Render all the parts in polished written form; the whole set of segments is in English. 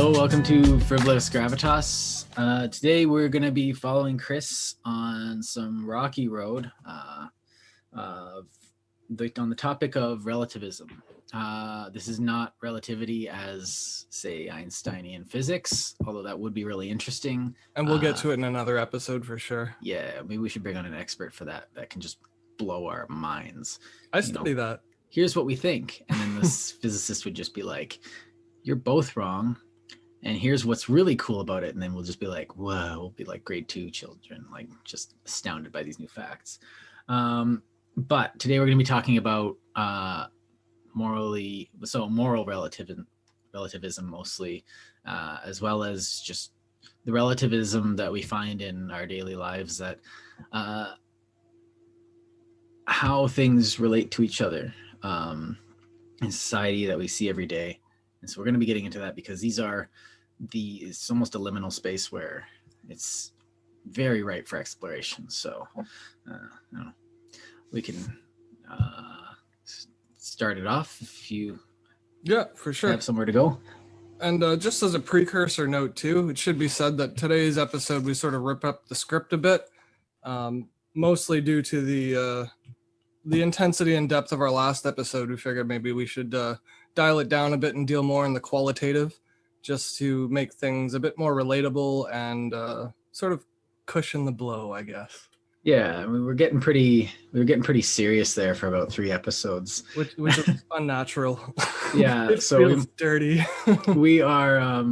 Hello, welcome to Frivolous Gravitas. Today we're going to be following Kris on some rocky road on the topic of relativism. This is not relativity as, say, Einsteinian physics, although that would be really interesting. And we'll get to it in another episode for sure. Yeah, maybe we should bring on an expert for that. That can just blow our minds. I study that. Here's what we think. And then this physicist would just be like, you're both wrong. And here's what's really cool about it. And then we'll just be like, whoa, we'll be like grade 2 children, like just astounded by these new facts. But today we're going to be talking about moral relativism mostly, as well as just the relativism that we find in our daily lives, that how things relate to each other in society that we see every day. And so we're going to be getting into that because it's almost a liminal space where it's very ripe for exploration. So we can start it off if you for sure have somewhere to go. And just as a precursor note too, it should be said that today's episode we sort of rip up the script a bit, mostly due to the intensity and depth of our last episode. We figured maybe we should dial it down a bit and deal more in the qualitative, just to make things a bit more relatable and sort of cushion the blow, I guess. Yeah, I mean, we were getting pretty serious there for about 3 episodes, which is unnatural. Yeah, it so feels dirty. We are.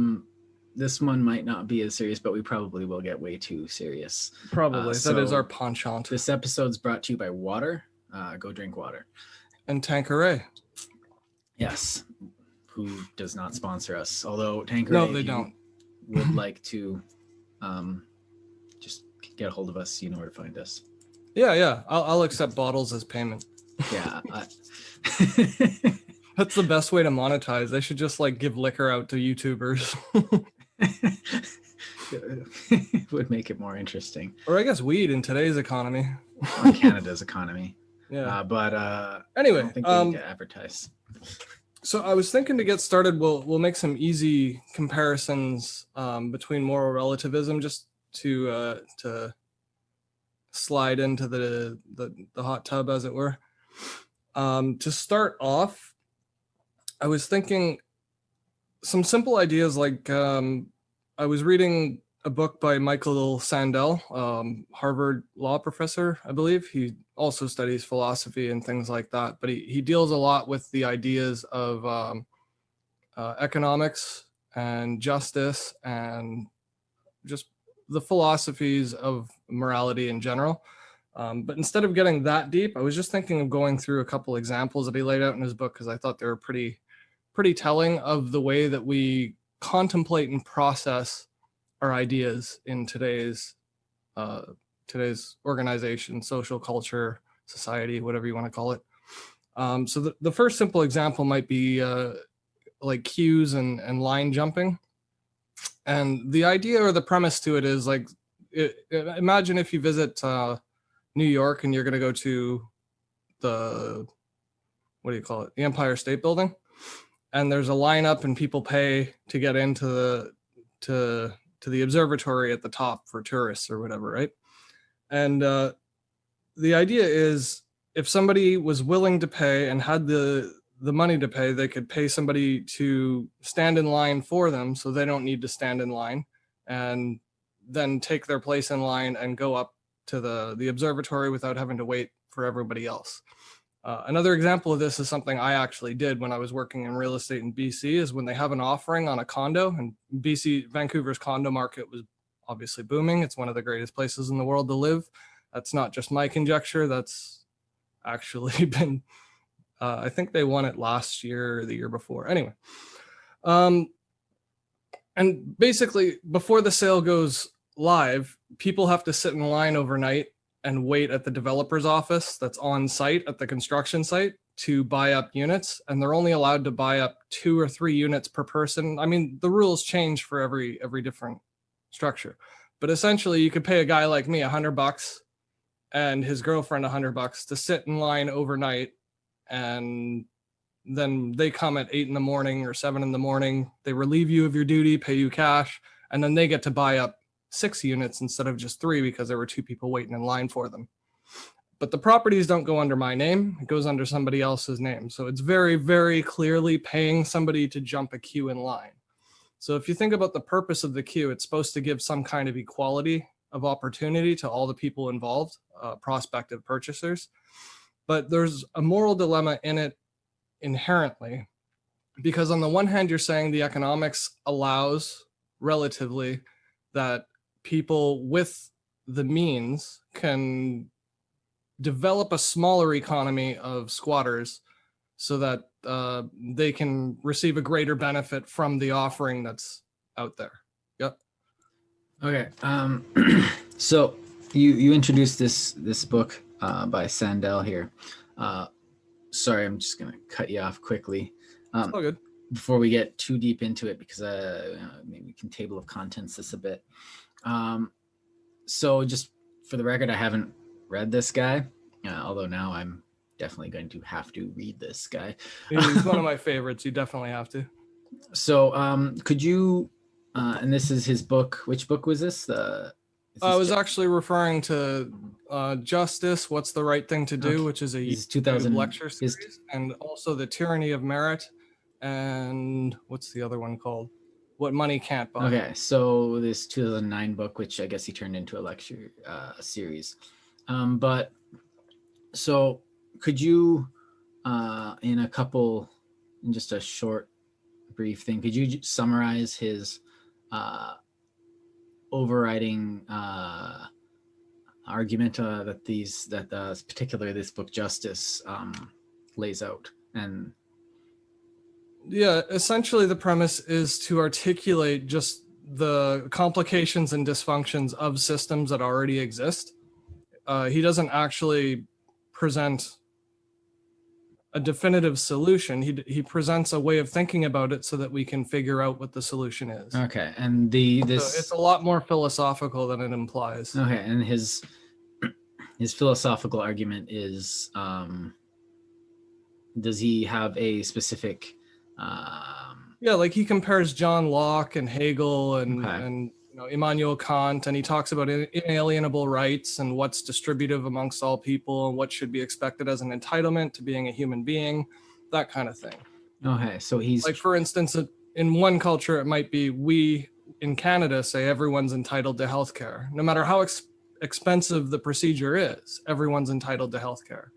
This one might not be as serious, but we probably will get way too serious. Probably that is our penchant. This episode's brought to you by water. Go drink water. And Tanqueray. Yes. Who does not sponsor us? Although Tanqueray, no, they don't. Would like to just get a hold of us, you know where to find us. Yeah. I'll accept bottles as payment. Yeah. That's the best way to monetize. They should just like give liquor out to YouTubers. It would make it more interesting. Or I guess weed in today's economy. Or Canada's economy. Yeah. But anyway, I don't think they need to advertise. So I was thinking to get started, we'll make some easy comparisons between moral relativism, just to slide into the hot tub, as it were. To start off, I was thinking some simple ideas like I was reading a book by Michael Sandel, Harvard law professor, I believe. He also studies philosophy and things like that, but he deals a lot with the ideas of economics and justice and just the philosophies of morality in general. But instead of getting that deep, I was just thinking of going through a couple examples that he laid out in his book because I thought they were pretty telling of the way that we contemplate and process our ideas in today's organization, social culture, society, whatever you want to call it. So the first simple example might be like queues and line jumping. And the idea or the premise to it is like, imagine if you visit New York and you're going to go to the Empire State Building, and there's a lineup and people pay to get into the observatory at the top for tourists or whatever, right? And the idea is if somebody was willing to pay and had the money to pay, they could pay somebody to stand in line for them so they don't need to stand in line, and then take their place in line and go up to the observatory without having to wait for everybody else. Another example of this is something I actually did when I was working in real estate in BC, is when they have an offering on a condo, and Vancouver's condo market was obviously booming. It's one of the greatest places in the world to live. That's not just my conjecture. That's actually been, I think they won it last year or the year before. Anyway. And basically before the sale goes live, people have to sit in line overnight and wait at the developer's office that's on site at the construction site to buy up units. And they're only allowed to buy up 2 or 3 units per person. I mean, the rules change for every different structure, but essentially you could pay a guy like me $100 and his girlfriend $100 to sit in line overnight and then they come at 8 a.m. or 7 a.m. They relieve you of your duty, pay you cash, and then they get to buy up 6 units instead of just 3 because there were 2 people waiting in line for them. But the properties don't go under my name, it goes under somebody else's name. So it's very, very clearly paying somebody to jump a queue in line. So if you think about the purpose of the queue, it's supposed to give some kind of equality of opportunity to all the people involved, prospective purchasers. But there's a moral dilemma in it inherently, because on the one hand, you're saying the economics allows relatively that people with the means can develop a smaller economy of squatters so that they can receive a greater benefit from the offering that's out there. Yep. Okay. So you introduced this book by Sandel here. Sorry, I'm just gonna cut you off quickly. It's all good. Before we get too deep into it, because maybe we can table of contents this a bit. So just for the record, I haven't read this guy, although now I'm definitely going to have to read this guy. He's one of my favorites. You definitely have to. So could you, and this is his book, which book was this? I was actually referring to Justice, What's the Right Thing to Do, which is a 2000 lecture series, and also The Tyranny of Merit, and what's the other one called? What Money Can't Buy. Okay, so this 2009 book, which I guess he turned into a lecture series. But so could you, in just a short, brief thing, could you summarize his overriding argument that particularly this book Justice lays out? And yeah, essentially the premise is to articulate just the complications and dysfunctions of systems that already exist. He doesn't actually present a definitive solution. He presents a way of thinking about it so that we can figure out what the solution is. Okay, and So it's a lot more philosophical than it implies. Okay, and his philosophical argument is, does he have a specific? Yeah, like he compares John Locke and Hegel and Immanuel Kant, and he talks about inalienable rights and what's distributive amongst all people and what should be expected as an entitlement to being a human being, that kind of thing. Okay, so he's like, for instance, in one culture, it might be we in Canada say everyone's entitled to healthcare. No matter how expensive the procedure is, everyone's entitled to healthcare.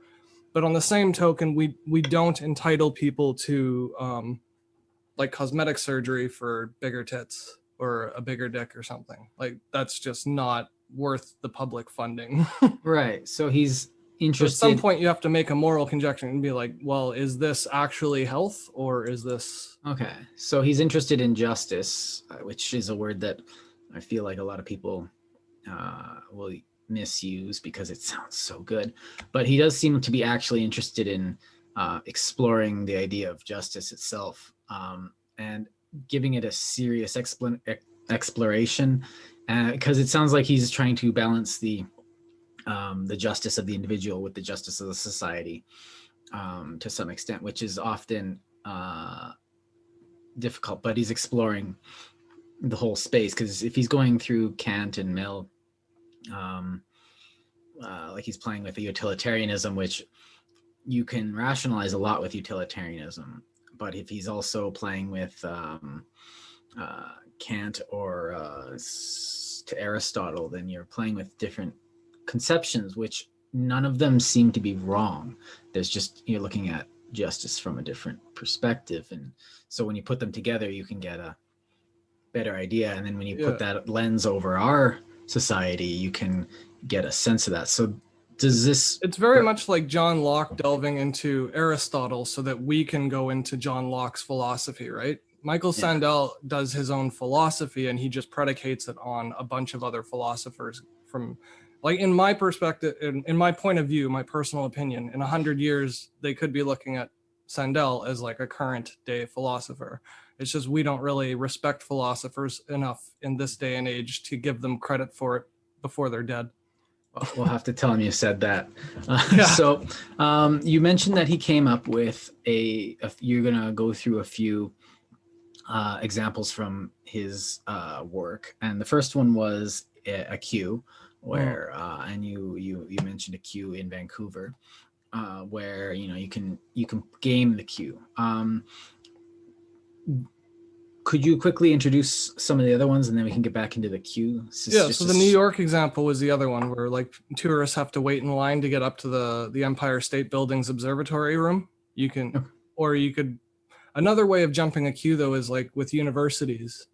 But on the same token, we don't entitle people to like cosmetic surgery for bigger tits or a bigger dick or something. Like, that's just not worth the public funding. Right. So he's interested. So at some point you have to make a moral conjecture and be like, well, is this actually health or is this? Okay. So he's interested in justice, which is a word that I feel like a lot of people will misuse because it sounds so good. But he does seem to be actually interested in exploring the idea of justice itself, and giving it a serious exploration, because it sounds like he's trying to balance the justice of the individual with the justice of the society, to some extent, which is often difficult. But he's exploring the whole space, because if he's going through Kant and Mill, like he's playing with the utilitarianism, which you can rationalize a lot with utilitarianism. But if he's also playing with Kant or to Aristotle, then you're playing with different conceptions, which none of them seem to be wrong. There's just, you're looking at justice from a different perspective. And so when you put them together, you can get a better idea. And then when you put that lens over our society, you can get a sense of that. So it's very much like John Locke delving into Aristotle so that we can go into John Locke's philosophy, right? Michael Sandel does his own philosophy and he just predicates it on a bunch of other philosophers. From, like, in my perspective, in my point of view, my personal opinion, in 100 years, they could be looking at Sandel as like a current day philosopher. It's just we don't really respect philosophers enough in this day and age to give them credit for it before they're dead. We'll have to tell him you said that. Yeah. So you mentioned that he came up with you're going to go through a few examples from his work. And the first one was a queue where, and you mentioned a queue in Vancouver where, you can game the queue. Could you quickly introduce some of the other ones and then we can get back into the queue? Yeah, so the New York example was the other one where like tourists have to wait in line to get up to the Empire State Building's observatory room. You can, or you could, another way of jumping a queue though is like with universities.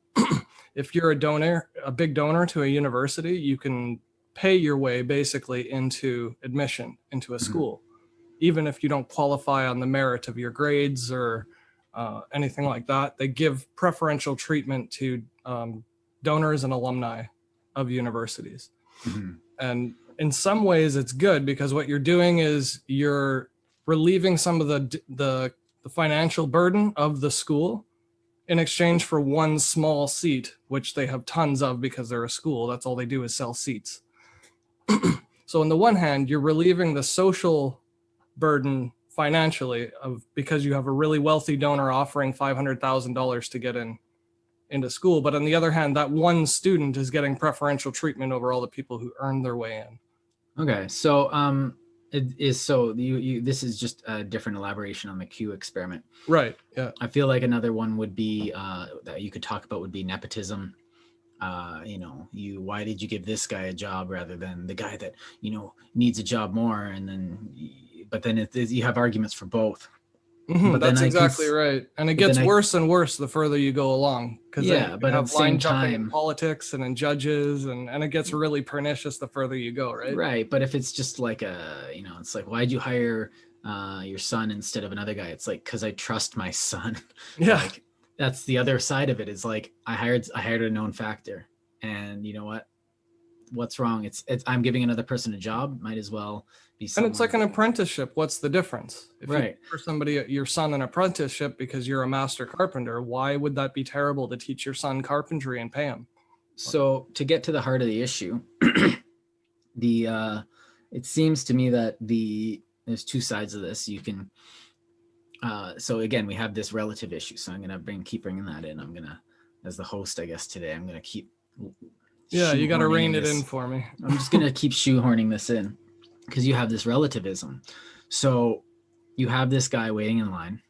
If you're a big donor to a university, you can pay your way basically into admission into a school, even if you don't qualify on the merit of your grades or anything like that. They give preferential treatment to donors and alumni of universities. And in some ways it's good because what you're doing is you're relieving some of the financial burden of the school in exchange for one small seat, which they have tons of because they're a school. That's all they do is sell seats. So on the one hand, you're relieving the social burden financially because you have a really wealthy donor offering $500,000 to get into school. But on the other hand, that one student is getting preferential treatment over all the people who earned their way in. Okay, so this is just a different elaboration on the Q experiment, right? Yeah, I feel like another one would be that you could talk about would be nepotism. Why did you give this guy a job rather than the guy that needs a job more, and then you have arguments for both. That's exactly right, and it gets worse and worse the further you go along because you have line jumping in politics and in judges, and it gets really pernicious the further you go, right? Right, but if it's just like it's like, why'd you hire your son instead of another guy? It's like, because I trust my son. Yeah. Like, that's the other side of it. Is like I hired a known factor, and you know what? What's wrong? It's I'm giving another person a job. Might as well be. And it's like an apprenticeship. What's the difference? If right. you offer somebody your son an apprenticeship because you're a master carpenter, why would that be terrible to teach your son carpentry and pay him? So to get to the heart of the issue, it seems to me that there's two sides of this. You can. So again, we have this relative issue. So I'm gonna keep bringing that in. I'm gonna, as the host, I guess today, I'm gonna keep. Yeah, you got to rein it in for me. I'm just gonna keep shoehorning this in because you have this relativism. So you have this guy waiting in line,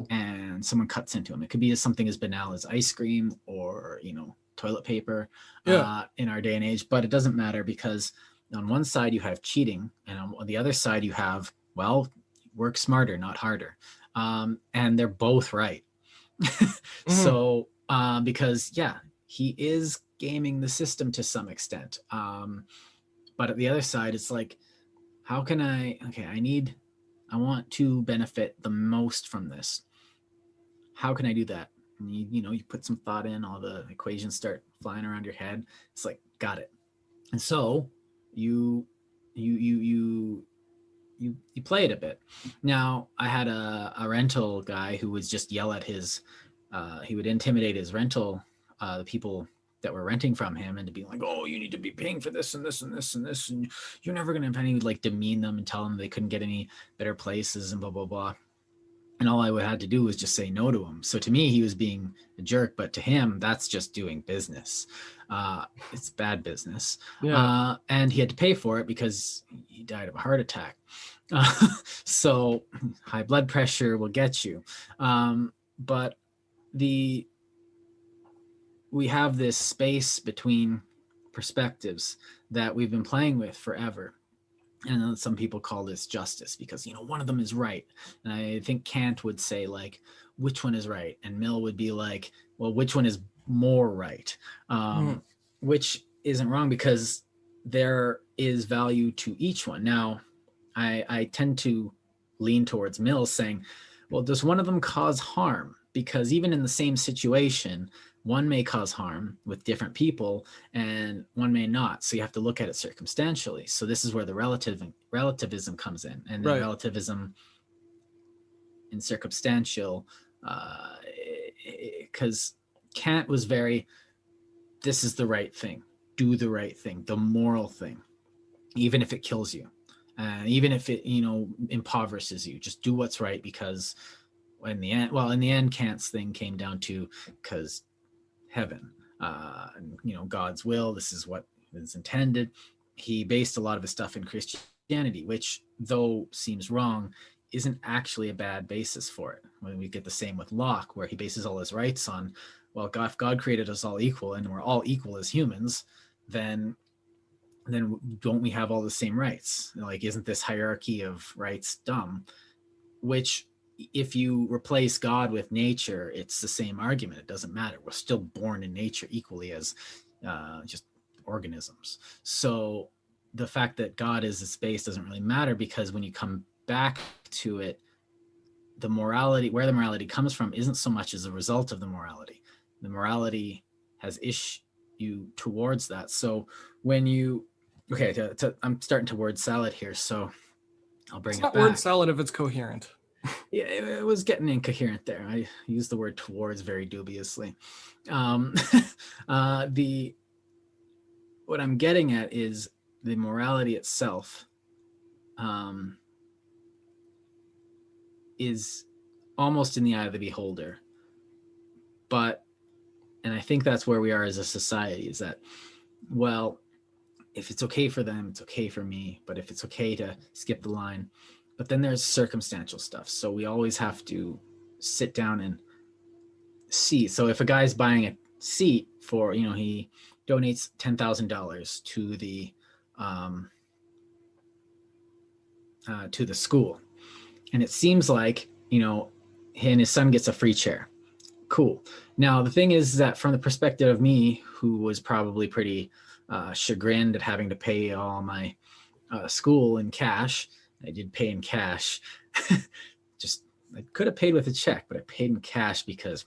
and someone cuts into him. It could be something as banal as ice cream or toilet paper in our day and age, but it doesn't matter because on one side you have cheating, and on the other side you have work smarter, not harder, and they're both right. So because he is gaming the system to some extent, but at the other side it's like, how can I want to benefit the most from this. How can I do that? And you put some thought in, all the equations start flying around your head. It's like, got it. And so you play it a bit. Now, I had a rental guy who would just yell at he would intimidate his rental, the people that were renting from him, and to be like, oh, you need to be paying for this and this and this and this, and you're never going to have any, like, demean them and tell them they couldn't get any better places and blah, blah, blah. And all I had to do was just say no to him. So to me, he was being a jerk, but to him, that's just doing business. It's bad business. Yeah. And he had to pay for it because he died of a heart attack. So high blood pressure will get you. But we have this space between perspectives that we've been playing with forever. And some people call this justice because, one of them is right. And I think Kant would say, like, which one is right? And Mill would be like, well, which one is more right? Which isn't wrong because there is value to each one. Now, I tend to lean towards Mill saying, well, does one of them cause harm? Because even in the same situation, one may cause harm with different people and one may not. So you have to look at it circumstantially. So this is where the relativism comes in, and the relativism in circumstantial, because Kant was very, this is the right thing, do the right thing, the moral thing. even if it kills you, even if it, impoverishes you. Just do what's right, because in the end, Kant's thing came down to because heaven, God's will. This is what is intended. He based a lot of his stuff in Christianity, which, though seems wrong, isn't actually a bad basis for it. When we get the same with Locke, where he bases all his rights on, well, if God created us all equal and we're all equal as humans, then don't we have all the same rights? Like, isn't this hierarchy of rights dumb? Which, if you replace God with nature, it's the same argument. It doesn't matter. We're still born in nature equally as just organisms. So the fact that God is a space doesn't really matter, because when you come back to it, the morality, where the morality comes from, isn't so much as a result of the morality. The morality has issue towards that. So when you, I'm starting to word salad here, so I'll bring It's it not back. word salad if it's coherent. Yeah, it was getting incoherent there. I used the word towards very dubiously. What I'm getting at is the morality itself is almost in the eye of the beholder. And I think that's where we are as a society, is that, well, if it's okay for them, it's okay for me. But if it's okay to skip the line, but then there's circumstantial stuff. So we always have to sit down and see. So if a guy's buying a seat for, he donates $10,000 to the school, and it seems like, he and his son gets a free chair. Cool. Now, the thing is that from the perspective of me, who was probably pretty chagrined at having to pay all my school in cash, I did pay in cash. I could have paid with a check, but I paid in cash because,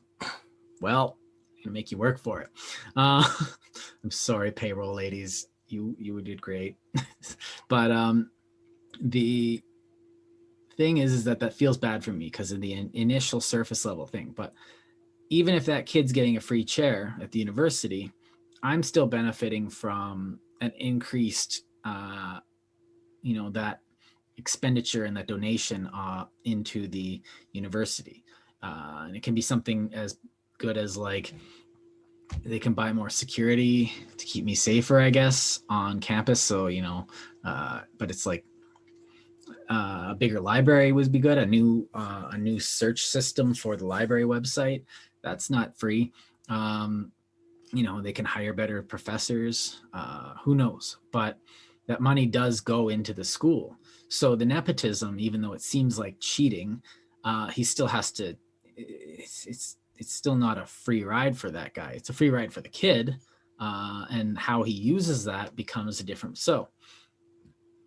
well, I'm gonna make you work for it. I'm sorry, payroll ladies, you did great. But the thing is that feels bad for me because of the initial surface level thing. But even if that kid's getting a free chair at the university, I'm still benefiting from an increased, that expenditure and that donation into the university. And it can be something as good as, like, they can buy more security to keep me safer, I guess, on campus. So, but it's like, a bigger library would be good. A new search system for the library website. That's not free. They can hire better professors. Who knows? But that money does go into the school. So the nepotism, even though it seems like cheating, he still has to. It's still not a free ride for that guy. It's a free ride for the kid, and how he uses that becomes a different. So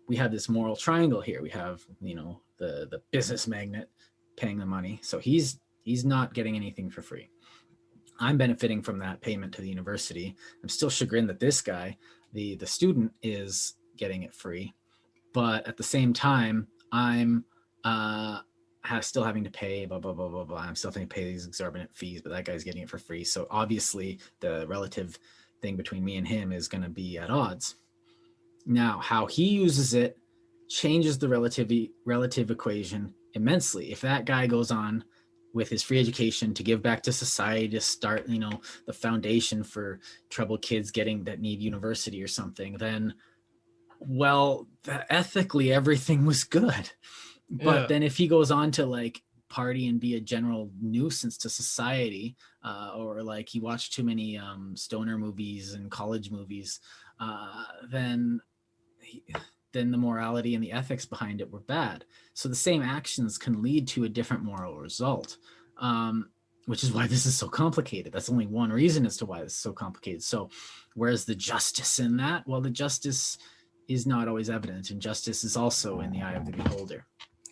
we have this moral triangle here. We have, the business magnate paying the money. So he's not getting anything for free. I'm benefiting from that payment to the university. I'm still chagrined that this guy, the student, is getting it free. But at the same time, I'm still having to pay, blah, blah, blah, blah, blah. I'm still having to pay these exorbitant fees, but that guy's getting it for free. So obviously the relative thing between me and him is going to be at odds. Now, how he uses it changes the relative equation immensely. If that guy goes on with his free education to give back to society, to start, the foundation for troubled kids that need university or something, then, well, ethically everything was good. But then if he goes on to, like, party and be a general nuisance to society, or like he watched too many stoner movies and college movies, then the morality and the ethics behind it were bad. So the same actions can lead to a different moral result, which is why this is so complicated. That's only one reason as to why this is so complicated. So where's the justice in that? Well, the justice is not always evident, and justice is also in the eye of the beholder.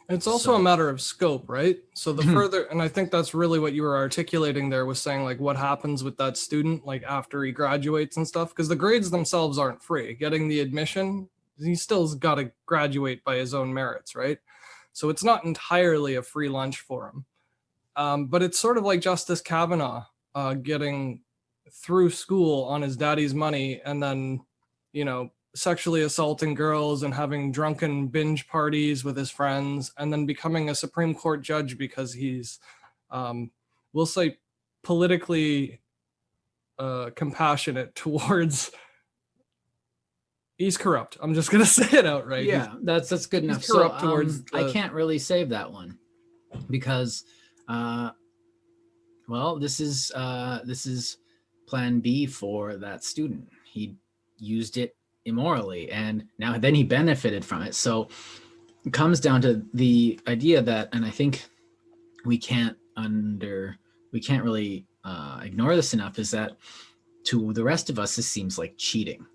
It's also a matter of scope, right? So the further, and I think that's really what you were articulating there, was saying, like, what happens with that student, like, after he graduates and stuff, because the grades themselves aren't free. Getting the admission, he still's got to graduate by his own merits, right? So it's not entirely a free lunch for him. But it's sort of like Justice Kavanaugh getting through school on his daddy's money, and then, sexually assaulting girls and having drunken binge parties with his friends, and then becoming a Supreme Court judge because he's, we'll say, politically compassionate towards. He's corrupt. I'm just gonna say it outright. Yeah, that's good enough. He's corrupt towards. I can't really save that one because, well, this is Plan B for that student. He used it immorally, and now then he benefited from it. So it comes down to the idea that, and I think we can't really ignore this enough, is that to the rest of us this seems like cheating,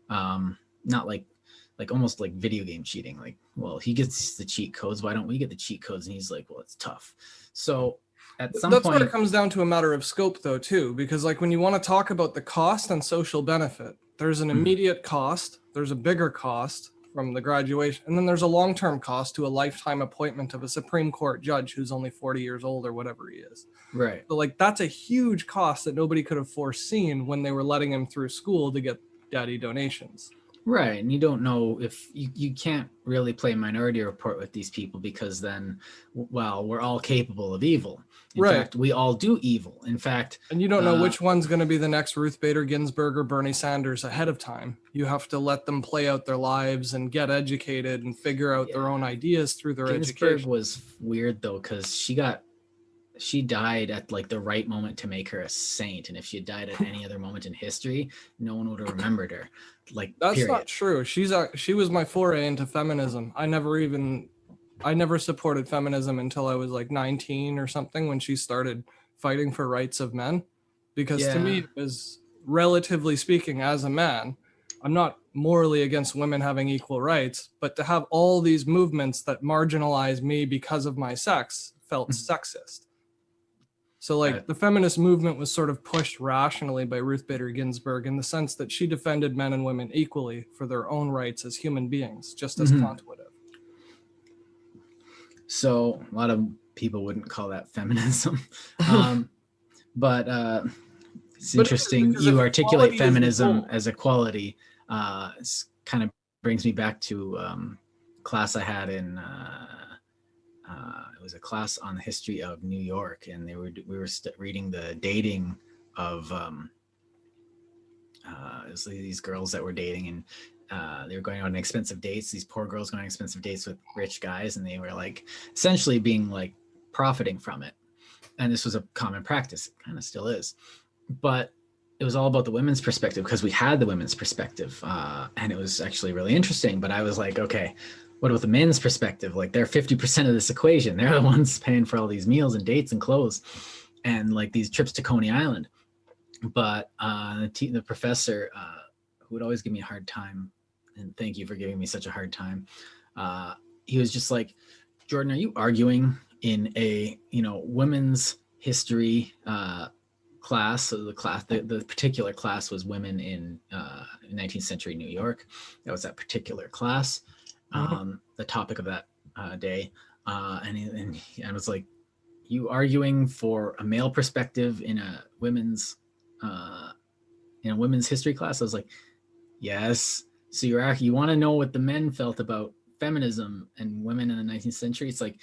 not like almost like video game cheating. Like, well, he gets the cheat codes, why don't we get the cheat codes? And he's like, well, it's tough. So at some point, that's where it comes down to a matter of scope, though, too, because like when you want to talk about the cost and social benefit, there's an immediate cost, there's a bigger cost from the graduation, and then there's a long-term cost to a lifetime appointment of a Supreme Court judge who's only 40 years old or whatever he is. Right. So like that's a huge cost that nobody could have foreseen when they were letting him through school to get daddy donations. Right. And you don't know if you can't really play Minority Report with these people, because then, well, we're all capable of evil. In fact, we all do evil. In fact, and you don't know which one's going to be the next Ruth Bader Ginsburg or Bernie Sanders ahead of time. You have to let them play out their lives and get educated and figure out their own ideas through their Ginsburg education. was weird though, because she died at like the right moment to make her a saint, and if she had died at any other moment in history, no one would have remembered her. Like, that's period. not true. She was my foray into feminism. I never supported feminism until I was like 19 or something, when she started fighting for rights of men, because to me it was, relatively speaking, as a man, I'm not morally against women having equal rights, but to have all these movements that marginalize me because of my sex felt sexist. So like the feminist movement was sort of pushed rationally by Ruth Bader Ginsburg in the sense that she defended men and women equally for their own rights as human beings, just as Kant would have. So a lot of people wouldn't call that feminism. But it's interesting you articulate feminism as equality. It's kind of brings me back to class I had in it was a class on the history of New York, and we were reading the dating of it was these girls that were dating, and they were going on expensive dates. These poor girls going on expensive dates with rich guys, and they were like essentially being like profiting from it. And this was a common practice, it kind of still is, but it was all about the women's perspective, because we had the women's perspective, and it was actually really interesting. But I was like, okay, what about the men's perspective? Like, they're 50% of this equation. They're the ones paying for all these meals and dates and clothes and like these trips to Coney Island. But the professor, who would always give me a hard time, and thank you for giving me such a hard time, he was just like, Jordan, are you arguing in a women's history class? So the particular class was women in 19th century New York. That was that particular class. The topic of that day, and I was like, you arguing for a male perspective in a women's history class? I was like, yes. So you want to know what the men felt about feminism and women in the 19th century? It's like,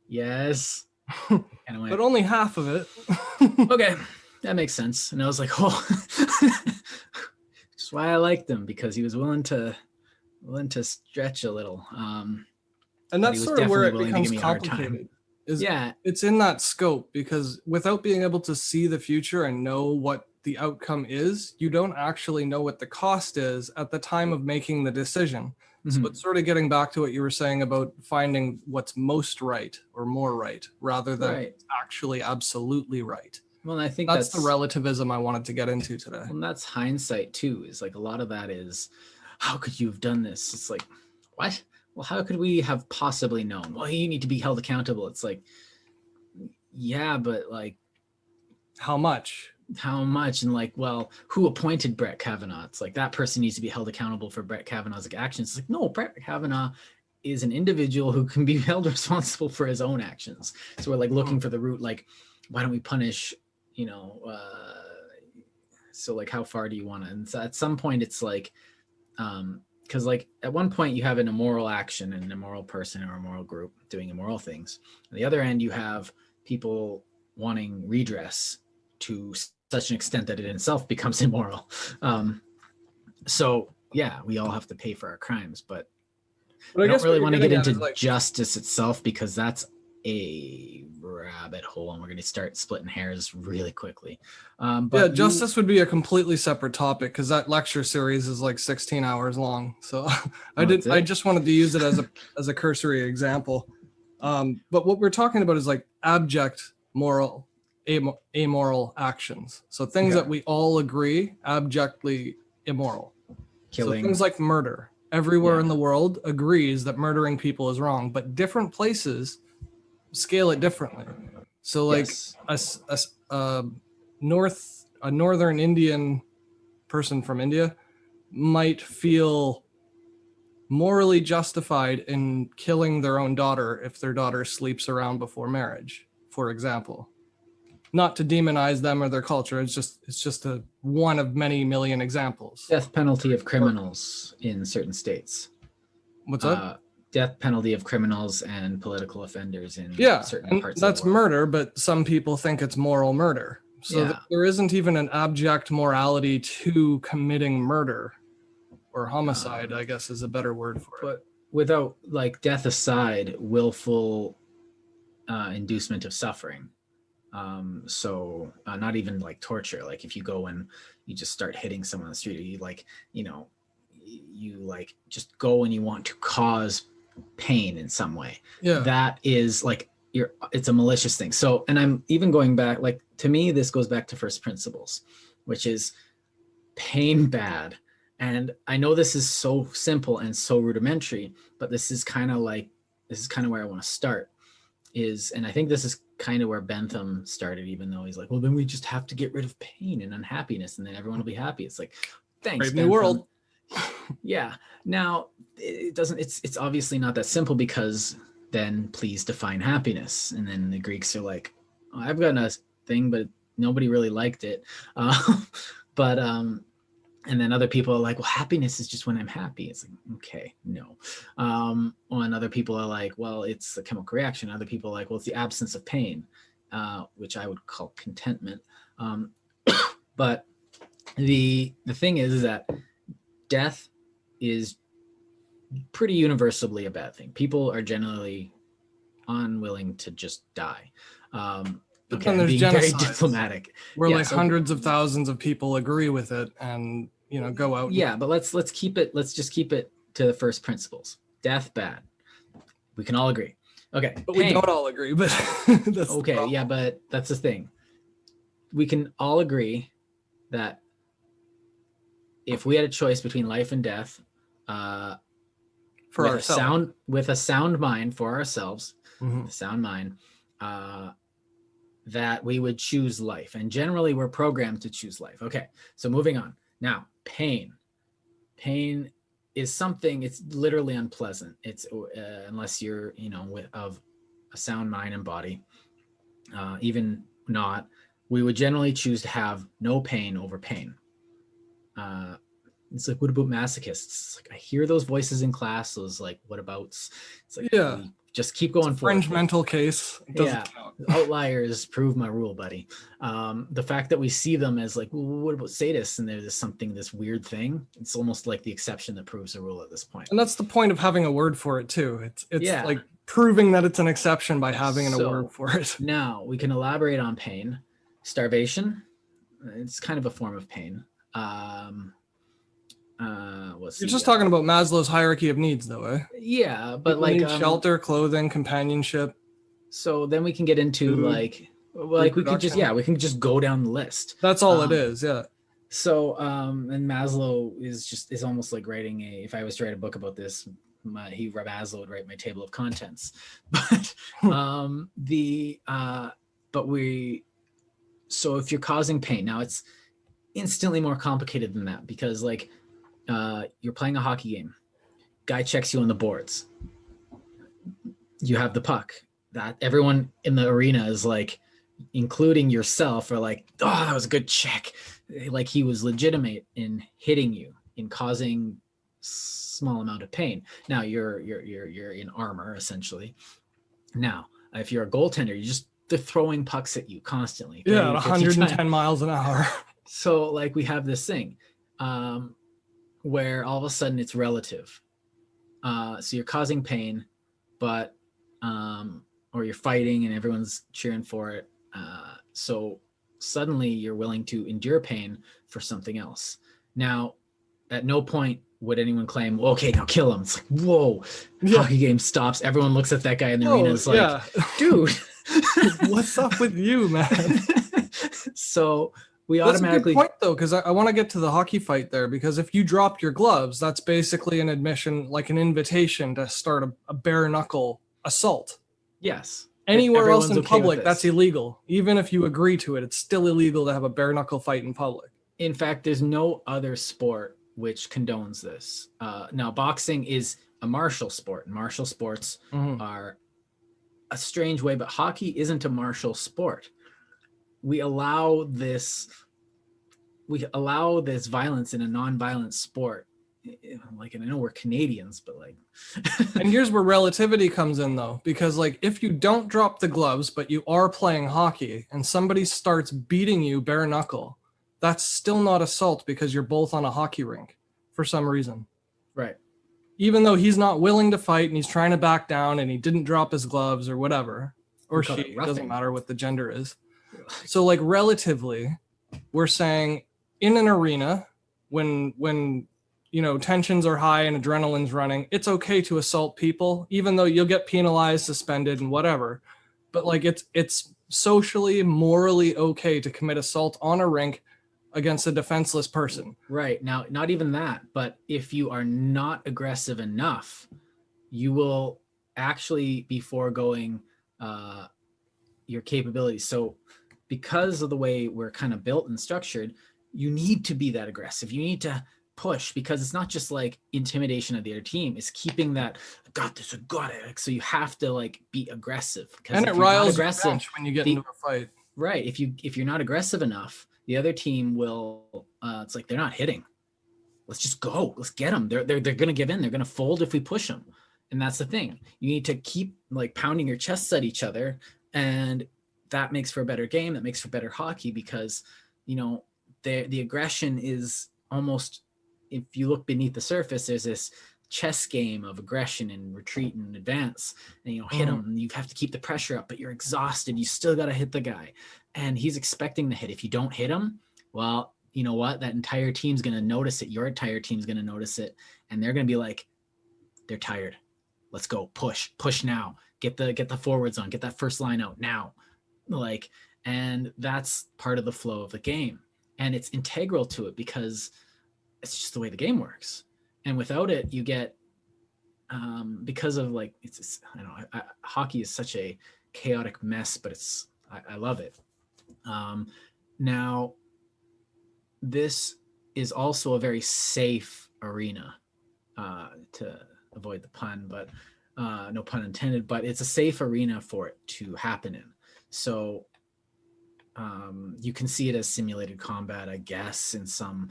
yes. And I went, but only half of it. Okay, that makes sense. And I was like, oh, that's why I liked him, because he was willing to stretch a little. And that's sort of where it becomes complicated. It's in that scope, because without being able to see the future and know what the outcome is, you don't actually know what the cost is at the time of making the decision. So it's sort of getting back to what you were saying about finding what's most right or more right, rather than actually absolutely right. Well, I think that's the relativism I wanted to get into today. Well, that's hindsight too. Is like a lot of that is, how could you have done this? It's like, what? Well, how could we have possibly known? Well, you need to be held accountable. It's like, yeah, but like, how much? And like, well, who appointed Brett Kavanaugh? It's like, that person needs to be held accountable for Brett Kavanaugh's actions. It's like, no, Brett Kavanaugh is an individual who can be held responsible for his own actions. So we're like looking for the root, like, why don't we punish, so like, how far do you want to? And so at some point it's like, because like at one point you have an immoral action and an immoral person or a moral group doing immoral things. On the other end, you have people wanting redress to such an extent that it in itself becomes immoral. So yeah, we all have to pay for our crimes, but I don't really want to get into justice itself, because that's a rabbit hole and we're going to start splitting hairs really quickly. But justice would be a completely separate topic, because that lecture series is like 16 hours long. So I just wanted to use it as a cursory example. But what we're talking about is like abject moral, amoral actions. So things that we all agree abjectly immoral. Killing. So things like murder. Everywhere in the world agrees that murdering people is wrong, but different places scale it differently. So like a northern Indian person from India might feel morally justified in killing their own daughter if their daughter sleeps around before marriage, for example. Not to demonize them or their culture. It's just one of many million examples. Death penalty of criminals in certain states. What's that? Death penalty of criminals and political offenders in certain parts of the world. That's murder, but some people think it's moral murder. So there isn't even an abject morality to committing murder, or homicide, I guess is a better word for it. But without, like, death aside, willful inducement of suffering. So not even like torture. Like if you go and you just start hitting someone on the street, you just go and you want to cause pain in some way. Yeah. That is like it's a malicious thing. So, and I'm even going back, like, to me, this goes back to first principles, which is pain bad. And I know this is so simple and so rudimentary, but this is kind of where I want to start and I think this is kind of where Bentham started, even though he's like, well, then we just have to get rid of pain and unhappiness and then everyone will be happy. It's like, thanks, Bentham. New world. Yeah. Now it's obviously not that simple, because then please define happiness. And then the Greeks are like, oh, I've got a thing, but nobody really liked it. And then other people are like, well, happiness is just when I'm happy. It's like, okay, no. And other people are like, well, it's a chemical reaction. Other people are like, well, it's the absence of pain, which I would call contentment. But the thing is that death is pretty universally a bad thing. People are generally unwilling to just die. But then there's genocide. Very diplomatic. Where hundreds of thousands of people agree with it and go out. Yeah, but let's just keep it to the first principles. Death bad. We can all agree. Okay. But pain. We don't all agree, but that's okay, yeah, but that's the thing. We can all agree that if we had a choice between life and death, with a sound mind for ourselves, a sound mind, that we would choose life. And generally we're programmed to choose life. Okay, so moving on. Now, pain. Pain is something, it's literally unpleasant. It's unless you're, of a sound mind and body. Even not, we would generally choose to have no pain over pain. It's like, what about masochists? It's like, I hear those voices in class. Those like, what abouts? It's like, just keep going for it. Fringe mental case. Yeah, outliers prove my rule, buddy. The fact that we see them as like, well, what about sadists? And there's this weird thing. It's almost like the exception that proves the rule at this point. And that's the point of having a word for it too. It's like proving that it's an exception by having a word for it. Now we can elaborate on pain. Starvation. It's kind of a form of pain. You're just talking about Maslow's hierarchy of needs, though, eh? Yeah, but people need shelter, clothing, companionship. So then we can get into we can just go down the list. That's all it is, yeah. So and Maslow is almost like writing if I was to write a book about this, Maslow would write my table of contents. But so if you're causing pain, now it's instantly more complicated than that, because like you're playing a hockey game, guy checks you on the boards, you have the puck, that everyone in the arena is like, including yourself, are like, oh, that was a good check, like he was legitimate in hitting you, in causing small amount of pain. Now you're in armor essentially. Now, if you're a goaltender, they're throwing pucks at you constantly. Yeah, at 110 times. miles an hour. So like we have this thing where all of a sudden it's relative. So you're causing pain, but or you're fighting and everyone's cheering for it. So suddenly you're willing to endure pain for something else. Now, at no point would anyone claim, okay, now kill him. It's like, whoa, hockey game stops. Everyone looks at that guy in the arena. It's like, dude, what's up with you, man? So we that's automatically. a good point, though, because I want to get to the hockey fight there, because if you drop your gloves, that's basically an admission, like an invitation to start a bare knuckle assault. Yes. Anywhere else in public, that's illegal. Even if you agree to it, it's still illegal to have a bare knuckle fight in public. In fact, there's no other sport which condones this. Now, boxing is a martial sport. Martial sports are a strange way, but hockey isn't a martial sport. We allow this violence in a non-violent sport. Like, and I know we're Canadians, but like. And here's where relativity comes in, though, because like if you don't drop the gloves, but you are playing hockey and somebody starts beating you bare knuckle, that's still not assault because you're both on a hockey rink for some reason. Right. Even though he's not willing to fight and he's trying to back down and he didn't drop his gloves or whatever, or she, it doesn't matter what the gender is. So like relatively, we're saying in an arena when you know tensions are high and adrenaline's running, it's okay to assault people, even though you'll get penalized, suspended, and whatever. But like it's socially, morally okay to commit assault on a rink against a defenseless person. Right. Now, not even that, but if you are not aggressive enough, you will actually be foregoing your capabilities. So because of the way we're kind of built and structured, you need to be that aggressive. You need to push, because it's not just like intimidation of the other team. It's keeping that, I got this, I got it. So you have to like be aggressive. And it riles your bench when you get into a fight. Right. If you're not aggressive enough, the other team will, it's like, they're not hitting. Let's just go. Let's get them. They're going to give in. They're going to fold if we push them. And that's the thing. You need to keep like pounding your chests at each other. And that makes for a better game. That makes for better hockey, because, you know, the aggression is almost, if you look beneath the surface, there's this chess game of aggression and retreat and advance, and you know, hit him, and you have to keep the pressure up, but you're exhausted. You still got to hit the guy, and he's expecting the hit. If you don't hit him, well, you know what? That entire team's going to notice it. Your entire team's going to notice it, and they're going to be like, they're tired. Let's go. Push now. Get the forwards on. Get that first line out now. Like, and that's part of the flow of the game, and it's integral to it because it's just the way the game works. And without it, you get, because of like, I don't know, hockey is such a chaotic mess, but I love it. Now, this is also a very safe arena, to avoid the pun, but no pun intended, but it's a safe arena for it to happen in. So you can see it as simulated combat, I guess, in some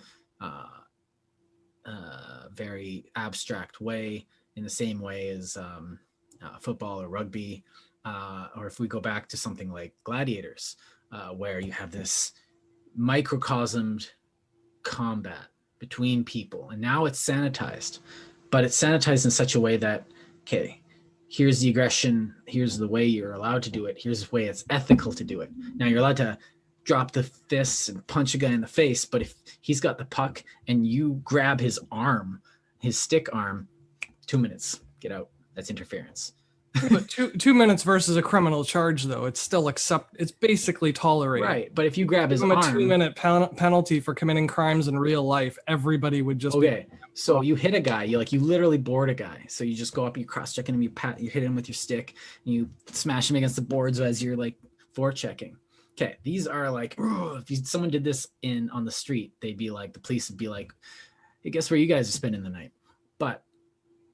very abstract way, in the same way as football or rugby, or if we go back to something like gladiators, where you have this microcosmed combat between people, and now it's sanitized, but it's sanitized in such a way that, okay, here's the aggression, here's the way you're allowed to do it, here's the way it's ethical to do it. Now you're allowed to drop the fists and punch a guy in the face, but if he's got the puck and you grab his arm, his stick arm, 2 minutes, get out. That's interference. But 2 minutes versus a criminal charge, though, it's still it's basically tolerated. Right, but if you grab his arm, a 2 minute penalty for committing crimes in real life, everybody would just okay. So you hit a guy, you literally board a guy. So you just go up, you cross checking him, you hit him with your stick, and you smash him against the boards as you're like forechecking. Okay, these are like, if someone did this on the street, they'd be like, the police would be like, hey, guess where you guys are spending the night? But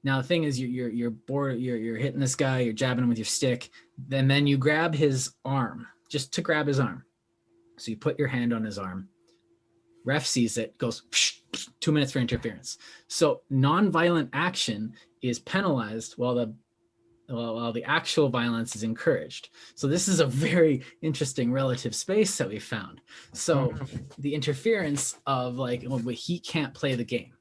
now the thing is, you're bored, you're hitting this guy, you're jabbing him with your stick, then you grab his arm, just to grab his arm. So you put your hand on his arm, Ref sees it, goes 2 minutes for interference. So nonviolent action is penalized while the actual violence is encouraged. So this is a very interesting relative space that we found. So the interference of like, well, he can't play the game.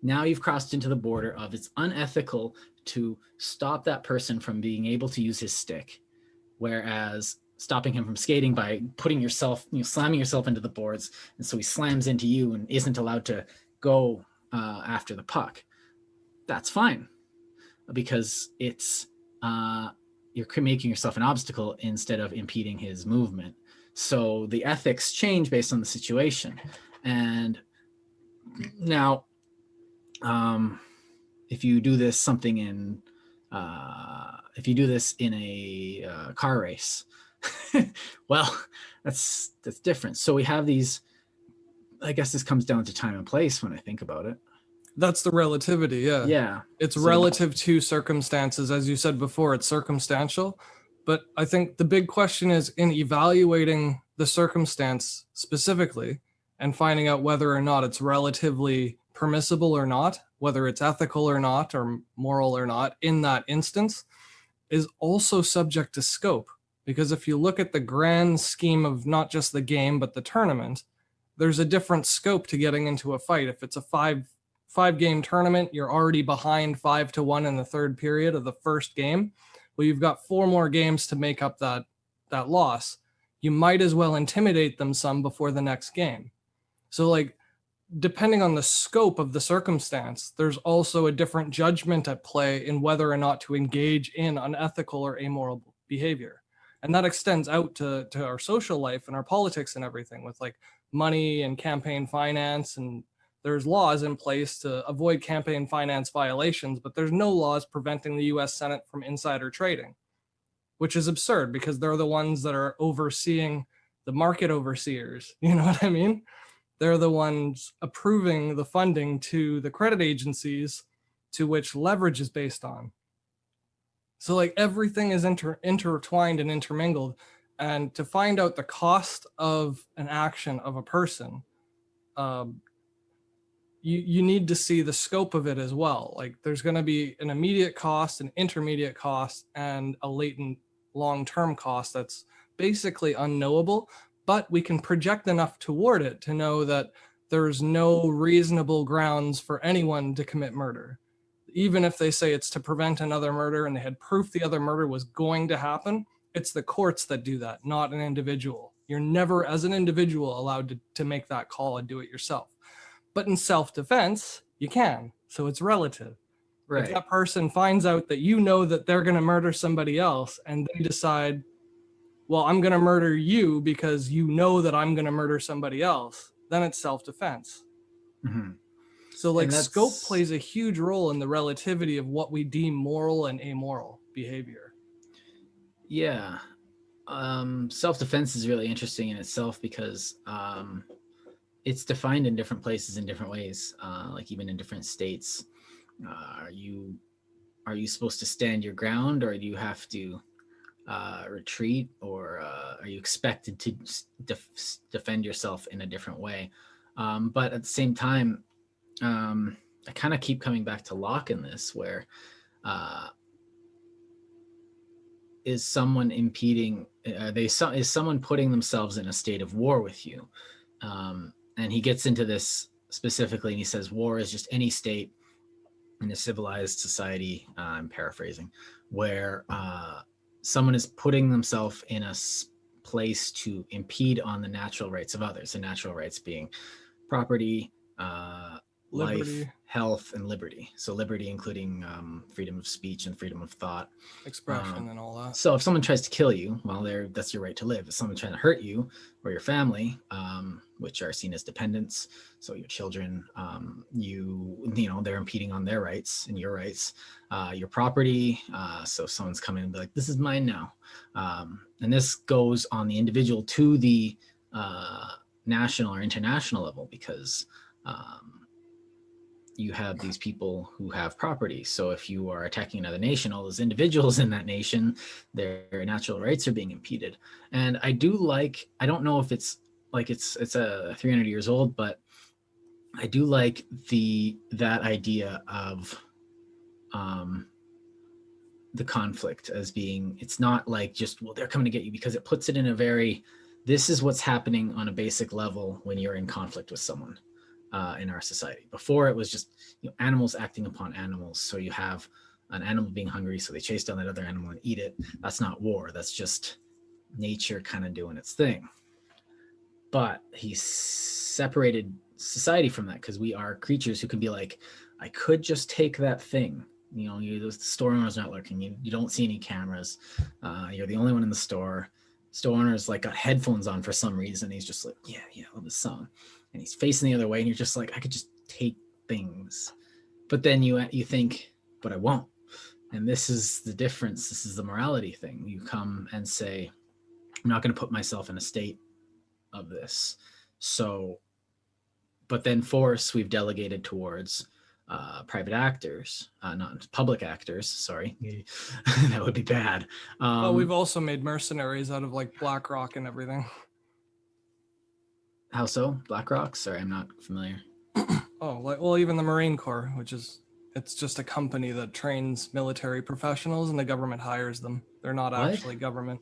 Now you've crossed into the border of it's unethical to stop that person from being able to use his stick, whereas stopping him from skating by putting yourself, slamming yourself into the boards, and so he slams into you and isn't allowed to go after the puck. That's fine, because it's you're making yourself an obstacle instead of impeding his movement. So the ethics change based on the situation. And now, if you do this in a car race, well, that's different. So we have these. I guess this comes down to time and place when I think about it. That's the relativity, yeah. Yeah. It's relative to circumstances. As you said before, it's circumstantial. But I think the big question is in evaluating the circumstance specifically and finding out whether or not it's relatively permissible or not, whether it's ethical or not, or moral or not in that instance, is also subject to scope. Because if you look at the grand scheme of not just the game, but the tournament, there's a different scope to getting into a fight. If it's a five-game tournament, you're already behind 5-1 in the third period of the first game. Well, you've got 4 more games to make up that loss. You might as well intimidate them some before the next game. So like, depending on the scope of the circumstance, there's also a different judgment at play in whether or not to engage in unethical or amoral behavior. And that extends out to our social life and our politics and everything, with like money and campaign finance, and there's laws in place to avoid campaign finance violations, but there's no laws preventing the US Senate from insider trading, which is absurd because they're the ones that are overseeing the market overseers. You know what I mean? They're the ones approving the funding to the credit agencies to which leverage is based on. So like everything is intertwined and intermingled. And to find out the cost of an action of a person, you need to see the scope of it as well. Like there's going to be an immediate cost, an intermediate cost, and a latent long-term cost that's basically unknowable, but we can project enough toward it to know that there's no reasonable grounds for anyone to commit murder. Even if they say it's to prevent another murder and they had proof the other murder was going to happen, it's the courts that do that, not an individual. You're never, as an individual, allowed to make that call and do it yourself. But in self-defense, you can. So it's relative. Right. If that person finds out that you know that they're going to murder somebody else and they decide, well, I'm going to murder you because you know that I'm going to murder somebody else, then it's self-defense. Mm-hmm. So like scope plays a huge role in the relativity of what we deem moral and amoral behavior. Yeah. Self-defense is really interesting in itself because it's defined in different places in different ways, like even in different states. Are you supposed to stand your ground, or do you have to retreat, or are you expected to defend yourself in a different way? But at the same time, I kind of keep coming back to Locke in this, where is someone impeding? Is someone putting themselves in a state of war with you? And he gets into this specifically, and he says war is just any state in a civilized society, I'm paraphrasing, where someone is putting themselves in a place to impede on the natural rights of others, the natural rights being property, life, health, and liberty. So liberty including freedom of speech and freedom of thought, expression, and all that. So if someone tries to kill you, well, that's your right to live. If someone's trying to hurt you or your family, which are seen as dependents, so your children, they're impeding on their rights and your rights, your property. So if someone's coming and be like, this is mine now. And this goes on the individual to the national or international level, because you have these people who have property. So if you are attacking another nation, all those individuals in that nation, their natural rights are being impeded. And I don't know if it's like it's a 300 years old, but I do like that idea of the conflict as being, it's not like just, well, they're coming to get you, because it puts it in a very, this is what's happening on a basic level when you're in conflict with someone in our society. Before it was just, animals acting upon animals. So you have an animal being hungry, so they chase down that other animal and eat it. That's not war. That's just nature kind of doing its thing. But he separated society from that, because we are creatures who can be like, I could just take that thing. The store owner's not lurking. You don't see any cameras. You're the only one in the store. Store owner's like got headphones on for some reason. He's just like, yeah, I love this song. And he's facing the other way, and you're just like, I could just take things. But then you think, but I won't. And this is the difference. This is the morality thing. You come and say, I'm not going to put myself in a state of this. So, but then force we've delegated towards private actors, not public actors. Sorry, that would be bad. Well, we've also made mercenaries out of like BlackRock and everything. How so? BlackRock? Sorry, I'm not familiar. Even the Marine Corps, it's just a company that trains military professionals, and the government hires them. They're not actually government.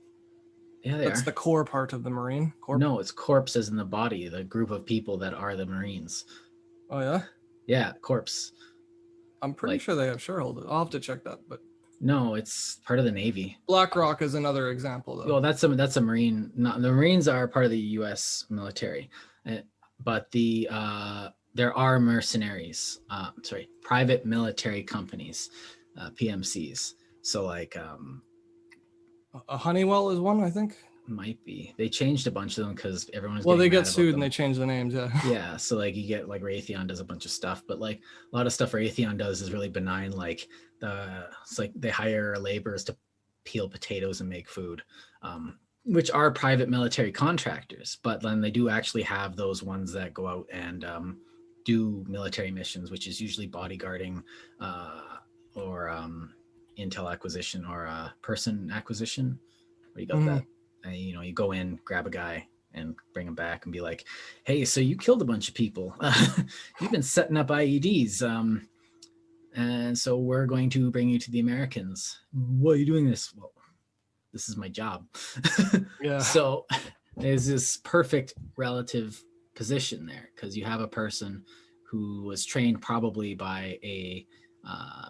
Yeah, that's the core part of the Marine Corps. No, it's corpse as in the body, the group of people that are the Marines. Oh yeah? Yeah, corpse. I'm pretty sure they have shareholders. I'll have to check that, but no, it's part of the Navy. BlackRock is another example, though. Well, that's a Marine. Not the Marines are part of the U.S. military, but there are mercenaries. Private military companies, PMCs. So like a Honeywell is one, I think. Might be. They changed a bunch of them because everyone's. Well, they get sued and they change the names. Yeah. Yeah. So like you get like Raytheon does a bunch of stuff, but like a lot of stuff Raytheon does is really benign. Like it's like they hire laborers to peel potatoes and make food, which are private military contractors. But then they do actually have those ones that go out and do military missions, which is usually bodyguarding or intel acquisition or person acquisition. Where you got that. You go in, grab a guy, and bring him back, and be like, "Hey, so you killed a bunch of people. You've been setting up IEDs, and so we're going to bring you to the Americans. Why are you doing this? Well, this is my job." Yeah. So there's this perfect relative position there, because you have a person who was trained probably by a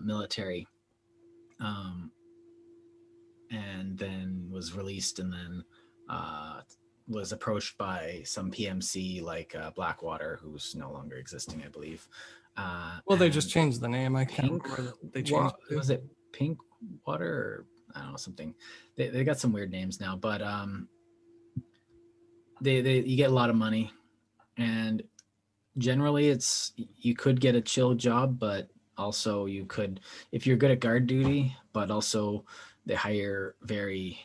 military. And then was released, and then was approached by some PMC like Blackwater, who's no longer existing, I believe. They just changed the name. I can't remember. They changed. Was it Pink Water or I don't know, something? They got some weird names now, but you get a lot of money, and generally you could get a chill job, but also you could, if you're good at guard duty, but also they hire very,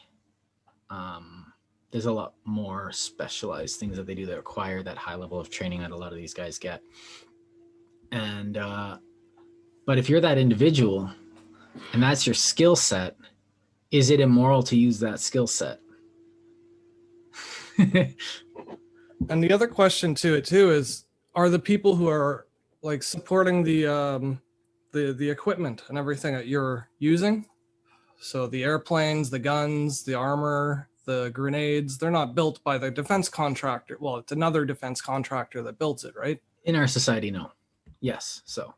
there's a lot more specialized things that they do that require that high level of training that a lot of these guys get. And, but if you're that individual and that's your skill set, is it immoral to use that skill set? And the other question to it too is, are the people who are like supporting the equipment and everything that you're using, so the airplanes, the guns, the armor, the grenades, they're not built by the defense contractor. Well, it's another defense contractor that builds it, right? In our society, no. Yes. So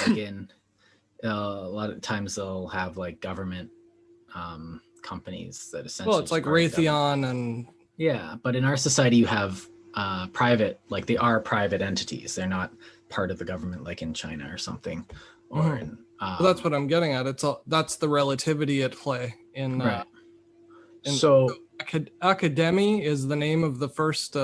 again, a lot of times they'll have like government companies that essentially. Well, it's like Raytheon and. Yeah, but in our society, you have private, like they are private entities. They're not part of the government, like in China or something. Or in, well, that's what I'm getting at. That's the relativity at play in. Right. So Academy is the name of the first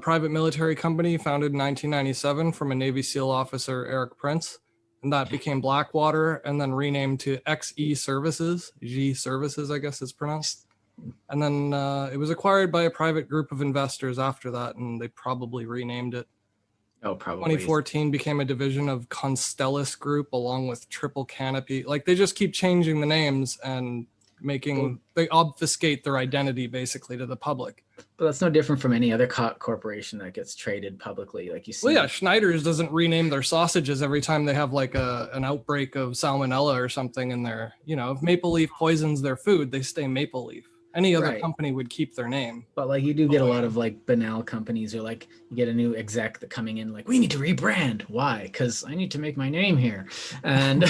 private military company founded in 1997 from a Navy SEAL officer, Eric Prince. And that became Blackwater and then renamed to XE Services, G Services, I guess it's pronounced. And then it was acquired by a private group of investors after that, and they probably renamed it. Oh, probably. 2014 became a division of Constellus Group along with Triple Canopy. Like they just keep changing the names and they obfuscate their identity basically to the public. But that's no different from any other corporation that gets traded publicly. Like you see. Well, yeah, Schneider's doesn't rename their sausages every time they have like an outbreak of salmonella or something in there. You know, if Maple Leaf poisons their food, they stay Maple Leaf. Any other Right. company would keep their name. But like you do get a lot of like banal companies, or like you get a new exec that coming in like, we need to rebrand. Why? Because I need to make my name here. And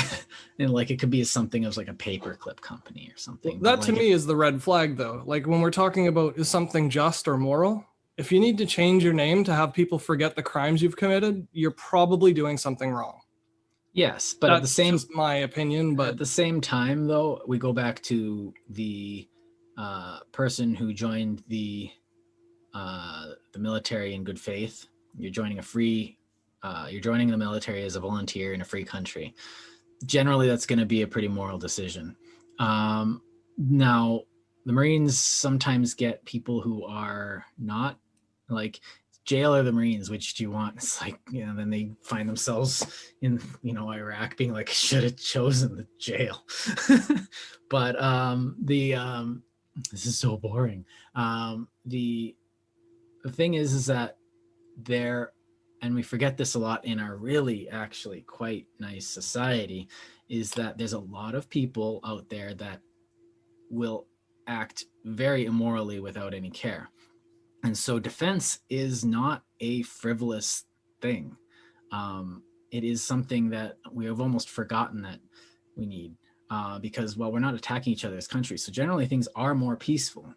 and like it could be something of like a paperclip company or something. That But to like me is the red flag though. Like when we're talking about is something just or moral, if you need to change your name to have people forget the crimes you've committed, you're probably doing something wrong. yes, but at the That's same just my opinion. But at the same time though, we go back to the person who joined the military in good faith. You're joining you're joining the military as a volunteer in a free country. Generally, that's going to be a pretty moral decision. Now, the Marines sometimes get people who are not like jail or the Marines, which do you want? It's like, you know, then they find themselves in, you know, Iraq being like, should have chosen the jail. But this is so boring. The thing is that there, and we forget this a lot in our really actually quite nice society, is that there's a lot of people out there that will act very immorally without any care. And so defense is not a frivolous thing. It is something that we have almost forgotten that we need, because, well, we're not attacking each other's countries. So generally things are more peaceful.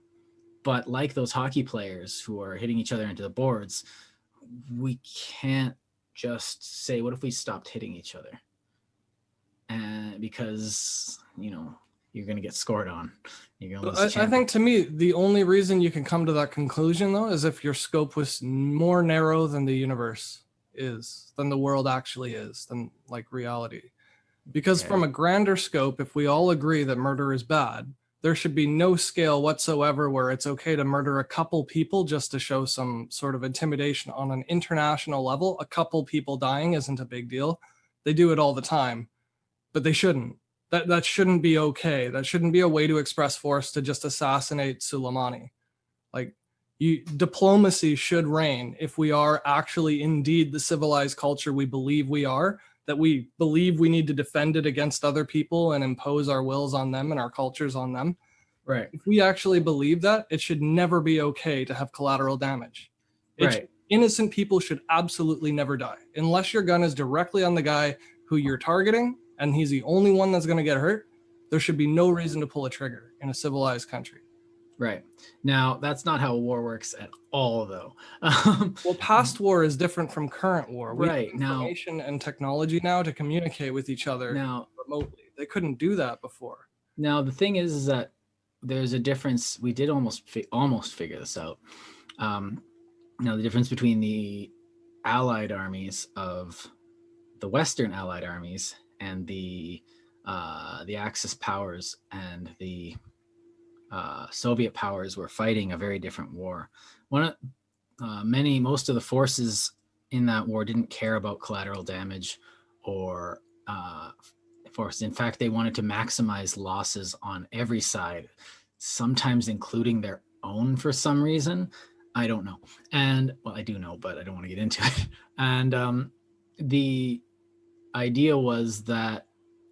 But like those hockey players who are hitting each other into the boards, we can't just say, what if we stopped hitting each other? And because, you know, you're going to get scored on. You're going to lose. I think to me, the only reason you can come to that conclusion, though, is if your scope was more narrow than the universe is, than the world actually is, than like reality. Because from a grander scope, if we all agree that murder is bad, there should be no scale whatsoever where it's okay to murder a couple people just to show some sort of intimidation on an international level. A couple people dying isn't a big deal. They do it all the time, but they shouldn't. That shouldn't be okay. That shouldn't be a way to express force to just assassinate Soleimani. Like, diplomacy should reign if we are actually indeed the civilized culture we believe we are, that we believe we need to defend it against other people and impose our wills on them and our cultures on them. Right. If we actually believe that, it should never be okay to have collateral damage. Right. Innocent people should absolutely never die. Unless your gun is directly on the guy who you're targeting and he's the only one that's going to get hurt, there should be no reason to pull a trigger in a civilized country. Right. Now, that's not how war works at all, though. Well, past war is different from current war. We Right. have information and technology now to communicate with each other remotely. They couldn't do that before. Now, the thing is that there's a difference. We did almost figure this out. Now, the difference between the Allied armies of the Western Allied armies and the Axis powers and the Soviet powers were fighting a very different war. Most of the forces in that war didn't care about collateral damage or force. In fact, they wanted to maximize losses on every side, sometimes including their own for some reason. I don't know. And, well, I do know, but I don't want to get into it. And the idea was that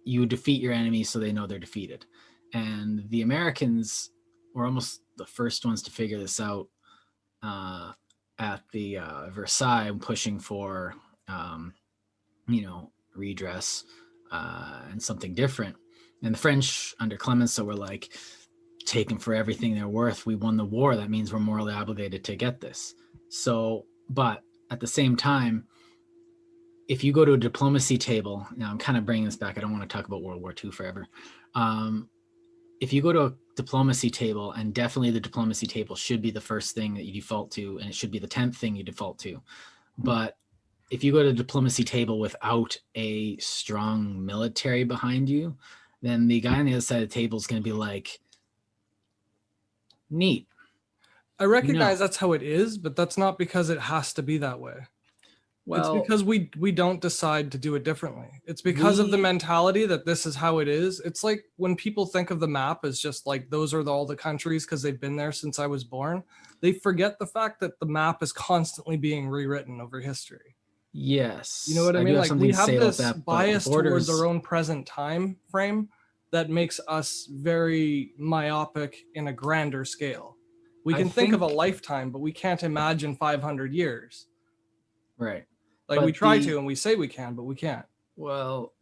you defeat your enemy so they know they're defeated. And the Americans were almost the first ones to figure this out at the Versailles, pushing for, redress and something different. And the French under Clemenceau were like, take them for everything they're worth. We won the war. That means we're morally obligated to get this. So, but at the same time, if you go to a diplomacy table, now I'm kind of bringing this back. I don't want to talk about World War II forever. If you go to a diplomacy table, and definitely the diplomacy table should be the first thing that you default to, and it should be the 10th thing you default to. But if you go to a diplomacy table without a strong military behind you, then the guy on the other side of the table is going to be like, neat. I recognize that's how it is, but that's not because it has to be that way. It's Well, because we don't decide to do it differently. It's because of the mentality that this is how it is. It's like when people think of the map as just like those are all the countries because they've been there since I was born. They forget the fact that the map is constantly being rewritten over history. You know yes, what I I do mean? have Like something we to say have about this that, but the bias towards our borders, own present time frame that makes us very myopic in a grander scale. We I can think of a think, lifetime, but we can't imagine 500 years. right. Like we But try to and we say we can, but we can't. well,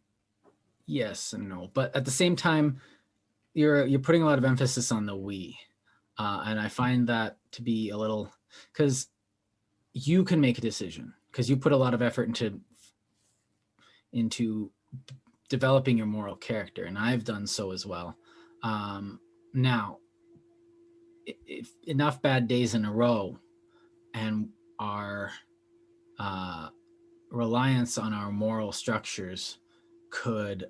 yes and no. But at the same time, you're putting a lot of emphasis on the we. And I find that to be a little, because you can make a decision because you put a lot of effort into developing your moral character, and I've done so as well. Now, if enough bad days in a row and our reliance on our moral structures could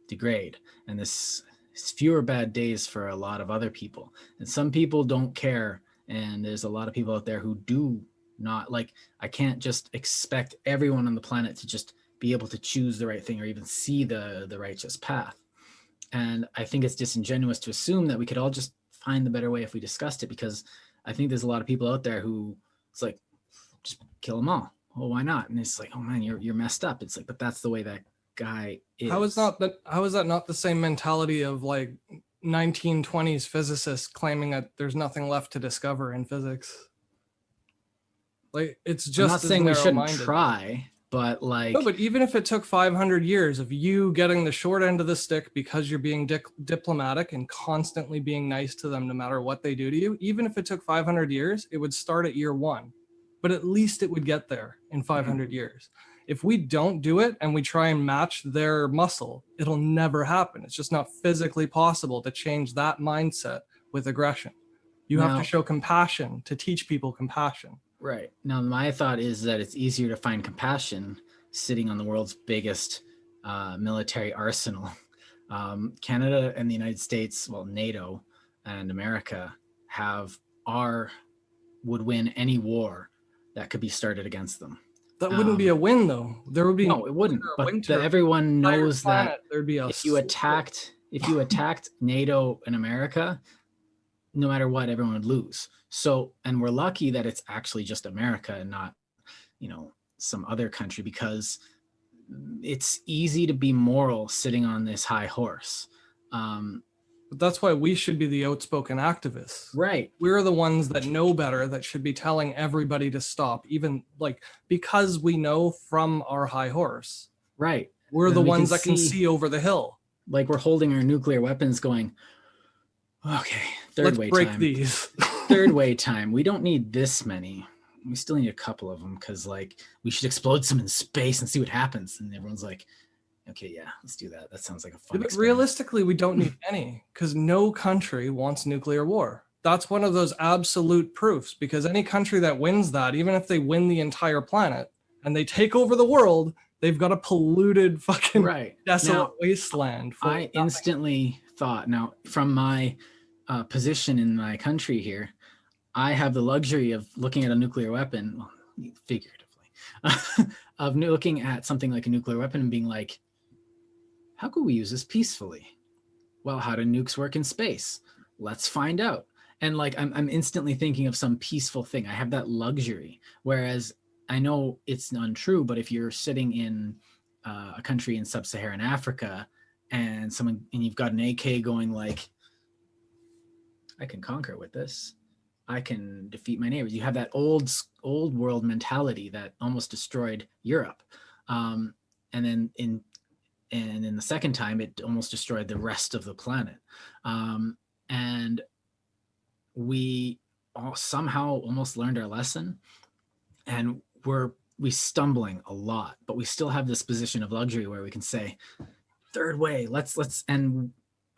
degrade, and this is fewer bad days for a lot of other people, and some people don't care, and there's a lot of people out there who do not like. I can't just expect everyone on the planet to just be able to choose the right thing or even see the righteous path. And I think it's disingenuous to assume that we could all just find the better way if we discussed it, because I think there's a lot of people out there who it's like, just kill them all. Well, why not? And it's like, oh man, you're messed up. It's like, but that's the way that guy is. How is that not the same mentality of like 1920s physicists claiming that there's nothing left to discover in physics? Like it's just I'm not saying we shouldn't narrow-minded. try, but like, no, but even if it took 500 years of you getting the short end of the stick because you're being diplomatic and constantly being nice to them no matter what they do to you, even if it took 500 years, it would start at year one, but at least it would get there in 500 years. If we don't do it and we try and match their muscle, it'll never happen. It's just not physically possible to change that mindset with aggression. You have to show compassion to teach people compassion. Right. Now, my thought is that it's easier to find compassion sitting on the world's biggest military arsenal. Canada and the United States, well, NATO and America would win any war that could be started against them. That wouldn't be a win, though. There would be no, it wouldn't. But everyone knows that there'd be if you attacked NATO and America, no matter what, everyone would lose. So, and we're lucky that it's actually just America and not, some other country, because it's easy to be moral sitting on this high horse. But that's why we should be the outspoken activists. Right. We're the ones that know better, that should be telling everybody to stop, even like because we know from our high horse. Right. We're the ones that can see over the hill. Like we're holding our nuclear weapons going, okay, let's break these. Third way time. We don't need this many. We still need a couple of them because like we should explode some in space and see what happens. And everyone's like, okay, yeah, let's do that. That sounds like a fun experiment. Realistically, we don't need any because no country wants nuclear war. That's one of those absolute proofs, because any country that wins that, even if they win the entire planet and they take over the world, they've got a polluted fucking desolate wasteland. I instantly thought, now from my position in my country here, I have the luxury of looking at a nuclear weapon, well, figuratively, of looking at something like a nuclear weapon and being like, how could we use this peacefully? Well, how do nukes work in space? Let's find out. And like, I'm instantly thinking of some peaceful thing. I have that luxury. Whereas I know it's untrue, but if you're sitting in a country in sub-Saharan Africa and you've got an AK going like, I can conquer with this. I can defeat my neighbors. You have that old world mentality that almost destroyed Europe. And then in the second time, it almost destroyed the rest of the planet. And we all somehow almost learned our lesson, and we stumbling a lot, but we still have this position of luxury where we can say, third way, let's, and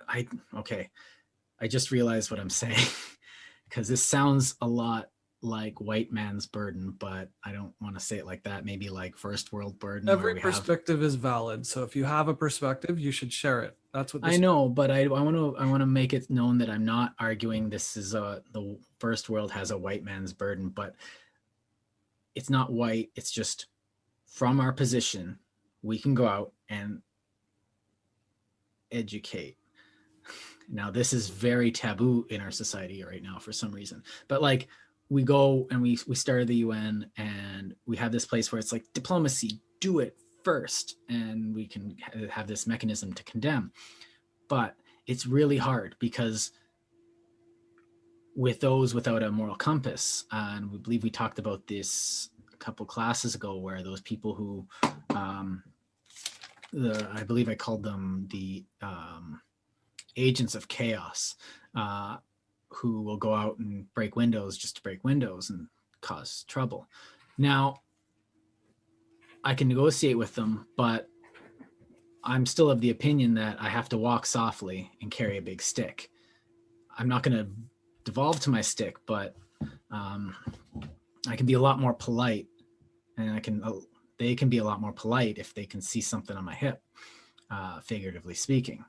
I just realized what I'm saying, because this sounds a lot like white man's burden, but I don't want to say it like that. Maybe like first world burden. Every perspective is valid. So if you have a perspective, you should share it. That's what I know, but I want to make it known that I'm not arguing this is the first world has a white man's burden, but it's not white. It's just from our position, we can go out and educate. Now, this is very taboo in our society right now for some reason. But like we go and we started the UN, and we have this place where it's like diplomacy, do it first, and we can have this mechanism to condemn. But it's really hard because with those without a moral compass, and we believe we talked about this a couple classes ago, where those people who I believe I called them the agents of chaos, who will go out and break windows just to break windows and cause trouble. Now, I can negotiate with them, but I'm still of the opinion that I have to walk softly and carry a big stick. I'm not going to devolve to my stick, but I can be a lot more polite, and they can be a lot more polite if they can see something on my hip, figuratively speaking.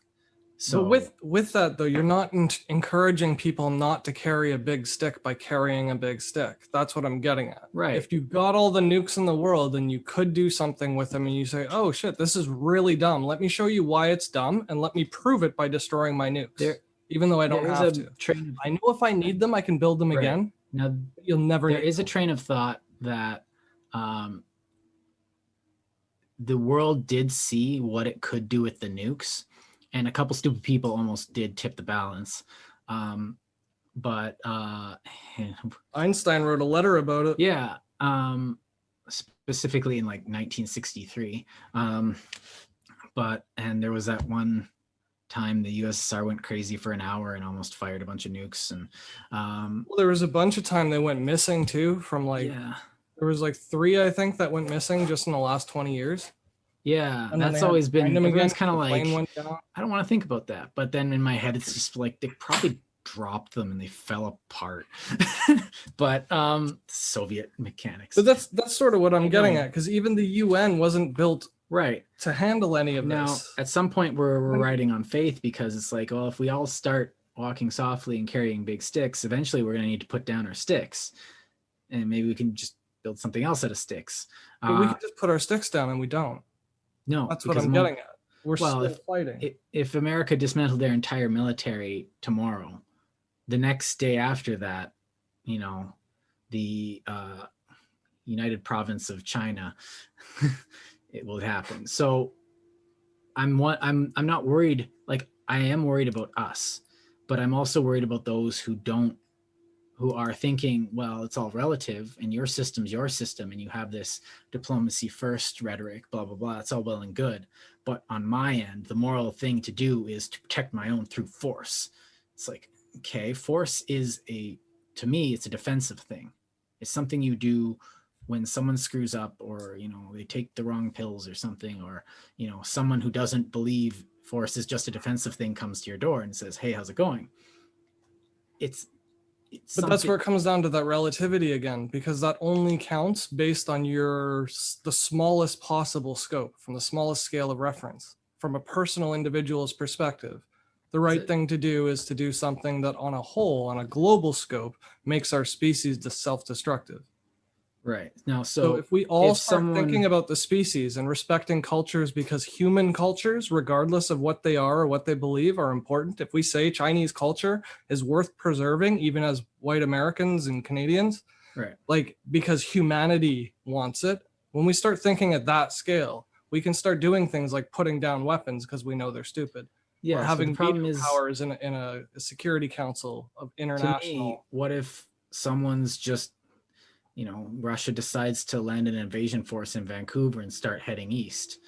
So but with that though, you're not encouraging people not to carry a big stick by carrying a big stick. That's what I'm getting at. Right. If you've got all the nukes in the world and you could do something with them, and you say, oh shit, this is really dumb. Let me show you why it's dumb, and let me prove it by destroying my nukes. Even though I don't have to. I know if I need them, I can build them again. Now, you'll never. There is a train of thought that the world did see what it could do with the nukes, and a couple stupid people almost did tip the balance. But Einstein wrote a letter about it. Yeah, specifically in like 1963. And there was that one time the USSR went crazy for an hour and almost fired a bunch of nukes. And well, there was a bunch of time they went missing too, from like, there was like 3, I think, that went missing just in the last 20 years. Yeah, and that's always been, everyone's kind of like, I don't want to think about that. But then in my head, it's just like, they probably dropped them and they fell apart. But Soviet mechanics. But that's sort of what I'm getting at, because even the UN wasn't built to handle any of now, this. At some point, we're riding on faith, because it's like, well, if we all start walking softly and carrying big sticks, eventually we're going to need to put down our sticks, and maybe we can just build something else out of sticks. But we can just put our sticks down, and we don't. No, that's what I'm getting at. We're still fighting. If America dismantled their entire military tomorrow, the next day after that, you know, the United Province of China, it will happen. So I'm not worried. Like, I am worried about us, but I'm also worried about those who are thinking, well, it's all relative, and your system's your system, and you have this diplomacy first rhetoric, blah, blah, blah. It's all well and good. But on my end, the moral thing to do is to protect my own through force. It's like, okay, force is to me, it's a defensive thing. It's something you do when someone screws up, or, you know, they take the wrong pills or something, or, you know, someone who doesn't believe force is just a defensive thing comes to your door and says, hey, how's it going? But that's where it comes down to that relativity again, because that only counts based on the smallest possible scope, from the smallest scale of reference, from a personal individual's perspective. The right thing to do is to do something that on a whole, on a global scope, makes our species self-destructive. Right. Now, so if we all start thinking about the species and respecting cultures, because human cultures, regardless of what they are or what they believe, are important. If we say Chinese culture is worth preserving, even as white Americans and Canadians, like, because humanity wants it, when we start thinking at that scale, we can start doing things like putting down weapons because we know they're stupid. Yeah. Or having veto powers in a Security Council of international. To me, what if someone's just, you know, Russia decides to land an invasion force in Vancouver and start heading east?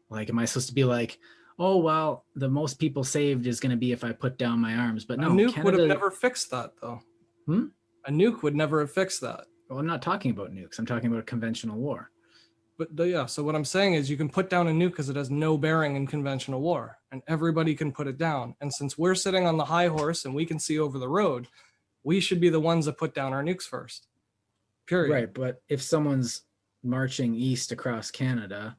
Like, am I supposed to be like, oh, well, the most people saved is going to be if I put down my arms? But no, a nuke would have never fixed that, though. A nuke would never have fixed that. Well, I'm not talking about nukes. I'm talking about conventional war. But yeah, so what I'm saying is you can put down a nuke because it has no bearing in conventional war, and everybody can put it down. And since we're sitting on the high horse and we can see over the road, we should be the ones that put down our nukes first. Period. Right, but if someone's marching east across Canada,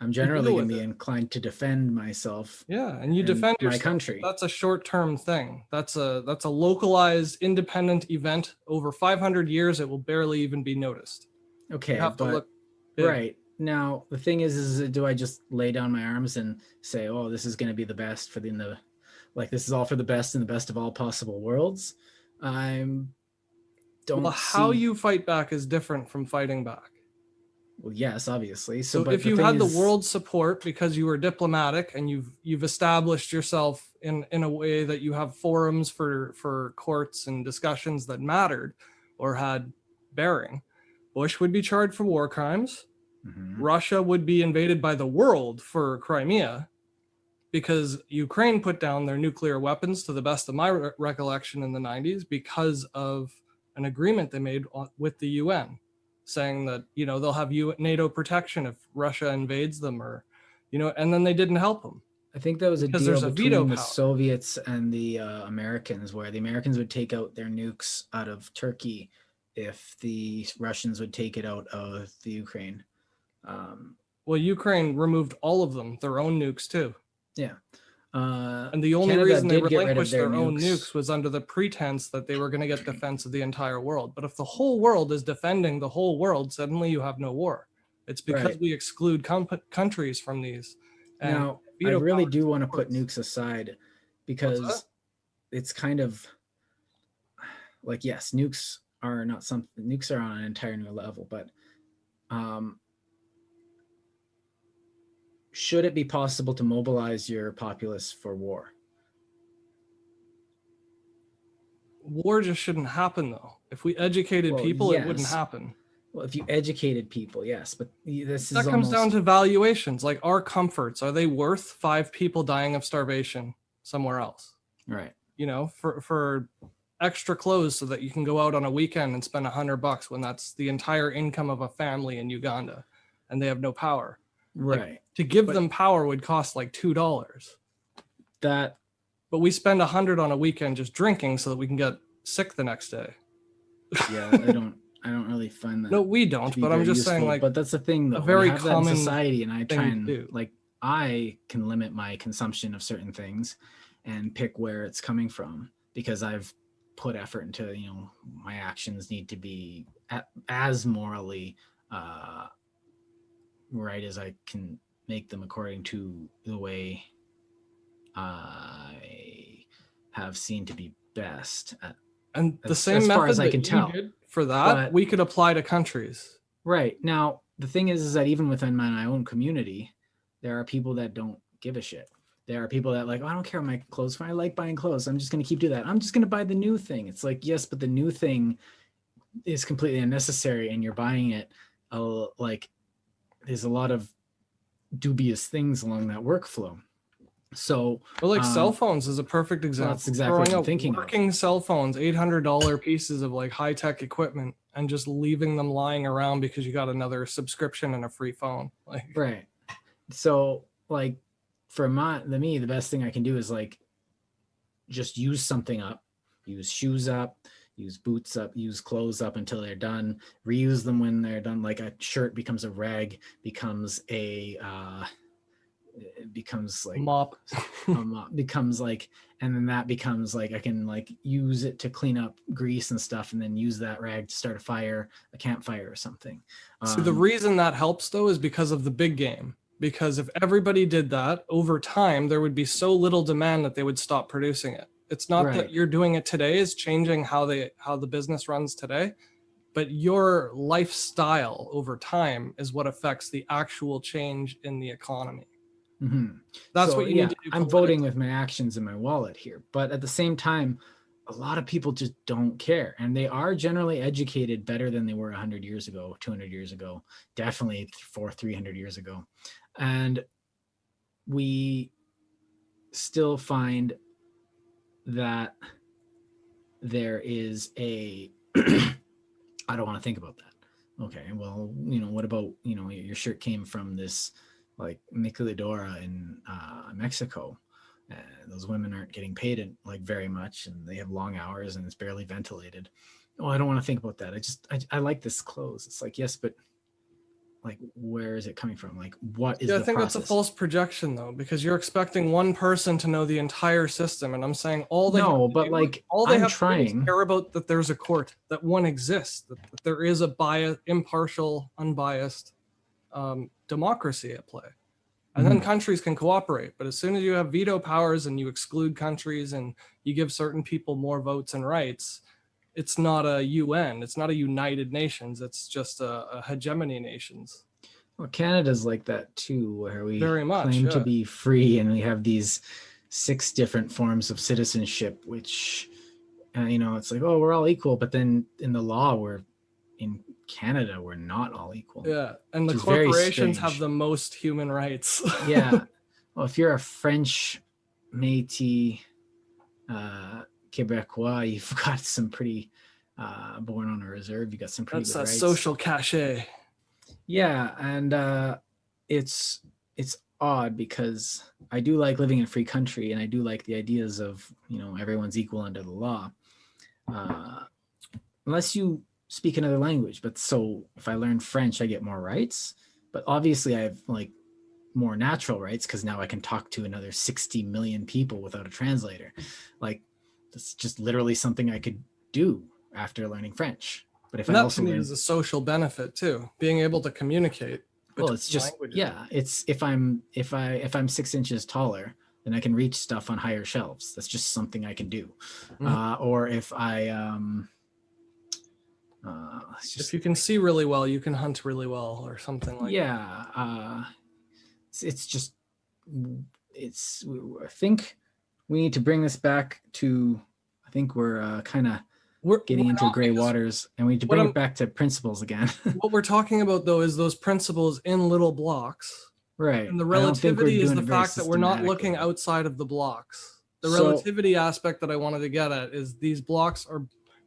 I'm generally going to be inclined to defend myself. Yeah, and you defend my country. That's a short-term thing. That's a localized, independent event. Over 500 years, it will barely even be noticed. You Okay, have to but look big. right now the thing is do I just lay down my arms and say, "Oh, this is going to be the best for the like this is all for the best and the best of all possible worlds"? I Well, don't how see. you fight back is different from fighting back. Well, yes, obviously. So, So but if the you thing had the is, world's support because you were diplomatic and you've established yourself in a way that you have forums for courts and discussions that mattered or had bearing, Bush would be charged for war crimes. Mhm. Russia would be invaded by the world for Crimea because Ukraine put down their nuclear weapons, to the best of my recollection, in the 90s because of an agreement they made with the UN, saying that, you know, they'll have NATO protection if Russia invades them, or, you know, and then they didn't help them I think that was a because deal there's a veto between the power. Soviets and the Americans, where the Americans would take out their nukes out of Turkey if the Russians would take it out of the Ukraine. Um, Well, Ukraine removed all of them, their own nukes too. yeah. And the only Canada reason they did get rid of relinquished their their own nukes. nukes was under the pretense that they were going to get defense of the entire world. But if the whole world is defending the whole world, suddenly you have no war. It's because Right. we exclude countries from these and Now, I veto really power to do want the to put courts. nukes aside What's that? because it's kind of like, yes, nukes are not something, nukes are on an entire new level, but um, should it be possible to mobilize your populace for war? War just shouldn't happen, though. If we educated Well, people, it wouldn't yes. happen. Well, if you educated people, yes, but this is That comes down almost to valuations. Like our comforts, are they worth 5 people dying of starvation somewhere else? right. You know, for extra clothes so that you can go out on a weekend and spend $100 when that's the entire income of a family in Uganda and they have no power. Like, Right. to give But them power would cost like $2, that, but we spend 100 on a weekend just drinking so that we can get sick the next day. yeah, I don't really find No, that we to don't, be but I'm very just saying, useful. like, But that's the thing, a though. We very have that in common society, and I try thing to and do. like I can limit my consumption of certain things and pick where it's coming from because I've put effort into, you know, my actions need to be as morally right as I can make them according to the way I have seen to be best, And the same as far as method I that can you tell. did for that, But we could apply to countries. right now, the thing is that even within my own community, there are people that don't give a shit. There are people that like, oh, I don't care what my clothes for. I like buying clothes. I'm just going to keep doing that. I'm just going to buy the new thing. It's like, yes, but the new thing is completely unnecessary, and you're buying it. Like, there's a lot of dubious things along that workflow. So, Or like cell phones is a perfect example. that's exactly what Throwing I'm out thinking of. working cell phones, $800 pieces of like high tech equipment, and just leaving them lying around because you got another subscription and a free phone. Like, Right. So, like, for me, the best thing I can do is like just use something up, use shoes up, use boots up, use clothes up until they're done, reuse them when they're done. Like a shirt becomes a rag, becomes it becomes like mop. becomes like, and then that becomes like I can like use it to clean up grease and stuff, and then use that rag to start a campfire or something. So the reason that helps though is because of the big game. Because if everybody did that over time, there would be so little demand that they would stop producing it. It's not right. that you're doing it today is changing how the business runs today, but your lifestyle over time is what affects the actual change in the economy. Mm-hmm. That's So what you need to do I'm politically. voting with my actions in my wallet here, but at the same time, a lot of people just don't care, and they are generally educated better than they were 100 years ago, 200 years ago, definitely 300 years ago, and we still find that there is a I don't want to think about that. Okay, well, you know, what about, you know, your shirt came from this like Miqueladora in Mexico. Those women aren't getting paid like very much, and they have long hours, and it's barely ventilated. Oh, I don't want to think about that. I like this clothes. It's like, yes, but like, where is it coming from? Like, what is Yeah, I the think that's a process? false projection though, because you're expecting one person to know the entire system. And I'm saying all they have No, to but do, like, all they I'm have to do is trying. care about that there's a court, that one exists, that there is a bias, impartial, unbiased democracy at play. And then countries can cooperate. But as soon as you have veto powers and you exclude countries and you give certain people more votes and rights, it's not a UN, it's not a United Nations, it's just a hegemony nations. Well, Canada's like that too, where we Very much, claim to yeah. be free and we have these 6 different forms of citizenship, which, you know, it's like, oh, we're all equal. But then in the law, in Canada, we're not all equal. Yeah, and the which is very corporations have strange. the most human rights. Yeah. Well, if you're a French Métis Quebecois, you've got some pretty, born on a reserve, you got some pretty That's good that rights. social cachet. Yeah, and it's odd because I do like living in a free country, and I do like the ideas of, you know, everyone's equal under the law, unless you speak another language. But so if I learn French, I get more rights. But obviously, I have like more natural rights because now I can talk to another 60 million people without a translator. Like, that's just literally something I could do after learning French. But if And I that also to me learn, is a social benefit too, being able to communicate well, between it's just, languages. yeah, it's if I'm 6 inches taller, then I can reach stuff on higher shelves. That's just something I can do. Or if I If you can see really well, you can hunt really well, or something like that. Yeah, it's just, it's, I think we need to bring this back to, I think we're kind of getting into gray waters, and we need to bring it back to principles again. What we're talking about though is those principles in little blocks. Right. And the relativity is the fact that we're not looking systematically. outside of the blocks. The So- relativity aspect that I wanted to get at is these blocks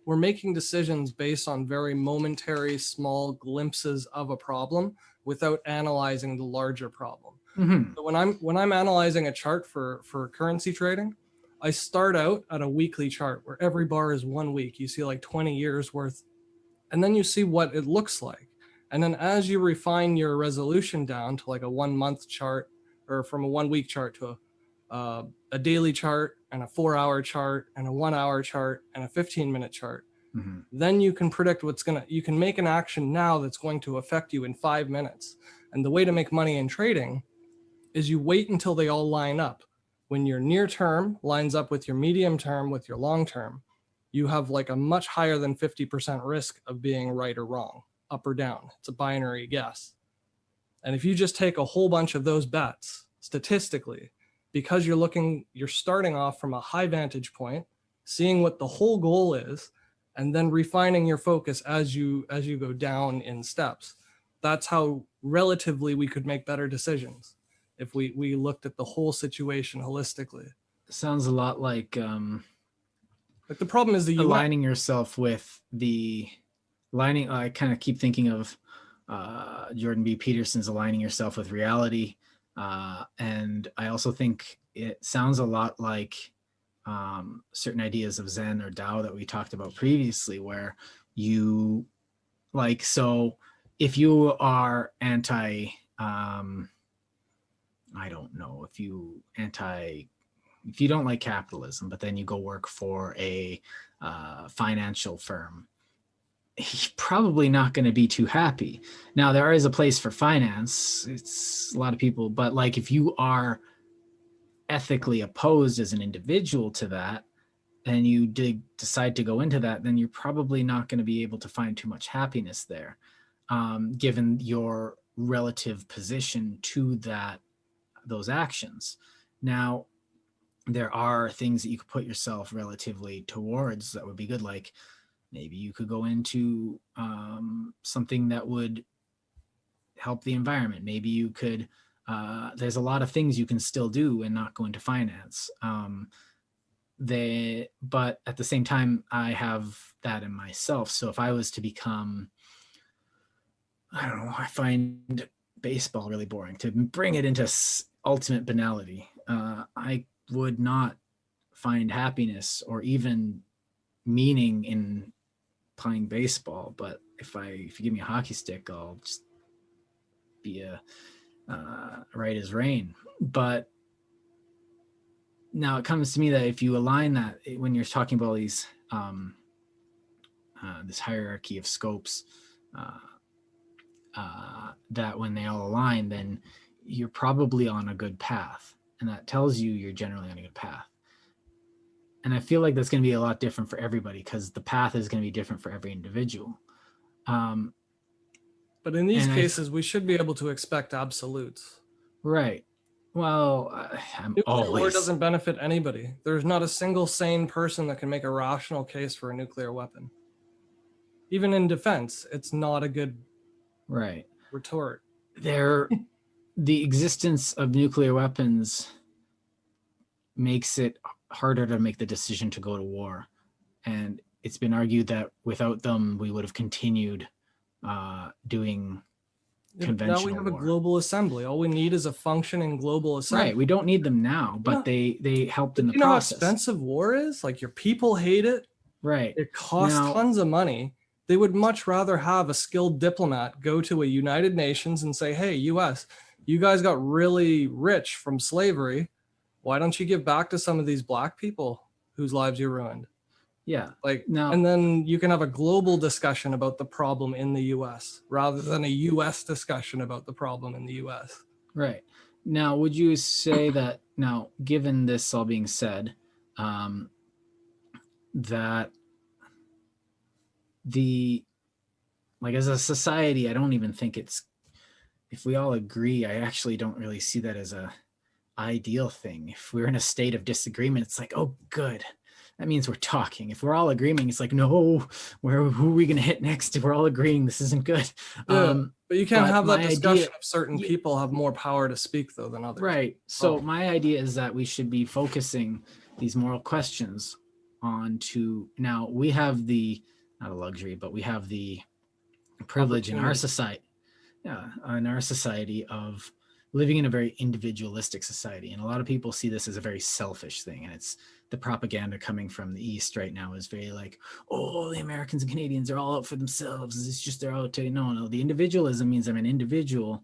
we're making decisions based on very momentary small glimpses of a problem without analyzing the larger problem. So when I'm analyzing a chart for currency trading, I start out at a weekly chart where every bar is 1 week. You see like 20 years worth, and then you see what it looks like. And then as you refine your resolution down to like a 1 month chart, or from a 1 week chart to a daily chart and a 4 hour chart and a 1 hour chart and a 15-minute chart, then you can predict you can make an action now that's going to affect you in 5 minutes. And the way to make money in trading is you wait until they all line up. When your near term lines up with your medium term, with your long term, you have like a much higher than 50% risk of being right or wrong, up or down. It's a binary guess. And if you just take a whole bunch of those bets statistically, because you're starting off from a high vantage point, seeing what the whole goal is, and then refining your focus as you go down in steps. That's how relatively we could make better decisions if we looked at the whole situation holistically. Sounds a lot like the problem is the aligning yourself with the lining. I kind of keep thinking of Jordan B. Peterson's aligning yourself with reality. And I also think it sounds a lot like certain ideas of Zen or Tao that we talked about previously, where you like, so if you are anti, I don't know, if you don't like capitalism, but then you go work for a financial firm, you're probably not going to be too happy. Now, there is a place for finance. It's a lot of people, but like if you are ethically opposed as an individual to that, and you decide to go into that, then you're probably not going to be able to find too much happiness there, given your relative position to those actions. Now, there are things that you could put yourself relatively towards that would be good. Like maybe you could go into something that would help the environment. Maybe you could, there's a lot of things you can still do and not go into finance. But at the same time, I have that in myself. So if I was to become, I don't know, I find baseball really boring. To bring it into ultimate banality, I would not find happiness or even meaning in playing baseball. But if you give me a hockey stick, I'll just be right as rain. But now it comes to me that if you align that, when you're talking about these this hierarchy of scopes, that when they all align, then you're probably on a good path, and that tells you you're generally on a good path. And I feel like that's going to be a lot different for everybody, because the path is going to be different for every individual. But in these cases, we should be able to expect absolutes. Right. Well, nuclear war doesn't benefit anybody. There's not a single sane person that can make a rational case for a nuclear weapon. Even in defense, it's not a good retort. The existence of nuclear weapons makes it harder to make the decision to go to war. And it's been argued that without them, we would have continued doing conventional Now we have war. A global assembly. All we need is a functioning global assembly. Right. We don't need them now, but they helped in the process. You know how expensive war is? Like, your people hate it. Right. It costs tons of money. They would much rather have a skilled diplomat go to a United Nations and say, hey, US, you guys got really rich from slavery. Why don't you give back to some of these black people whose lives you ruined? Yeah. And then you can have a global discussion about the problem in the US rather than a US discussion about the problem in the US. Right. Now, would you say that, now, given this all being said, that as a society, I don't even think if we all agree, I actually don't really see that as a ideal thing. If we're in a state of disagreement, it's like, oh, good. That means we're talking. If we're all agreeing, it's like, no, who are we going to hit next? If we're all agreeing, this isn't good. Yeah, but you can't have that discussion if certain people have more power to speak, though, than others. Right. So my idea is that we should be focusing these moral questions onto, now we have not a luxury, but we have the privilege in our society, of living in a very individualistic society. And a lot of people see this as a very selfish thing. And it's the propaganda coming from the East right now is very like, oh, the Americans and Canadians are all out for themselves. It's just they're out to, no, the individualism means I'm an individual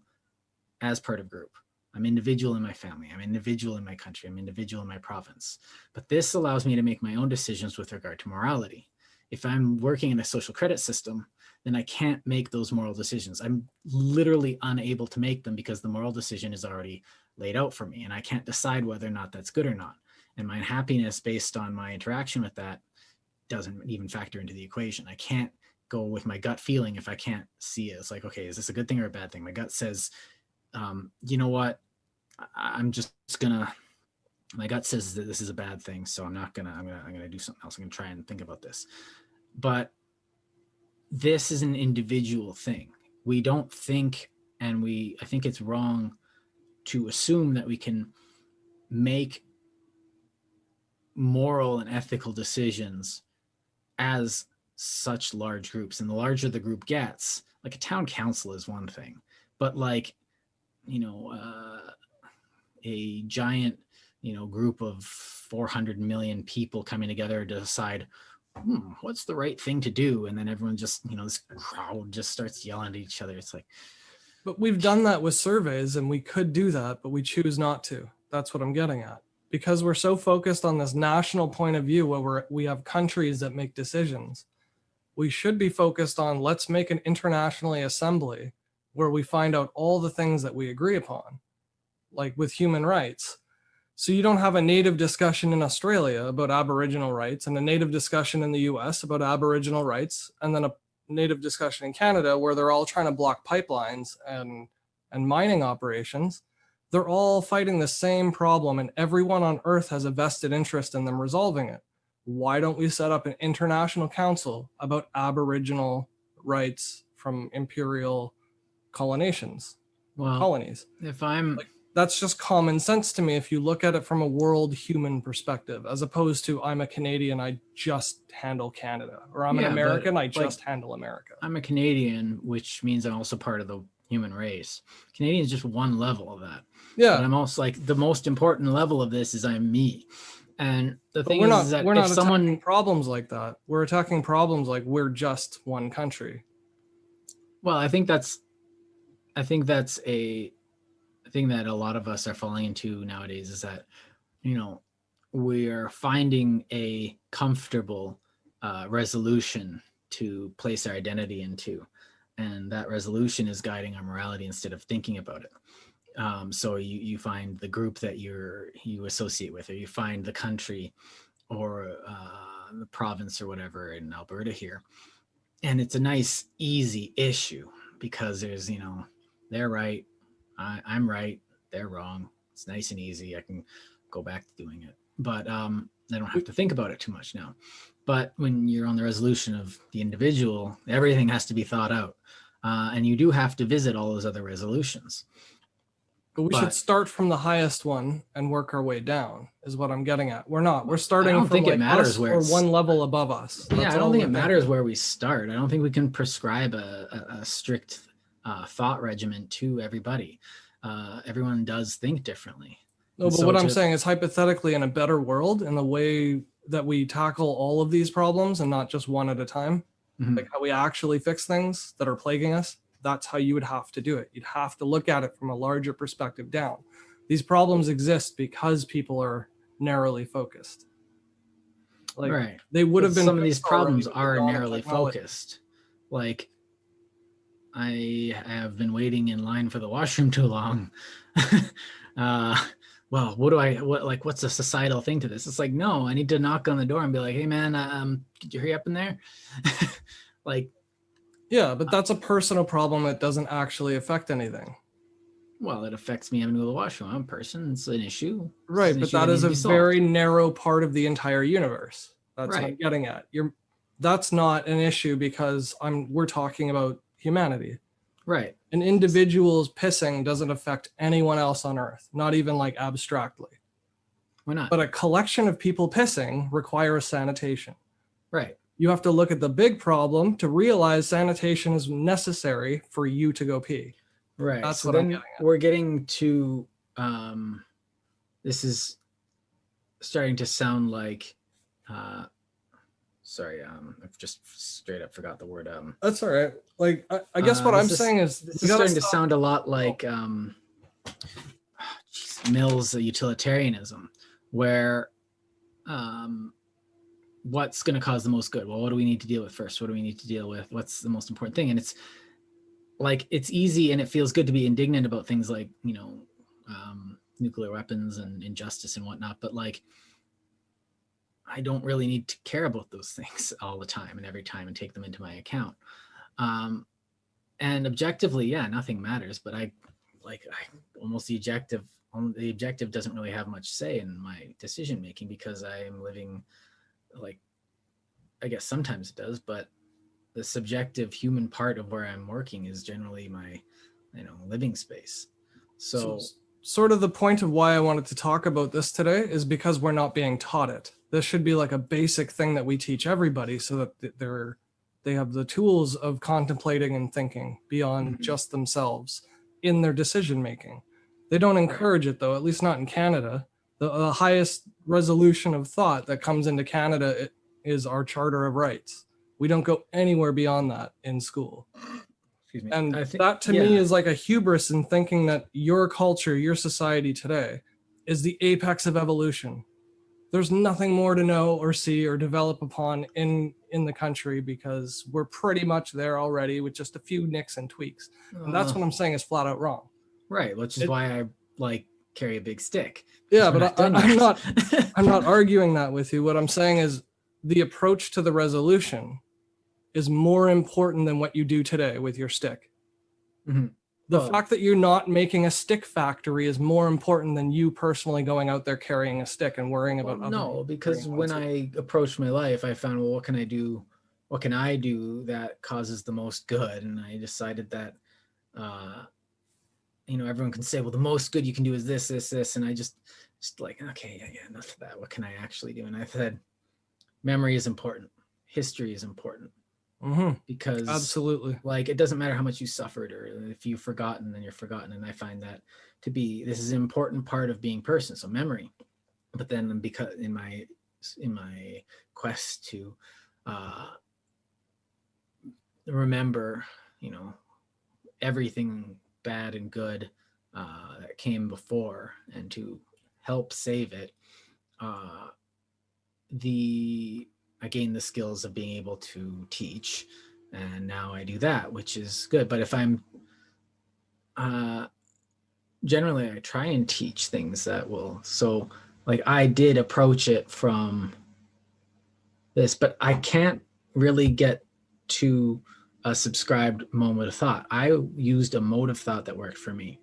as part of group. I'm individual in my family. I'm individual in my country. I'm individual in my province. But this allows me to make my own decisions with regard to morality. If I'm working in a social credit system, then I can't make those moral decisions. I'm literally unable to make them because the moral decision is already laid out for me, and I can't decide whether or not that's good or not. And my happiness based on my interaction with that doesn't even factor into the equation. I can't go with my gut feeling if I can't see it. It's like, okay, is this a good thing or a bad thing? My gut says, you know what? My gut says that this is a bad thing, so I'm gonna do something else. I'm gonna try and think about this. But this is an individual thing. We don't think, and I think it's wrong to assume that we can make moral and ethical decisions as such large groups. And the larger the group gets, like a town council is one thing, but a giant, group of 400 million people coming together to decide, what's the right thing to do? And then everyone just, this crowd just starts yelling at each other. It's like, but we've done that with surveys, and we could do that, but we choose not to. That's what I'm getting at. Because we're so focused on this national point of view where we have countries that make decisions, we should be focused on, let's make an internationally assembly where we find out all the things that we agree upon, like with human rights. So you don't have a native discussion in Australia about Aboriginal rights and a native discussion in the US about Aboriginal rights, and then a native discussion in Canada where they're all trying to block pipelines and mining operations. They're all fighting the same problem, and everyone on Earth has a vested interest in them resolving it. Why don't we set up an international council about Aboriginal rights from imperial colonies? If I'm that's just common sense to me if you look at it from a world human perspective, as opposed to I'm a Canadian, I just handle Canada, or I'm an American, I just handle America. I'm a Canadian, which means I'm also part of the human race. Canadian is just one level of that. Yeah. But I'm also like, the most important level of this is I'm me. And the thing is that we're not attacking problems like that. We're attacking problems like we're just one country. Well, I think that's I think that's a thing that a lot of us are falling into nowadays, is that, you know, we're finding a comfortable resolution to place our identity into. And that resolution is guiding our morality instead of thinking about it. So you find the group that you associate with, or you find the country, or the province or whatever in Alberta here. And it's a nice, easy issue because there's, they're right, I'm right, they're wrong. It's nice and easy. I can go back to doing it. But I don't have to think about it too much now. But when you're on the resolution of the individual, everything has to be thought out. And you do have to visit all those other resolutions. But we should start from the highest one and work our way down, is what I'm getting at. We're starting from like us or one level above us. Yeah, I don't think it matters where we start. I don't think we can prescribe a strict thought regimen to everybody. Everyone does think differently. No, but what I'm saying is, hypothetically, in a better world, in the way that we tackle all of these problems and not just one at a time, like how we actually fix things that are plaguing us, that's how you would have to do it. You'd have to look at it from a larger perspective down. These problems exist because people are narrowly focused. Like, right. They would have been. Some of these problems are narrowly focused. Like, I have been waiting in line for the washroom too long. Well, what's a societal thing to this? It's like, no, I need to knock on the door and be like, hey man, could you hurry up in there? Like, yeah, but that's a personal problem that doesn't actually affect anything. Well, it affects me having to go to the washroom. I'm a person. It's an issue. Right, but that is a very narrow part of the entire universe. That's what I'm getting at. That's not an issue because we're talking about humanity. Right. An individual's pissing doesn't affect anyone else on Earth, not even like abstractly. Why not? But a collection of people pissing requires sanitation. Right. You have to look at the big problem to realize sanitation is necessary for you to go pee. Right. That's so what I'm getting at. We're getting to, this is starting to sound like, sorry, I've just straight up forgot the word. That's all right. Like, I guess what I'm saying is, this is starting to sound a lot like Mill's utilitarianism, where what's going to cause the most good? Well, what do we need to deal with first? What do we need to deal with? What's the most important thing? And it's like, it's easy and it feels good to be indignant about things like, nuclear weapons and injustice and whatnot. But like, I don't really need to care about those things all the time and every time and take them into my account. And objectively, yeah, nothing matters. But I almost the objective doesn't really have much say in my decision making because I am living, like, I guess sometimes it does, but the subjective human part of where I'm working is generally my, living space. So sort of the point of why I wanted to talk about this today is because we're not being taught it. This should be like a basic thing that we teach everybody so that they have the tools of contemplating and thinking beyond just themselves in their decision making. They don't encourage it though, at least not in Canada. The highest resolution of thought that comes into Canada is our Charter of Rights. We don't go anywhere beyond that in school. Excuse me. And that to me is like a hubris in thinking that your culture, your society today is the apex of evolution. There's nothing more to know or see or develop upon in the country because we're pretty much there already with just a few nicks and tweaks. And that's what I'm saying is flat out wrong. Right, which is why I carry a big stick. Yeah, but I'm not arguing that with you. What I'm saying is the approach to the resolution is more important than what you do today with your stick. The fact that you're not making a stick factory is more important than you personally going out there carrying a stick and worrying about other people. No, because when I approached my life, I found, well, what can I do? What can I do that causes the most good? And I decided that, everyone can say, well, the most good you can do is this, this, this. And I just like, okay, yeah, enough of that. What can I actually do? And I said, memory is important. History is important. Because absolutely, like, it doesn't matter how much you suffered, or if you've forgotten, then you're forgotten. And I find that to be, this is an important part of being person. So memory, but then because in my quest to remember, everything bad and good that came before and to help save it, I gained the skills of being able to teach, and now I do that, which is good. But if I'm generally, I try and teach things that will, so like I did approach it from this, but I can't really get to a subscribed moment of thought. I used a mode of thought that worked for me.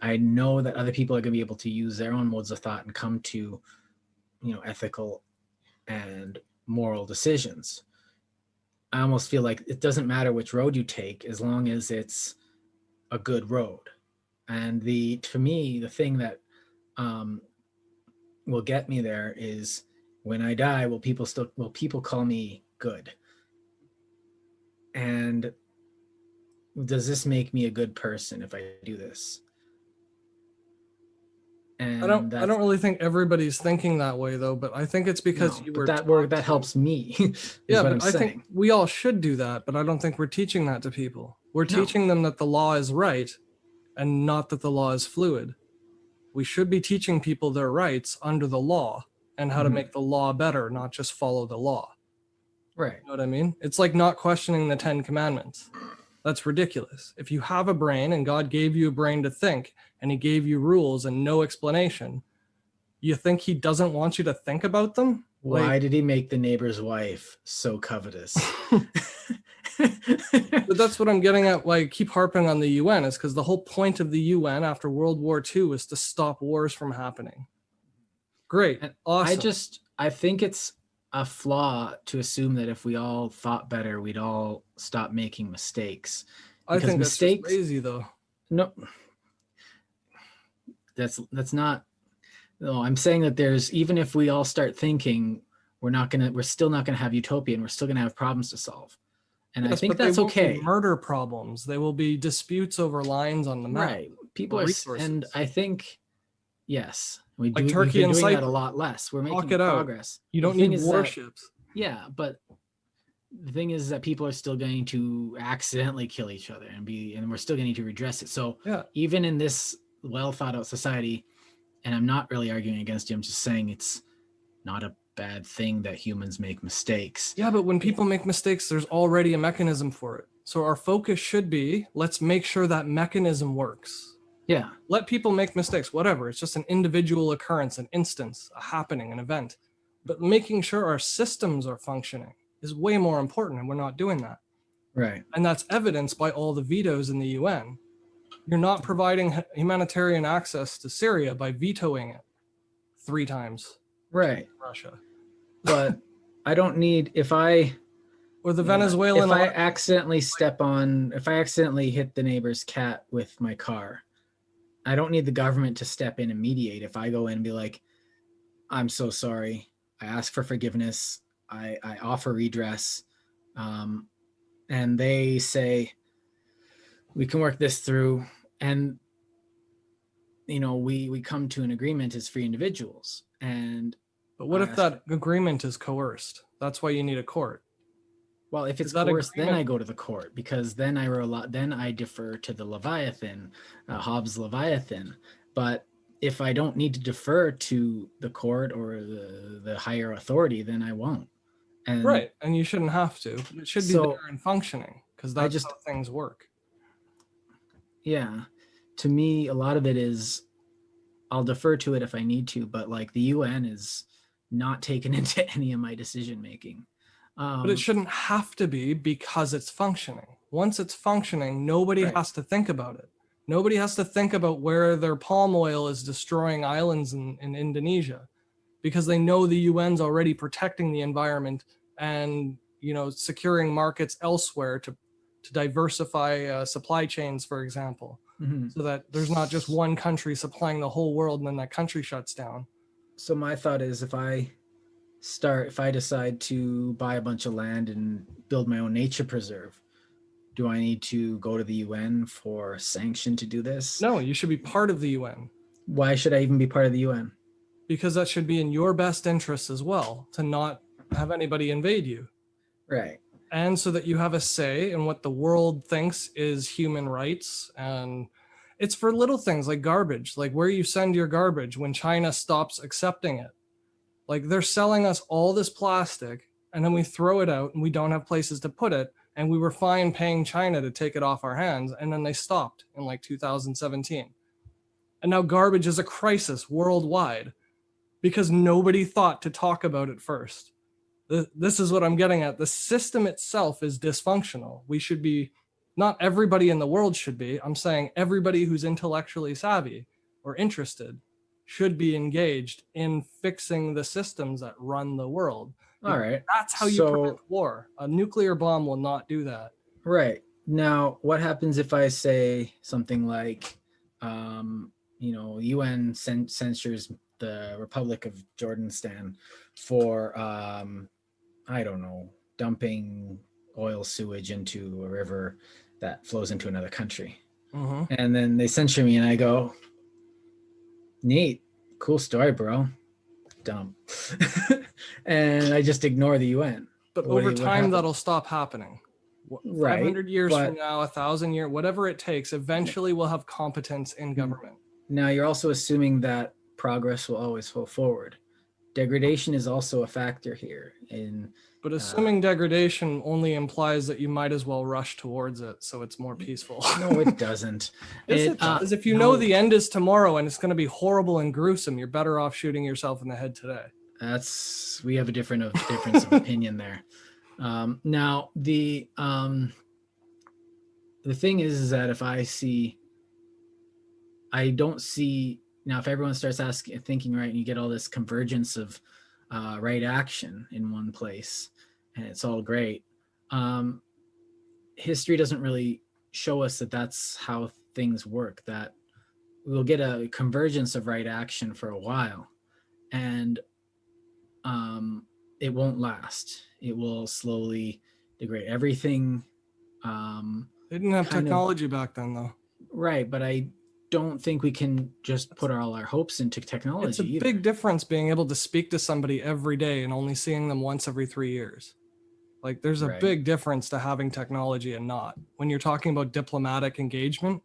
I know that other people are going to be able to use their own modes of thought and come to, ethical and moral decisions. I almost feel like it doesn't matter which road you take as long as it's a good road. And to me, the thing that will get me there is when I die, will people call me good? And does this make me a good person if I do this? And I don't really think everybody's thinking that way though, but I think it's because that helps me. Yeah, but I think we all should do that, but I don't think we're teaching that to people. We're teaching them that the law is right and not that the law is fluid. We should be teaching people their rights under the law and how to make the law better, not just follow the law. Right. You know what I mean? It's like not questioning the 10 Commandments. That's ridiculous. If you have a brain and God gave you a brain to think and he gave you rules and no explanation, you think he doesn't want you to think about them? Why did he make the neighbor's wife so covetous? But that's what I'm getting at. Like, keep harping on the UN is because the whole point of the UN after World War II was to stop wars from happening. Great. And awesome. I think it's a flaw to assume that if we all thought better, we'd all stop making mistakes. I think that's just crazy though. No, that's not. No, I'm saying that even if we all start thinking, we're still not gonna have utopia, and we're still gonna have problems to solve. And I think that's okay. Murder problems. They will be disputes over lines on the map. Right. People are, and I think, yes, we've Turkey been and doing Cyprus. that a lot less. We're making progress. You don't need warships. But the thing is that people are still going to accidentally kill each other and we're still going to need to redress it. So even in this well thought out society, and I'm not really arguing against you, I'm just saying it's not a bad thing that humans make mistakes. Yeah, but when people make mistakes, there's already a mechanism for it. So our focus should be, let's make sure that mechanism works. Yeah. Let people make mistakes, whatever. It's just an individual occurrence, an instance, a happening, an event. But making sure our systems are functioning is way more important, and we're not doing that. Right. And that's evidenced by all the vetoes in the UN. You're not providing humanitarian access to Syria by vetoing it 3 times. Right. Russia. But I don't need, or the Venezuelan. If I accidentally hit the neighbor's cat with my car, I don't need the government to step in and mediate. If I go in and be like, I'm so sorry, I ask for forgiveness, I offer redress, and they say, we can work this through, and we come to an agreement as free individuals. But what if that agreement is coerced? That's why you need a court. Well, if it's coerced, then I go to the court, because then I defer to the Leviathan, Hobbes' Leviathan. But if I don't need to defer to the court or the higher authority, then I won't. Right, and you shouldn't have to. It should be there and functioning, because that's how things work. Yeah, to me, a lot of it is, I'll defer to it if I need to, but like the UN is not taken into any of my decision making. But it shouldn't have to be, because it's functioning. Once it's functioning, nobody has to think about it. Nobody has to think about where their palm oil is destroying islands in Indonesia, because they know the UN's already protecting the environment and securing markets elsewhere to diversify supply chains, for example, so that there's not just one country supplying the whole world and then that country shuts down. So my thought is, if I decide to buy a bunch of land and build my own nature preserve, do I need to go to the UN for sanction to do this? No, you should be part of the UN. Why should I even be part of the UN? Because that should be in your best interest as well, to not have anybody invade you. Right. And so that you have a say in what the world thinks is human rights and It's for little things like garbage, like where you send your garbage when China stops accepting it. Like they're selling us all this plastic and then we throw it out and we don't have places to put it. And we were fine paying China to take it off our hands. And then they stopped in like 2017. And now garbage is a crisis worldwide because nobody thought to talk about it first. This is what I'm getting at. The system itself is dysfunctional. We should be, not everybody in the world should be, I'm saying everybody who's intellectually savvy or interested should be engaged in fixing the systems that run the world. All right. That's how you prevent war. A nuclear bomb will not do that. Right. Now, what happens if I say something like, UN censures the Republic of Jordanistan for, I don't know, dumping oil sewage into a river that flows into another country. Mm-hmm. And then they censure me and I go, neat, cool story, bro. Dumb. And I just ignore the UN. But over time, that'll stop happening. Right. 500 years from now, 1,000 years, whatever it takes, eventually we'll have competence in government. Now, you're also assuming that progress will always go forward. Degradation is also a factor here. But assuming degradation only implies that you might as well rush towards it so it's more peaceful. No, it doesn't. It does. If you know the end is tomorrow and it's going to be horrible and gruesome, you're better off shooting yourself in the head today. We have a difference of opinion there. Now, the thing is that if everyone starts thinking right, and you get all this convergence of right action in one place, and it's all great. History doesn't really show us that that's how things work, that we'll get a convergence of right action for a while, and it won't last. It will slowly degrade everything. They didn't have technology back then, though. Right, but I don't think we can just put all our hopes into technology. It's a big difference being able to speak to somebody every day and only seeing them once every 3 years. Like there's a big difference to having technology and not. When you're talking about diplomatic engagement,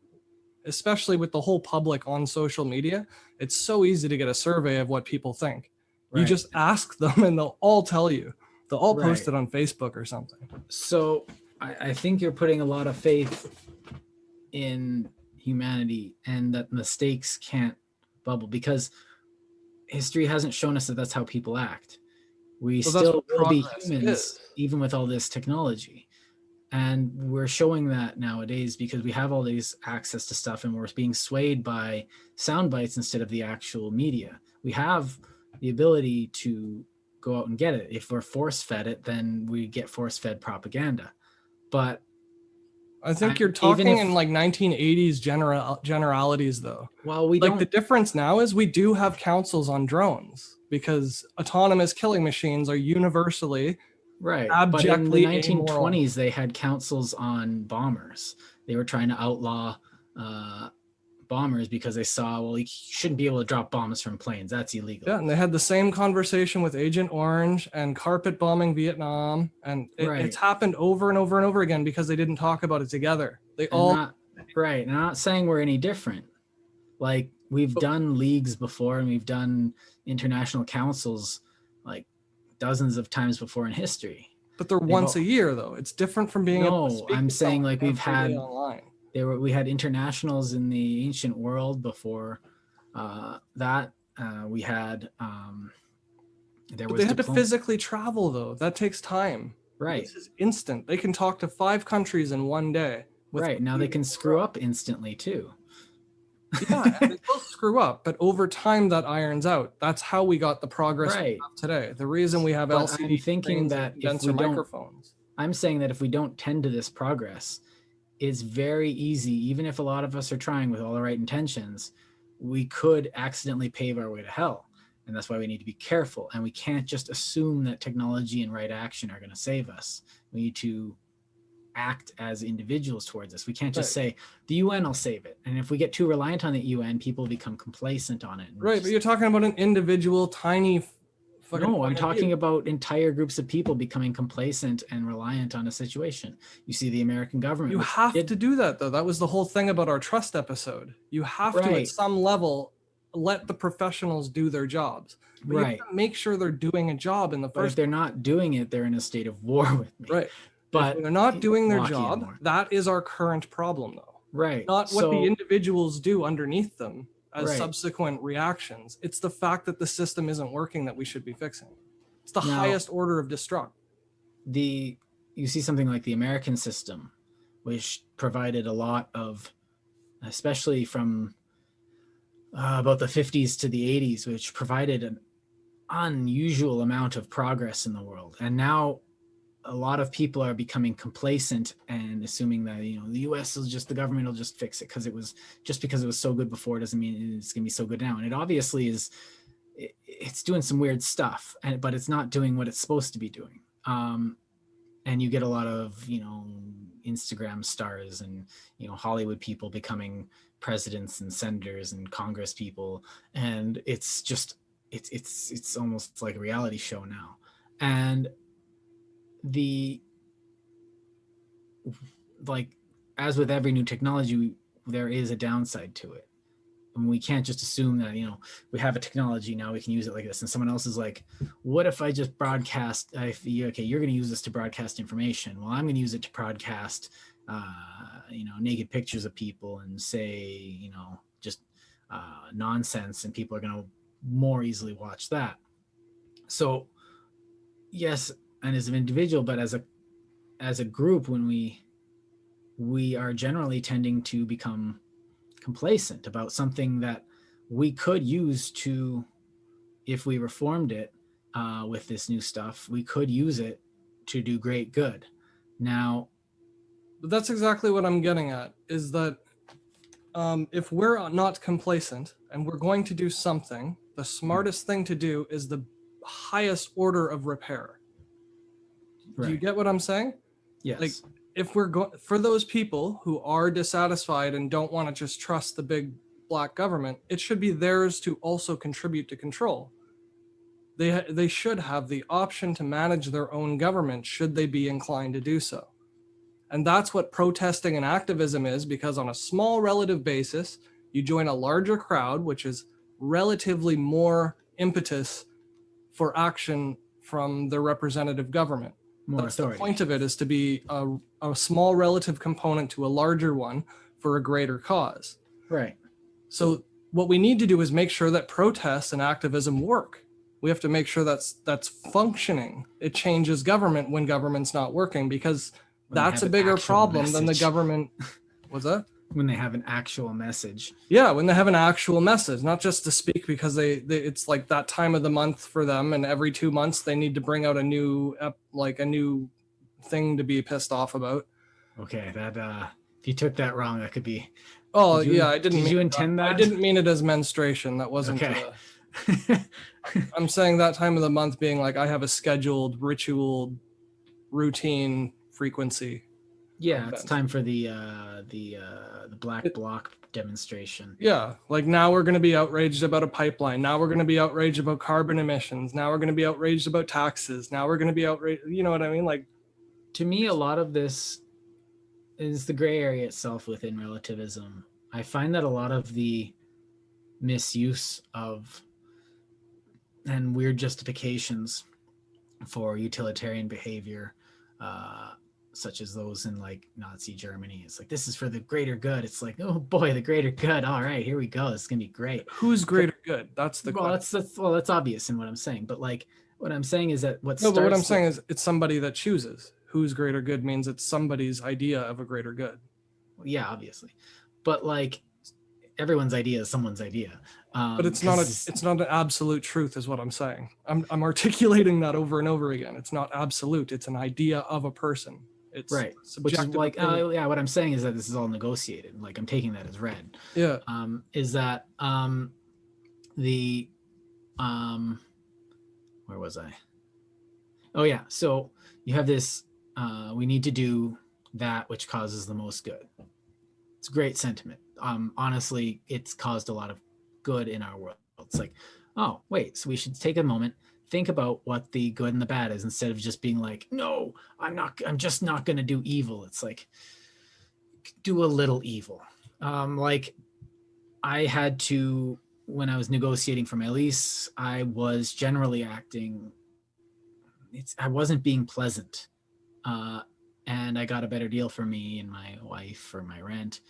especially with the whole public on social media, it's so easy to get a survey of what people think. You just ask them and they'll all tell you. They'll all post it on Facebook or something. So I think you're putting a lot of faith in humanity and that mistakes can't bubble, because history hasn't shown us that that's how people act. We still will be humans even with all this technology, and we're showing that nowadays because we have all these access to stuff and we're being swayed by sound bites instead of the actual media. We have the ability to go out and get it. If we're force fed it, then we get force fed propaganda. But I think you're talking in like 1980s generalities, though. Well, the difference now is we do have councils on drones because autonomous killing machines are universally abjectly but in the 1920s, they had councils on bombers. They were trying to outlaw bombers because they saw, well, you shouldn't be able to drop bombs from planes. That's illegal. Yeah, and they had the same conversation with Agent Orange and carpet bombing Vietnam. And it's happened over and over and over again because they didn't talk about it together. I'm not saying we're any different. Like, we've done leagues before and we've done international councils like dozens of times before in history. But they're once a year, though. It's different from being able to speak I'm saying like we've had online. We had internationals in the ancient world before that. We had they had to physically travel, though. That takes time. Right. This is instant. They can talk to 5 countries in one day. Right. Now they can screw up instantly too. Yeah, and they will screw up, but over time that irons out. That's how we got the progress we have today. The reason we have LCD screens and condenser microphones. I'm saying that if we don't tend to this progress, it's very easy, even if a lot of us are trying with all the right intentions, we could accidentally pave our way to hell. And that's why we need to be careful. And we can't just assume that technology and right action are going to save us. We need to act as individuals towards this. We can't just say the UN will save it. And if we get too reliant on the UN, people become complacent on it. But you're talking about an individual tiny fucking No, I'm point of talking view. about entire groups of people becoming complacent and reliant on a situation. You see the American government, You which have to did do that, though. That was the whole thing about our trust episode. You have to, at right, some level, let the professionals do their jobs. But you right. have to make sure they're doing a job in the But if first they're place. not doing it, they're in a state of war with me. Right. If But they're not doing their Lockean job, war. that is our current problem, though. Right. Not what the So individuals do underneath them as right. subsequent reactions. It's the fact that the system isn't working that we should be fixing. It's the Now highest order of destruct. you see something like the American system, which provided a lot of, especially from about the 50s to the 80s, which provided an unusual amount of progress in the world. And now a lot of people are becoming complacent and assuming that, you know, the US will just, the government will just fix it because it was just because it was so good before doesn't mean it's going to be so good now. And it obviously is, it's doing some weird stuff, but it's not doing what it's supposed to be doing. And you get a lot of, you know, Instagram stars and, you know, Hollywood people becoming presidents and senators and Congress people. And it's just, it's almost like a reality show now. And like, as with every new technology, there is a downside to it. And we can't just assume that, you know, we have a technology now, we can use it like this. And someone else is like, what if I just broadcast, okay, you're going to use this to broadcast information. Well, I'm going to use it to broadcast, you know, naked pictures of people and say, you know, just nonsense, and people are going to more easily watch that. So yes, and as an individual, but as a group, when we are generally tending to become complacent about something that we could use to, if we reformed it with this new stuff, we could use it to do great good. Now, But that's exactly what I'm getting at, is that if we're not complacent and we're going to do something, the smartest thing to do is the highest order of repair. right. Do you get what I'm saying? Yes. Like, if we're going, for those people who are dissatisfied and don't want to just trust the big black government, it should be theirs to also contribute to control. They should have the option to manage their own government should they be inclined to do so. And that's what protesting and activism is, because on a small relative basis, you join a larger crowd, which is relatively more impetus for action from the representative government. More That's authority. the point of it, is to be a small relative component to a larger one for a greater cause. Right. So what we need to do is make sure that protests and activism work. We have to make sure that's functioning. It changes government when government's not working, because that's a bigger problem than the government. What's that? When they have an actual message. Yeah, when they have an actual message, not just to speak because they it's like that time of the month for them, and every 2 months they need to bring out a new thing to be pissed off about. Okay, that if you took that wrong, that could be. Oh yeah, I didn't. Did you intend that? I didn't mean it as menstruation. That wasn't. Okay. I'm saying that time of the month being like I have a scheduled ritual, routine frequency. Yeah, it's time for the Black Bloc demonstration. Yeah, like now we're going to be outraged about a pipeline. Now we're going to be outraged about carbon emissions. Now we're going to be outraged about taxes. Now we're going to be outraged. You know what I mean? Like, to me, a lot of this is the gray area itself within relativism. I find that a lot of the misuse of and weird justifications for utilitarian behavior, such as those in like Nazi Germany. It's like, this is for the greater good. It's like, oh boy, the greater good. All right, here we go. It's gonna be great. Who's greater good? That's the question. That's obvious in what I'm saying. But like, what I'm saying is that but what I'm saying is it's somebody that chooses. Who's greater good means it's somebody's idea of a greater good. Yeah, obviously, but like everyone's idea is someone's idea. But it's not an absolute truth, is what I'm saying. I'm articulating that over and over again. It's not absolute. It's an idea of a person. It's right, which is like yeah. What I'm saying is that this is all negotiated. Like I'm taking that as read. Yeah. Is that the where was I? Oh yeah. So you have this. We need to do that which causes the most good. It's a great sentiment. Honestly, it's caused a lot of good in our world. It's like, oh wait, so we should take a moment, think about what the good and the bad is instead of just being like, no, I'm just not going to do evil. It's like, do a little evil. Like I had to, when I was negotiating for my lease, I was generally acting, I wasn't being pleasant. And I got a better deal for me and my wife for my rent.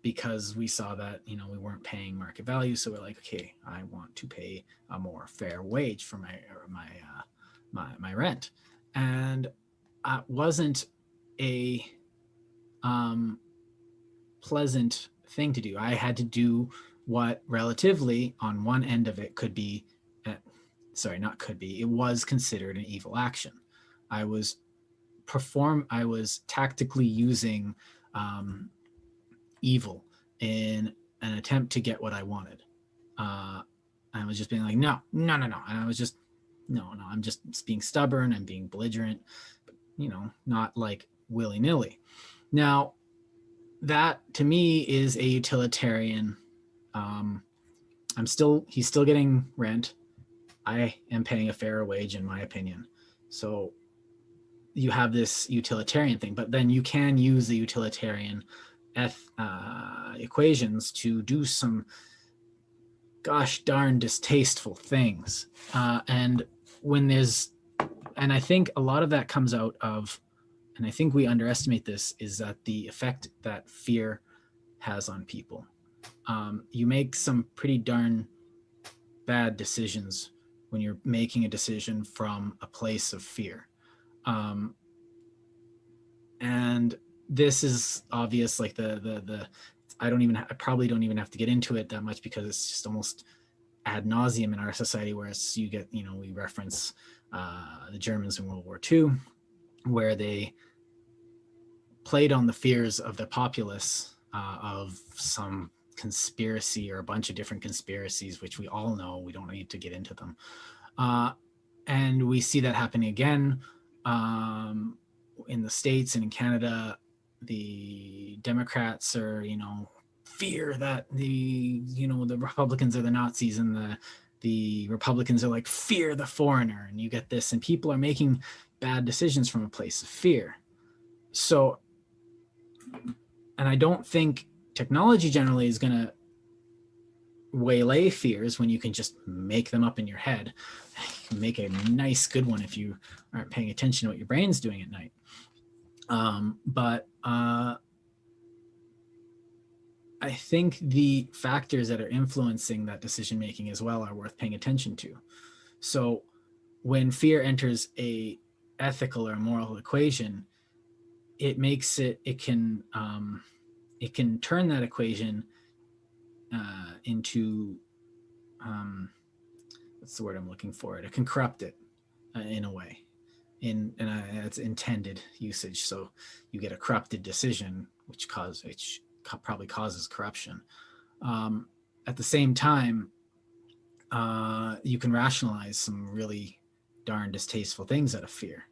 Because we saw that, you know, we weren't paying market value. So we're like, okay, I want to pay a more fair wage for my rent. And it wasn't a pleasant thing to do. I had to do what relatively on one end of it could be, not could be, it was considered an evil action. I was tactically using evil in an attempt to get what I wanted. I was just being like, no. And I was just, no, I'm just being stubborn. I'm being belligerent, but, you know, not like willy-nilly. Now, that to me is a utilitarian. He's still getting rent. I am paying a fairer wage, in my opinion. So you have this utilitarian thing, but then you can use the utilitarian equations to do some gosh darn distasteful things. And I think a lot of that comes out of, and I think we underestimate this, is that the effect that fear has on people. You make some pretty darn bad decisions when you're making a decision from a place of fear. And this is obvious, like I probably don't even have to get into it that much because it's just almost ad nauseum in our society, whereas you get, you know, we reference the Germans in World War II, where they played on the fears of the populace of some conspiracy or a bunch of different conspiracies, which we all know, we don't need to get into them. And we see that happening again in the States and in Canada. The Democrats are, you know, fear that the Republicans are the Nazis, and the Republicans are like, fear the foreigner, and you get this, and people are making bad decisions from a place of fear. So, and I don't think technology generally is going to waylay fears when you can just make them up in your head. You can make a nice good one if you aren't paying attention to what your brain's doing at night. But I think the factors that are influencing that decision making as well are worth paying attention to. So when fear enters a ethical or moral equation, it can turn that equation into what's the word I'm looking for? It can corrupt it in a way. It's intended usage. So you get a corrupted decision, which probably causes corruption. At the same time, you can rationalize some really darn distasteful things out of fear.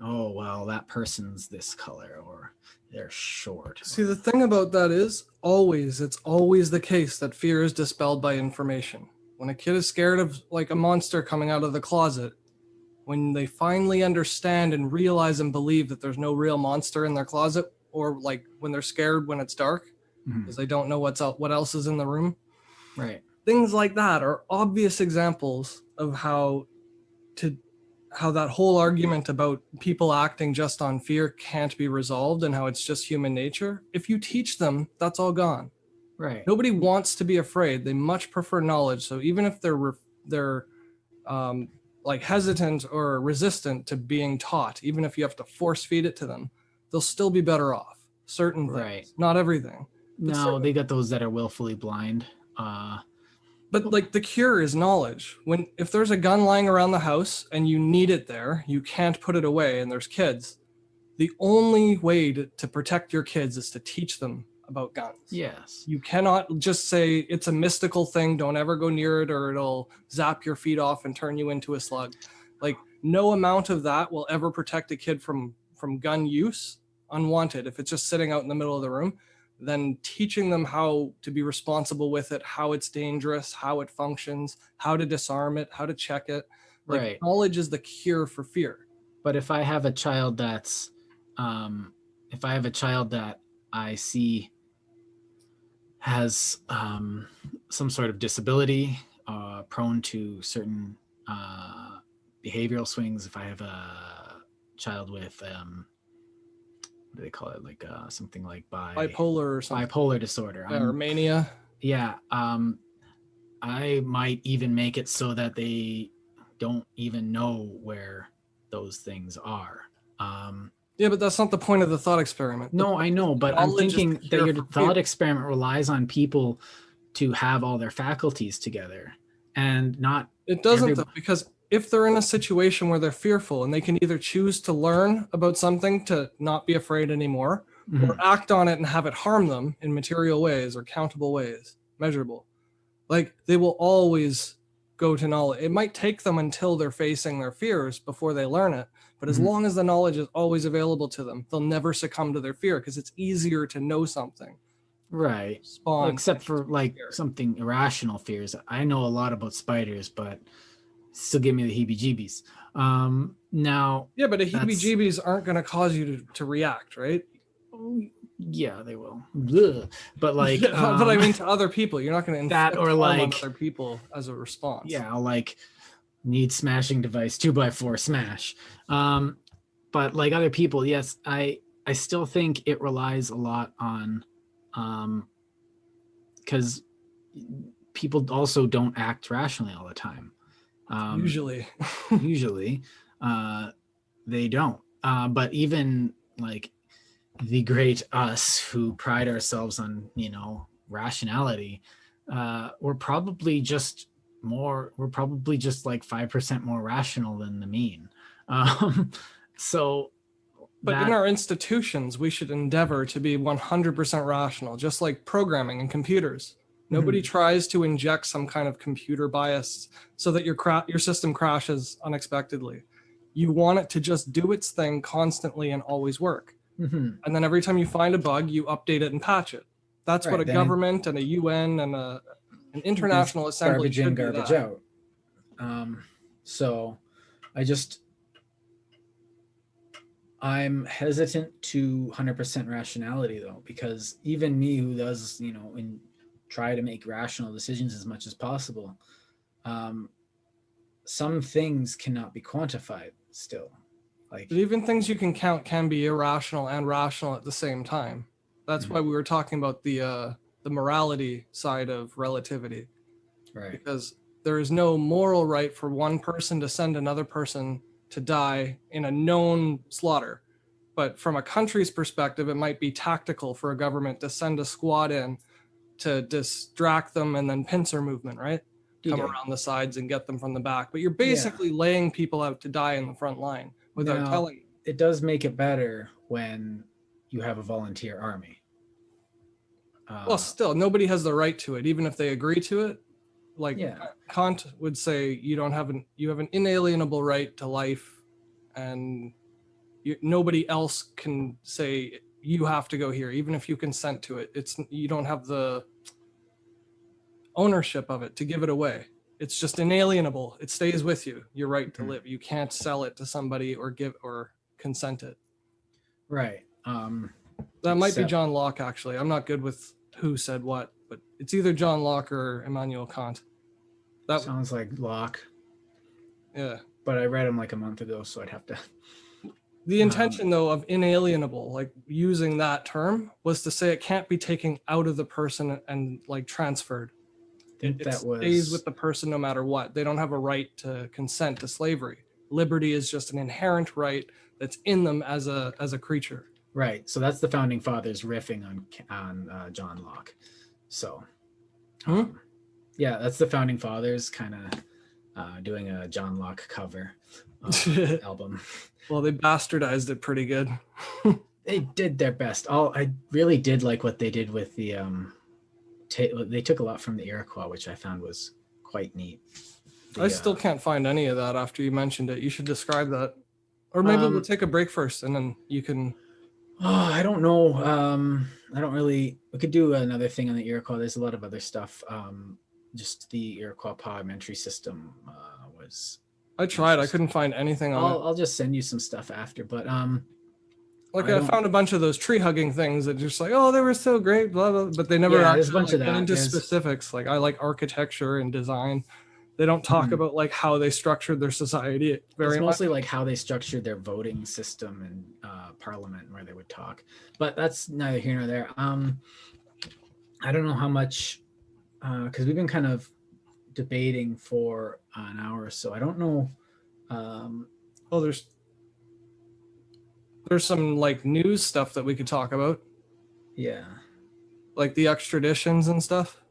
Oh, well, that person's this color, or they're short. See, the thing about that is it's always the case that fear is dispelled by information. When a kid is scared of like a monster coming out of the closet, when they finally understand and realize and believe that there's no real monster in their closet, or like when they're scared when it's dark because they don't know what else is in the room. Right. Things like that are obvious examples of how that whole argument about people acting just on fear can't be resolved and how it's just human nature. If you teach them, that's all gone. Right. Nobody wants to be afraid. They much prefer knowledge. So even if they're like hesitant or resistant to being taught, even if you have to force feed it to them, they'll still be better off. Certain things, right. Not everything. No, they got those that are willfully blind. But like the cure is knowledge. If there's a gun lying around the house and you need it there, you can't put it away, and there's kids. The only way to protect your kids is to teach them about guns. Yes. You cannot just say it's a mystical thing, don't ever go near it or it'll zap your feet off and turn you into a slug. Like no amount of that will ever protect a kid from gun use unwanted if it's just sitting out in the middle of the room. then teaching them how to be responsible with it, how it's dangerous, how it functions, how to disarm it, how to check it. Like Right. knowledge is the cure for fear. But if I have a child that's, if I have a child that I see has some sort of disability, prone to certain behavioral swings, if I have a child with, what do they call it? Like something like Bipolar or something. bipolar disorder. Or mania. Yeah. I might even make it so that they don't even know where those things are. Yeah, but that's not the point of the thought experiment. No, I know, but I'm knowledge is thinking the that cure your for thought fear. experiment relies on people to have all their faculties together and not. It doesn't, every- though, because if they're in a situation where they're fearful and they can either choose to learn about something to not be afraid anymore, Mhm. or act on it and have it harm them in material ways or countable ways, measurable, like they will always go to knowledge. It might take them until they're facing their fears before they learn it, but as Mhm. long as the knowledge is always available to them, they'll never succumb to their fear because it's easier to know something. Right. Well, Respond. except for like fear. something irrational fears. I know a lot about spiders, but still give me the heebie-jeebies. Now, Yeah, but the that's- heebie-jeebies aren't going to cause you to react, right? yeah, they will. Blech. But like, but I mean, to other people, you're not going to that inflict or harm on like- other people as a response. yeah, I'll like need smashing device 2x4 smash. But like other people, yes, I still think it relies a lot on, because people also don't act rationally all the time. Usually. Usually, they don't. But even like the great us who pride ourselves on, rationality, we're probably just like 5% more rational than the mean. So But in our institutions, we should endeavor to be 100% rational, just like programming and computers. Nobody tries to inject some kind of computer bias so that your system crashes unexpectedly. You want it to just do its thing constantly and always work. And then every time you find a bug, you update it and patch it. That's what a government and a UN and an international assembly garbage in, should garbage do. out. So I'm hesitant to 100% rationality though, because even me who does, and try to make rational decisions as much as possible, some things cannot be quantified still. Like, But even things you can count can be irrational and rational at the same time. That's why we were talking about the morality side of relativity. right. Because there is no moral right for one person to send another person to die in a known slaughter. But from a country's perspective, it might be tactical for a government to send a squad in to distract them and then pincer movement, right? Come around the sides and get them from the back. But you're basically laying people out to die in the front line without telling them. It does make it better when you have a volunteer army. Well, still, nobody has the right to it, even if they agree to it. Like Kant would say, you have an inalienable right to life, and nobody else can say you have to go here, even if you consent to it. You don't have the ownership of it to give it away. It's just inalienable. It stays with you. Your right to live. You can't sell it to somebody or give or consent it. Right. That might be John Locke, actually. I'm not good with who said what, but it's either John Locke or Immanuel Kant. That sounds like Locke. Yeah. But I read him like a month ago, so I'd have to. The intention, though, of inalienable, like using that term, was to say it can't be taken out of the person and like transferred. It stays with the person no matter what. They don't have a right to consent to slavery. Liberty is just an inherent right that's in them as a creature. Right. So that's the founding fathers riffing on John Locke. So, yeah, that's the founding fathers kind of doing a John Locke cover album. Well, they bastardized it pretty good. They did their best. I really did like what they did with the they took a lot from the Iroquois, which I found was quite neat. I still can't find any of that after you mentioned it. You should describe that. Or maybe we'll take a break first and then you can. Oh, I don't know. I don't really. We could do another thing on the Iroquois. There's a lot of other stuff. Just the Iroquois parliamentary system was I tried. I couldn't interesting. find anything on it. I'll just send you some stuff after. But Like I I don't. found a bunch of those tree hugging things that just like, oh, they were so great, blah blah. But they never Yeah, there's a actually bunch of like get that. into There's specifics. Like I like architecture and design. They don't talk mhm. about like how they structured their society It's very much. mostly like how they structured their voting system and parliament where they would talk. But that's neither here nor there. I don't know how much because we've been kind of debating for an hour or so. I don't know. Oh, there's some like news stuff that we could talk about, Yeah. like the extraditions and stuff.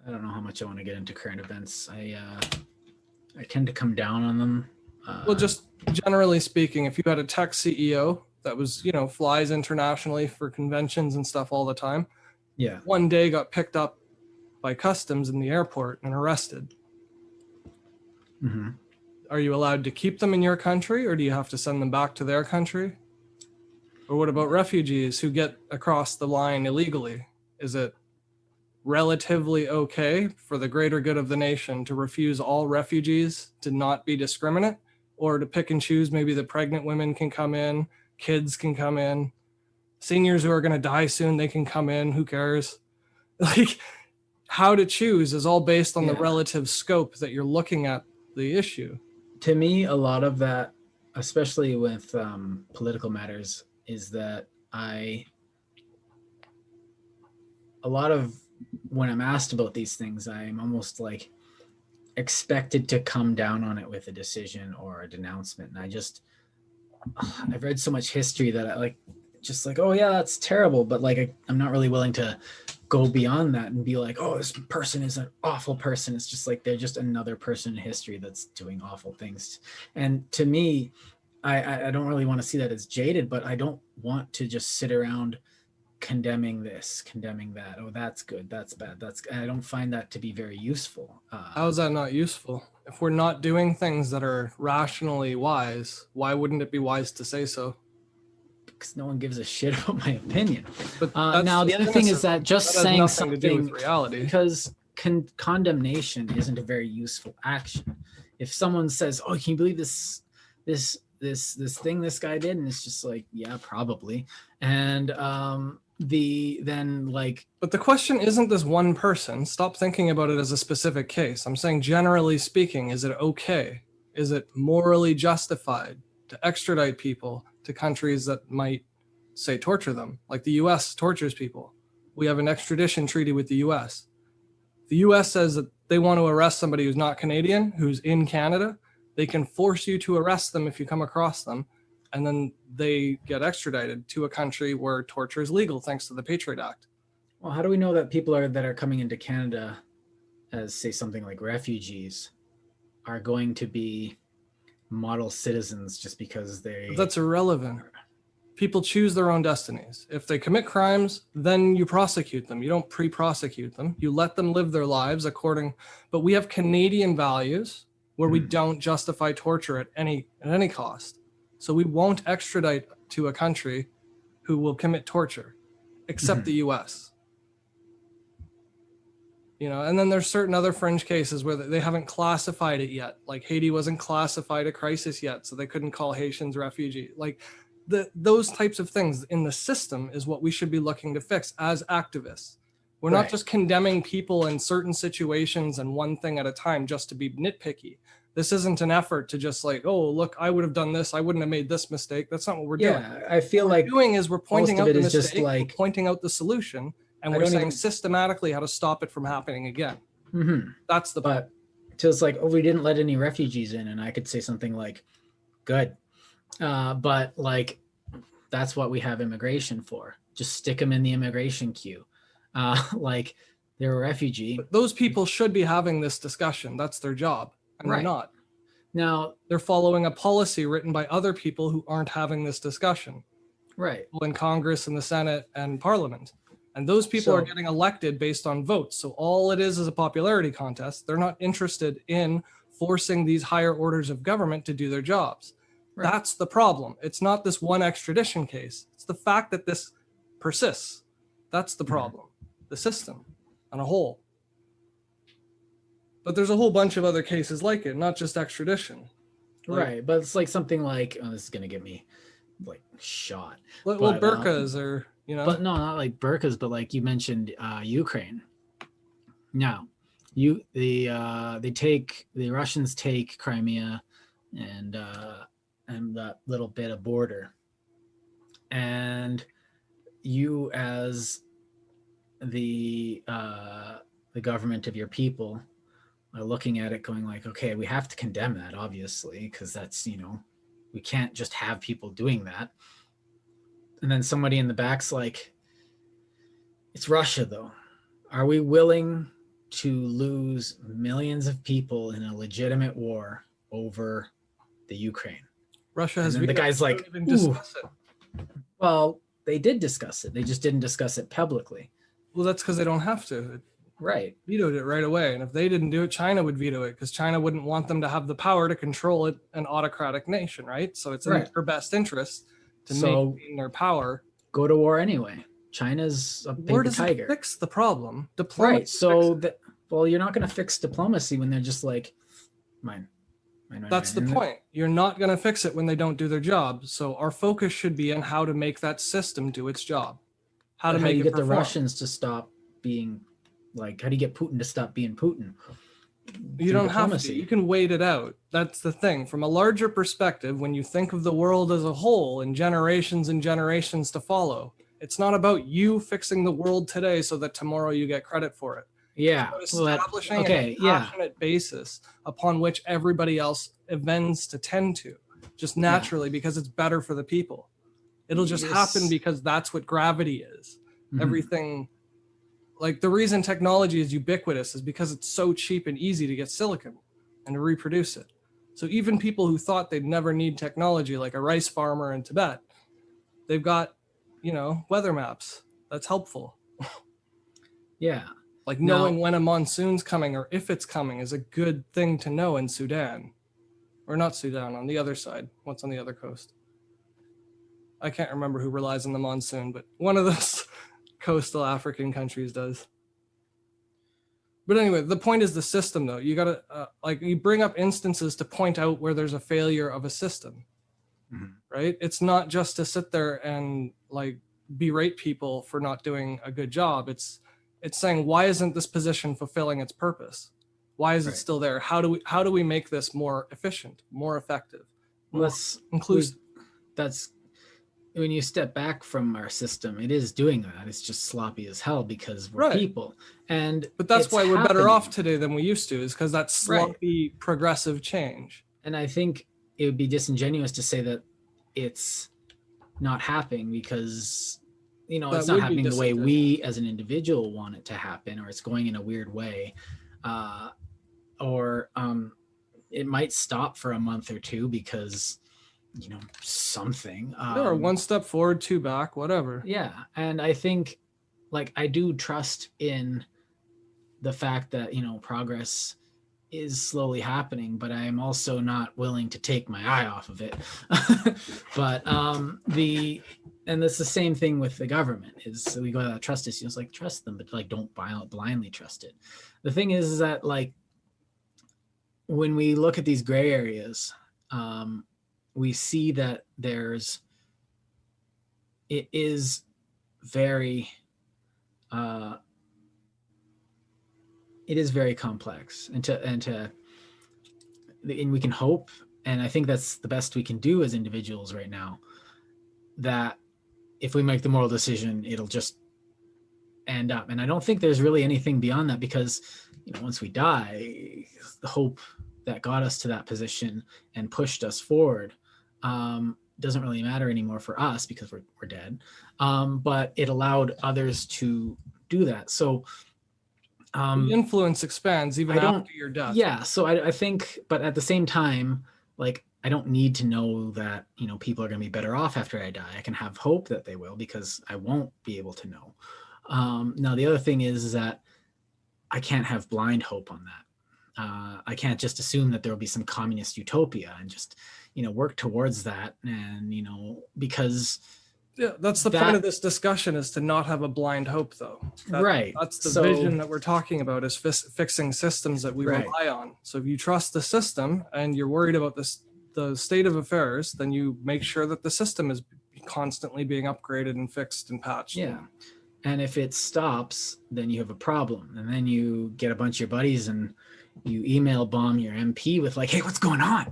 I don't know how much I want to get into current events. I tend to come down on them. Well, just generally speaking, if you had a tech CEO that was, you know, flies internationally for conventions and stuff all the time, yeah. one day got picked up by customs in the airport and arrested. Mm-hmm. Are you allowed to keep them in your country, or do you have to send them back to their country? Or what about refugees who get across the line illegally? Is it relatively okay for the greater good of the nation to refuse all refugees to not be discriminate, or to pick and choose? Maybe the pregnant women can come in, kids can come in, seniors who are going to die soon, they can come in, who cares? Like, how to choose is all based on the relative scope that you're looking at the issue. To me, a lot of that, especially with political matters, is that a lot of when I'm asked about these things, I'm almost like expected to come down on it with a decision or a denouncement. And I've read so much history that I like, just like, oh yeah, that's terrible. But like, I'm not really willing to go beyond that and be like, oh, this person is an awful person. It's just like, they're just another person in history that's doing awful things. And to me, I don't really want to see that as jaded, but I don't want to just sit around condemning this, condemning that. Oh, that's good, that's bad. I don't find that to be very useful. How is that not useful? If we're not doing things that are rationally wise, why wouldn't it be wise to say so? Because no one gives a shit about my opinion. But now the other thing is that just that saying nothing something to do with reality, because condemnation isn't a very useful action. If someone says, "Oh, can you believe this thing this guy did?" and it's just like, yeah, probably. And but the question isn't this one person. Stop thinking about it as a specific case. I'm saying, generally speaking, is it okay? Is it morally justified to extradite people to countries that might, say, torture them? Like the US tortures people. We have an extradition treaty with the US. The US says that they want to arrest somebody who's not Canadian, who's in Canada. They can force you to arrest them if you come across them, and then they get extradited to a country where torture is legal thanks to the Patriot Act. Well, how do we know that people that are coming into Canada as, say, something like refugees are going to be model citizens just because That's irrelevant. People choose their own destinies. If they commit crimes, then you prosecute them. You don't pre-prosecute them. You let them live their lives according. But we have Canadian values where we don't justify torture at any cost. So we won't extradite to a country who will commit torture, except the US. You know, and then there's certain other fringe cases where they haven't classified it yet. Like Haiti wasn't classified a crisis yet, so they couldn't call Haitians refugee. Like those types of things in the system is what we should be looking to fix as activists. We're not just condemning people in certain situations and one thing at a time just to be nitpicky. This isn't an effort to just like, oh, look, I would have done this. I wouldn't have made this mistake. That's not what we're doing. Yeah, I feel what like we're doing is we're pointing out the mistake, just like, we're pointing out the solution, and we're saying systematically how to stop it from happening again. That's the point. So it's like, oh, we didn't let any refugees in, and I could say something like, good. But like, that's what we have immigration for. Just stick them in the immigration queue. Like, they're a refugee. But those people should be having this discussion. That's their job, and they're not. Now, they're following a policy written by other people who aren't having this discussion. Right. In Congress and the Senate and Parliament. And those people are getting elected based on votes. So all it is a popularity contest. They're not interested in forcing these higher orders of government to do their jobs. Right. That's the problem. It's not this one extradition case. It's the fact that this persists. That's the problem. The system on a whole. But there's a whole bunch of other cases like it, not just extradition. Right, but it's like something like, oh, this is gonna get me like shot. Well, But, burqas or, you know. But no, not like burqas, but like you mentioned Ukraine. Now, the Russians take Crimea and that little bit of border, and you as the government of your people are looking at it going like, okay, we have to condemn that, obviously, because that's, we can't just have people doing that. And then somebody in the back's like, it's Russia, though. Are we willing to lose millions of people in a legitimate war over the Ukraine? Russia has. And the guy's like, ooh. Well, they did discuss it. They just didn't discuss it publicly. Well, that's because they don't have to. Right. Vetoed it right away. And if they didn't do it, China would veto it because China wouldn't want them to have the power to control it, an autocratic nation, right? So it's in their best interest to maintain their power. Go to war anyway. China's a paper tiger. Fix the problem. Right. So well, you're not going to fix diplomacy when they're just like, mine. That's the point. You're not going to fix it when they don't do their job. So our focus should be on how to make that system do its job. How do you get the Russians to stop being like, how do you get Putin to stop being Putin? You don't have to. You can wait it out. That's the thing. From a larger perspective, when you think of the world as a whole and generations to follow, it's not about you fixing the world today so that tomorrow you get credit for it. Yeah. Establishing a passionate basis upon which everybody else events to tend to, just naturally, because it's better for the people. It'll just happen because that's what gravity is. Mm-hmm. Everything, like the reason technology is ubiquitous is because it's so cheap and easy to get silicon and to reproduce it. So even people who thought they'd never need technology, like a rice farmer in Tibet, they've got, weather maps. That's helpful. Yeah. Like knowing when a monsoon's coming or if it's coming is a good thing to know in Sudan. Or not Sudan, on the other side. What's on the other coast? I can't remember who relies on the monsoon, but one of those coastal African countries does. But anyway, the point is the system, though. You got to, you bring up instances to point out where there's a failure of a system, right? It's not just to sit there and berate people for not doing a good job. It's saying, why isn't this position fulfilling its purpose? Why is it still there? How do we make this more efficient, more effective, more inclusive? That's when you step back from our system, it is doing that. It's just sloppy as hell because we're people. But that's why we're better off today than we used to, is because that's sloppy, progressive change. And I think it would be disingenuous to say that it's not happening because, it's not happening the way we as an individual want it to happen, or it's going in a weird way. Or it might stop for a month or two because something. Or one step forward, two back, whatever. Yeah. And I think I do trust in the fact that, progress is slowly happening, but I am also not willing to take my eye off of it. But and it's the same thing with the government is we go to that trust issue. It's like, trust them, but don't blindly trust it. The thing is that when we look at these gray areas, we see that it is very complex, and we can hope, and I think that's the best we can do as individuals right now, that if we make the moral decision, it'll just end up. And I don't think there's really anything beyond that, because once we die, the hope that got us to that position and pushed us forward doesn't really matter anymore for us because we're dead. But it allowed others to do that. So the influence expands even after your death. Yeah. So I think, but at the same time, I don't need to know that, people are going to be better off after I die. I can have hope that they will, because I won't be able to know. Now, the other thing is that I can't have blind hope on that. I can't just assume that there will be some communist utopia and just, work towards that. And, because Yeah, that's the point of this discussion, is to not have a blind hope, though. Right. That's the vision that we're talking about, is fixing systems that we rely on. So if you trust the system and you're worried about the state of affairs, then you make sure that the system is constantly being upgraded and fixed and patched. Yeah. And if it stops, then you have a problem. And then you get a bunch of your buddies and you email bomb your MP with like, hey, what's going on?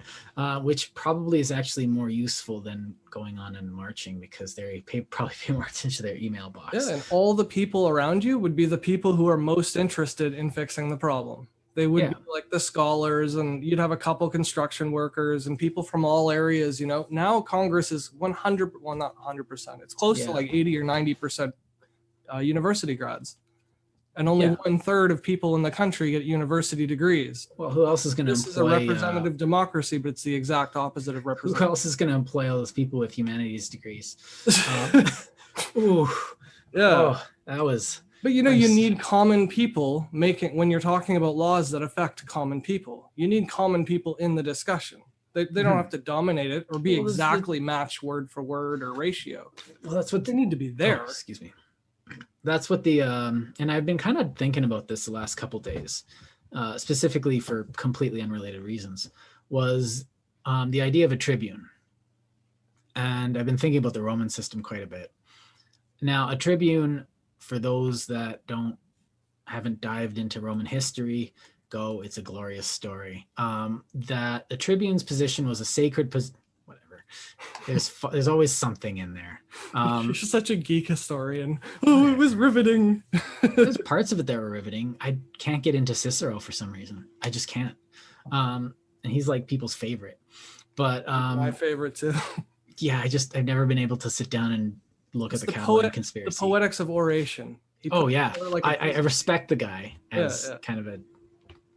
Which probably is actually more useful than going on and marching, because they probably pay more attention to their email box. Yeah, and all the people around you would be the people who are most interested in fixing the problem. They would be like the scholars, and you'd have a couple construction workers and people from all areas. Now Congress is 100, well, not 100%. It's close to like 80 or 90% university grads. And only 1/3 of people in the country get university degrees. Well, who else is going to employ... This is a representative democracy, but it's the exact opposite of representative. Who else is going to employ all those people with humanities degrees? Ooh. Yeah. Oh, that was... But you need common people when you're talking about laws that affect common people. You need common people in the discussion. They don't have to dominate it or be exactly matched word for word or ratio. Well, that's what they need to be there. Oh, excuse me. That's what the and I've been kind of thinking about this the last couple days, specifically for completely unrelated reasons, was the idea of a tribune. And I've been thinking about the Roman system quite a bit. Now, a tribune, for those that haven't dived into Roman history, it's a glorious story. That the tribune's position was a sacred position. There's always something in there. You're such a geek historian. Oh, it was riveting. There's parts of it that were riveting. I can't get into Cicero for some reason. I just can't. And he's like people's favorite. But my favorite too. Yeah, I've never been able to sit down and look at the Catalan conspiracy. The poetics of oration. I respect the guy as kind of a...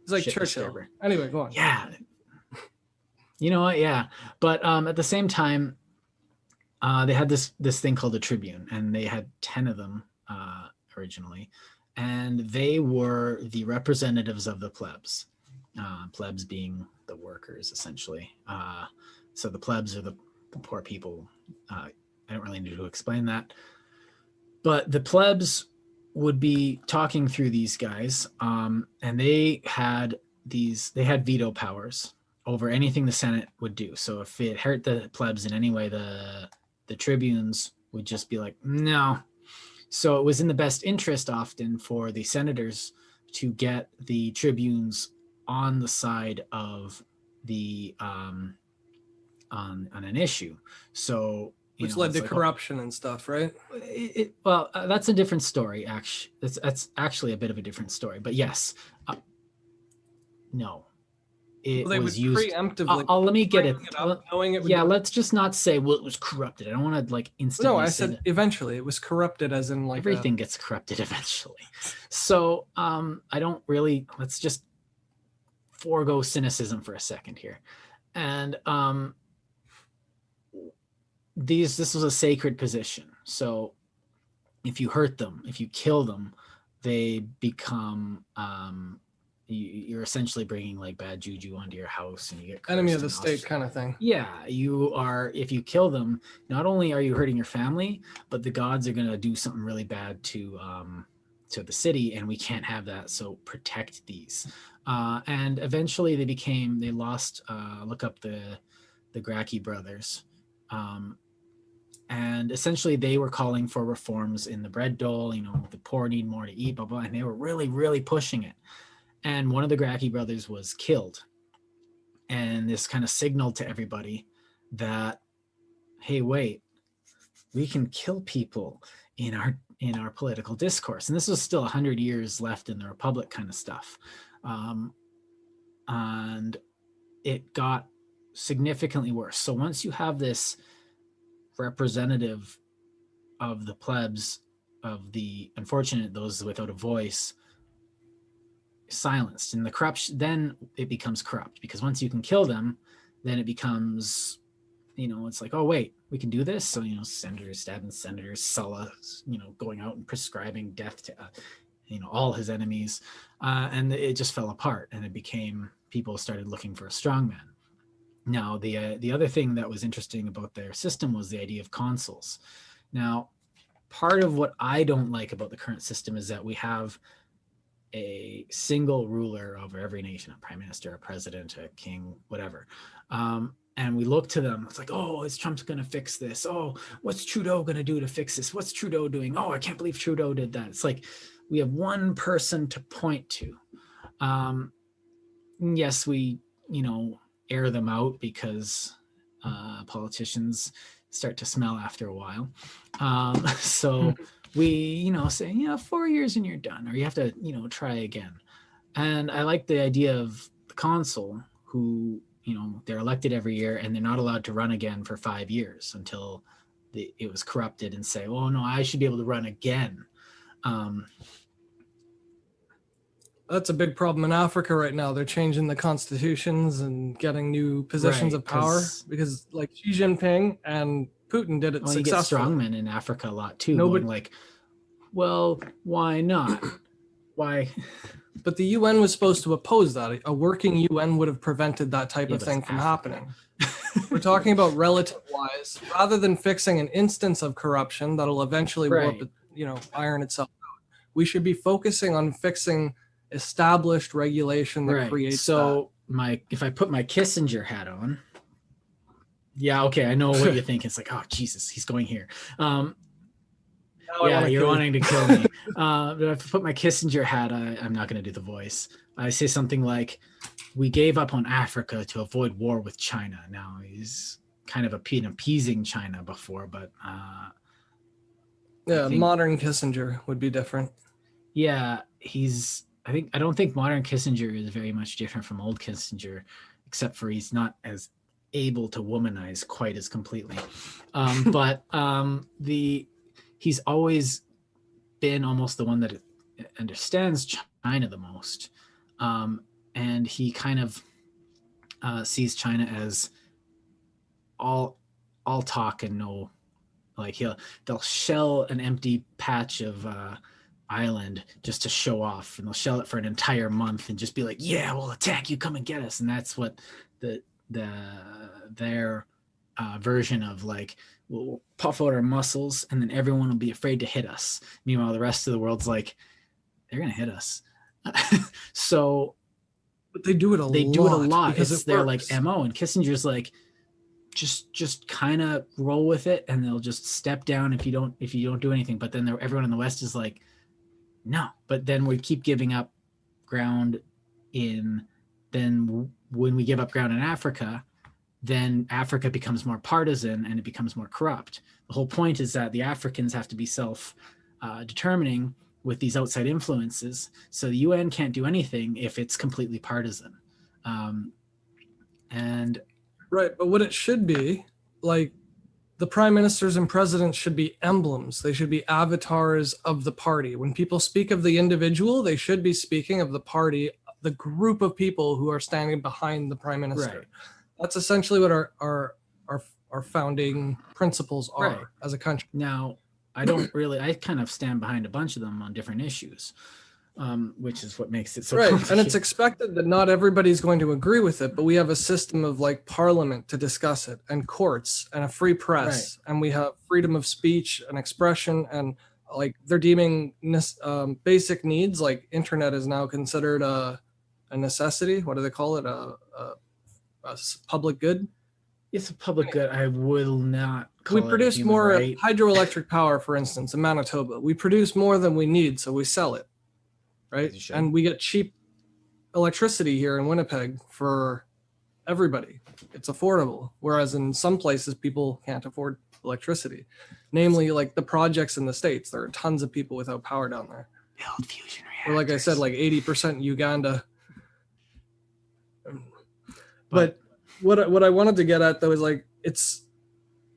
He's like Churchill. Disturber. Anyway, go on. Yeah. You know what? Yeah. But at the same time, they had this thing called a tribune, and they had 10 of them originally. And they were the representatives of the plebs, plebs being the workers, essentially. So the plebs are the poor people. I don't really need to explain that. But the plebs would be talking through these guys, and they had veto powers over anything the Senate would do. So if it hurt the plebs in any way, the tribunes would just be like, no. So it was in the best interest often for the senators to get the tribunes on the side of the on an issue. So which led to corruption and stuff, right? That's a different story. Actually, that's actually a bit of a different story. But yes, no. It was used preemptively. Let me get it. Knowing it. Let's just not say, well, it was corrupted. I don't want to instantly. No, I said eventually it was corrupted, as in everything gets corrupted eventually. So I don't really. Let's just forego cynicism for a second here, and this was a sacred position. So if you hurt them, if you kill them, they become you're essentially bringing like bad juju onto your house, and you get enemy of the state kind of thing. Yeah, you are. If you kill them, not only are you hurting your family, but the gods are going to do something really bad to the city, and we can't have that. So protect these. And eventually they lost. Look up the Gracchi brothers. And essentially they were calling for reforms in the bread dole. The poor need more to eat, blah, blah. And they were really, really pushing it. And one of the Gracchi brothers was killed. And this kind of signaled to everybody that, hey, wait, we can kill people in our political discourse. And this was still 100 years left in the Republic kind of stuff. And it got significantly worse. So once you have this representative of the plebs, of the unfortunate, those without a voice, silenced, and the corruption, then it becomes corrupt, because once you can kill them, then it becomes, it's like, oh wait, we can do this. So senators stabbing senators, Sulla, going out and prescribing death to all his enemies, and it just fell apart, and it became, people started looking for a strongman. Now, the other thing that was interesting about their system was the idea of consuls. Now, part of what I don't like about the current system is that we have a single ruler over every nation, a prime minister, a president, a king, whatever. And we look to them. It's like, oh, is Trump's going to fix this? Oh, what's Trudeau going to do to fix this? What's Trudeau doing? Oh, I can't believe Trudeau did that. It's like we have one person to point to. Yes, we, air them out because politicians start to smell after a while. So we, say, 4 years and you're done, or you have to, try again. And I like the idea of the consul who, they're elected every year and they're not allowed to run again for 5 years until it was corrupted and say, oh no, I should be able to run again. That's a big problem in Africa right now. They're changing the constitutions and getting new positions of power because like Xi Jinping and Putin did it successfully. You get strongmen in Africa a lot too. Going like, well, why not? Why? But the UN was supposed to oppose that. A working UN would have prevented that type of thing from happening. We're talking about relative-wise, rather than fixing an instance of corruption that'll eventually warp, iron itself out. We should be focusing on fixing established regulation that creates. So if I put my Kissinger hat on, yeah, okay, I know what you're thinking. It's like, oh Jesus, he's going here. Yeah, you're wanting to kill me. But if I put my Kissinger hat, I'm not going to do the voice. I say something like, we gave up on Africa to avoid war with China. Now, he's kind of appeasing China before, but... modern Kissinger would be different. Yeah, I don't think modern Kissinger is very much different from old Kissinger, except for he's not as able to womanize quite as completely. But he's always been almost the one that understands China the most. And he kind of sees China as all talk and no, like they'll shell an empty patch of island just to show off, and they'll shell it for an entire month and just be like, yeah, we'll attack you, come and get us. And that's what their version of like, we'll puff out our muscles and then everyone will be afraid to hit us. Meanwhile, the rest of the world's like, they're gonna hit us. But they do it a lot because it's their like MO. And Kissinger's like, just kind of roll with it, and they'll just step down if you don't do anything. But then everyone in the West is like, no. But then we keep giving up ground then when we give up ground in Africa, then Africa becomes more partisan and it becomes more corrupt. The whole point is that the Africans have to be self-determining with these outside influences. So the UN can't do anything if it's completely partisan. Right, but what it should be, like, the prime ministers and presidents should be emblems. They should be avatars of the party. When people speak of the individual, they should be speaking of the party, the group of people who are standing behind the prime minister. Right. That's essentially what our founding principles are as a country. Now, I kind of stand behind a bunch of them on different issues, which is what makes it so complicated. And it's expected that not everybody's going to agree with it, but we have a system of like parliament to discuss it, and courts, and a free press, and we have freedom of speech and expression, and like they're deeming basic needs like internet is now considered a necessity. What do they call it? A public good. It's a public good. I will not call we produce more hydroelectric power, for instance, in Manitoba. We produce more than we need, so we sell it, right? And we get cheap electricity here in Winnipeg for everybody. It's affordable, whereas in some places people can't afford electricity. Namely, like the projects in the States, there are tons of people without power down there. Build fusion reactors. Or like I said, like 80% Uganda. But what I wanted to get at though is like, it's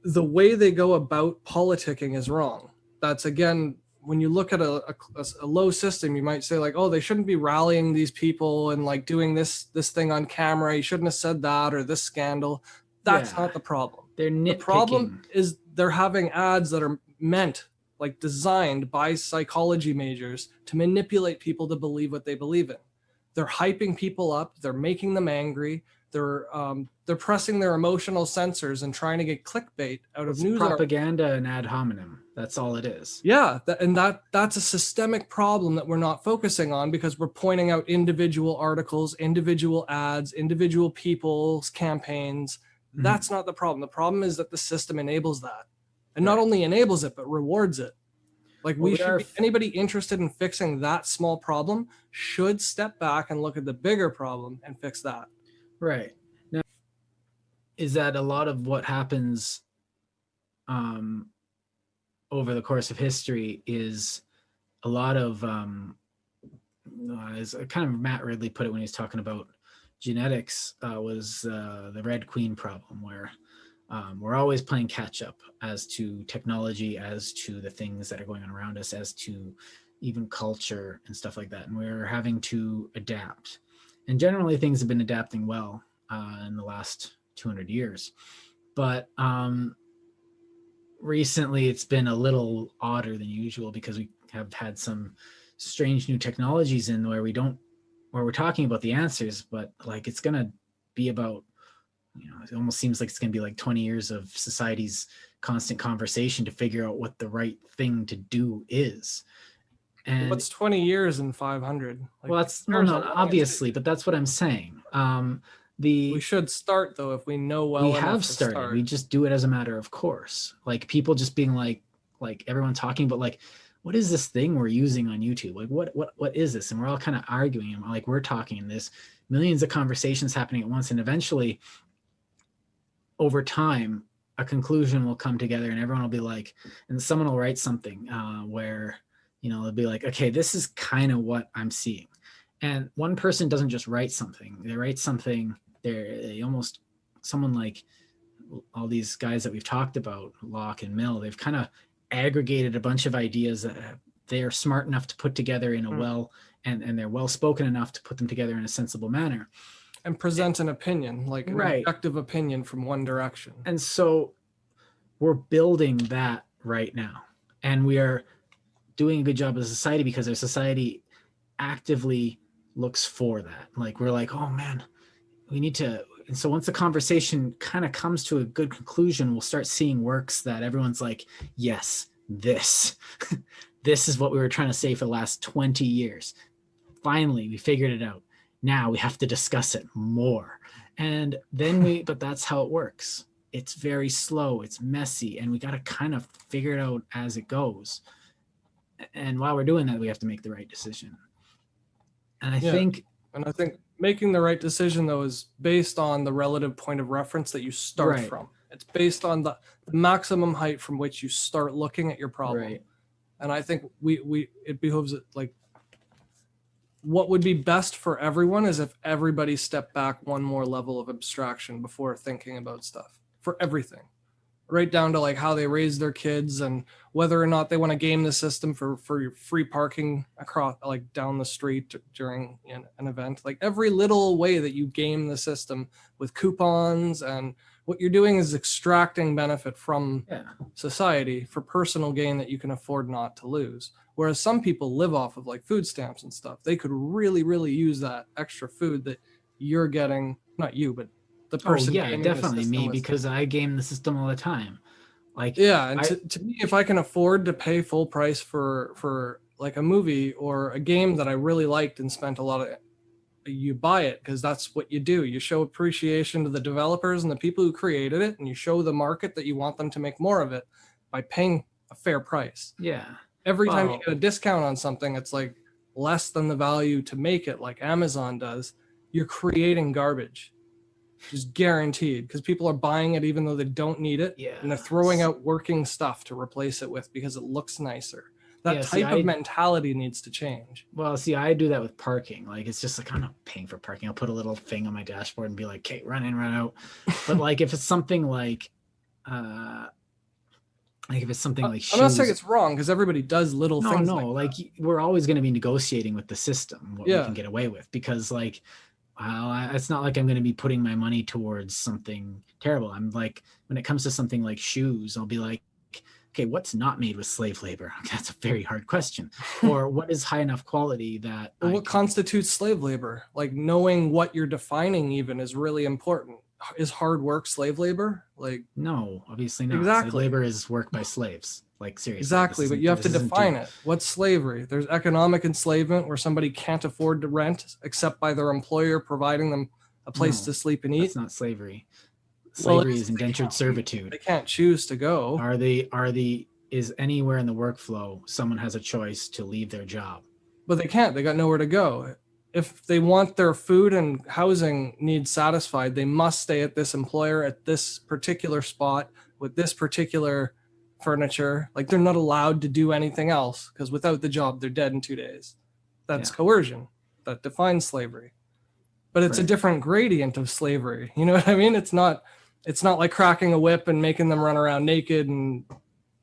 the way they go about politicking is wrong. That's again, when you look at a low system, you might say like, oh, they shouldn't be rallying these people and like doing this thing on camera. You shouldn't have said that, or this scandal. That's not the problem. They're nitpicking. The problem is they're having ads that are meant like designed by psychology majors to manipulate people to believe what they believe in. They're hyping people up. They're making them angry. They're pressing their emotional sensors and trying to get clickbait out of news propaganda and ad hominem. That's all it is. Yeah, that's a systemic problem that we're not focusing on because we're pointing out individual articles, individual ads, individual people's campaigns. That's not the problem. The problem is that the system enables that, and not only enables it but rewards it. Like anybody interested in fixing that small problem should step back and look at the bigger problem and fix that. Right. Now, is that a lot of what happens over the course of history is a lot of, as kind of Matt Ridley put it when he was talking about genetics, was the Red Queen problem, where we're always playing catch up as to technology, as to the things that are going on around us, as to even culture and stuff like that. And we're having to adapt. And generally things have been adapting well in the last 200 years. But recently it's been a little odder than usual because we have had some strange new technologies in where we're talking about the answers, but like it's going to be about, it almost seems like it's going to be like 20 years of society's constant conversation to figure out what the right thing to do is. And what's 20 years and 500? Like, well, that's not obviously, but that's what I'm saying. We should start though if we know well. We have started. We just do it as a matter of course. Like people just being like everyone talking about like, what is this thing we're using on YouTube? Like what is this? And we're all kind of arguing and like we're talking and there's millions of conversations happening at once, and eventually over time a conclusion will come together and everyone will be like, and someone will write something where they'll be like, okay, this is kind of what I'm seeing. And one person doesn't just write something. They write something, someone like all these guys that we've talked about, Locke and Mill, they've kind of aggregated a bunch of ideas that they are smart enough to put together in a and they're well spoken enough to put them together in a sensible manner. And present an opinion, like an objective opinion from one direction. And so we're building that right now. And we are doing a good job as a society because our society actively looks for that. Like we're like, oh man, we need to. And so once the conversation kind of comes to a good conclusion, we'll start seeing works that everyone's like, yes, this is what we were trying to say for the last 20 years. Finally, we figured it out. Now we have to discuss it more. And then but that's how it works. It's very slow, it's messy, and we got to kind of figure it out as it goes. And while we're doing that, we have to make the right decision. And I think making the right decision though is based on the relative point of reference that you start from. It's based on the maximum height from which you start looking at your problem. Right. And I think it behooves it, like what would be best for everyone is if everybody stepped back one more level of abstraction before thinking about stuff for everything. Right down to like how they raise their kids and whether or not they want to game the system for free parking across like down the street during an event. Like every little way that you game the system with coupons, and what you're doing is extracting benefit from society for personal gain that you can afford not to lose. Whereas some people live off of like food stamps and stuff. They could really, really use that extra food that you're getting, not you, but the person. Oh, yeah, definitely me, because I game the system all the time. Like, yeah, and to me, if I can afford to pay full price for like a movie or a game that I really liked and spent a lot of, you buy it because that's what you do. You show appreciation to the developers and the people who created it, and you show the market that you want them to make more of it by paying a fair price. Yeah. Every time you get a discount on something, it's like less than the value to make it, like Amazon does. You're creating garbage. Just guaranteed, because people are buying it even though they don't need it, and they're throwing out working stuff to replace it with because it looks nicer. That type of mentality needs to change. Well, see, I do that with parking. Like, it's just like, I'm not paying for parking. I'll put a little thing on my dashboard and be like, okay, run in, run out. But like, if it's something like if it's something like shoes, I'm not saying it's wrong, because everybody does little things. No, like we're always going to be negotiating with the system what we can get away with, because like, it's not like I'm going to be putting my money towards something terrible. I'm like, when it comes to something like shoes, I'll be like, okay, what's not made with slave labor? That's a very hard question. Or what is high enough quality that Well, what constitutes slave labor? Like knowing what you're defining even is really important. Is hard work slave labor? Like, no, obviously not. Exactly. Slave labor is work by slaves. Like seriously. Exactly, but you have to define it. What's slavery? There's economic enslavement where somebody can't afford to rent except by their employer providing them a place to sleep and eat. That's not slavery. Slavery is indentured servitude. They can't choose to go. Is anywhere in the workflow someone has a choice to leave their job? But they can't. They got nowhere to go. If they want their food and housing needs satisfied, they must stay at this employer at this particular spot with this particular furniture. Like they're not allowed to do anything else because without the job, they're dead in 2 days. That's coercion. That defines slavery. But it's a different gradient of slavery. You know what I mean? It's not like cracking a whip and making them run around naked and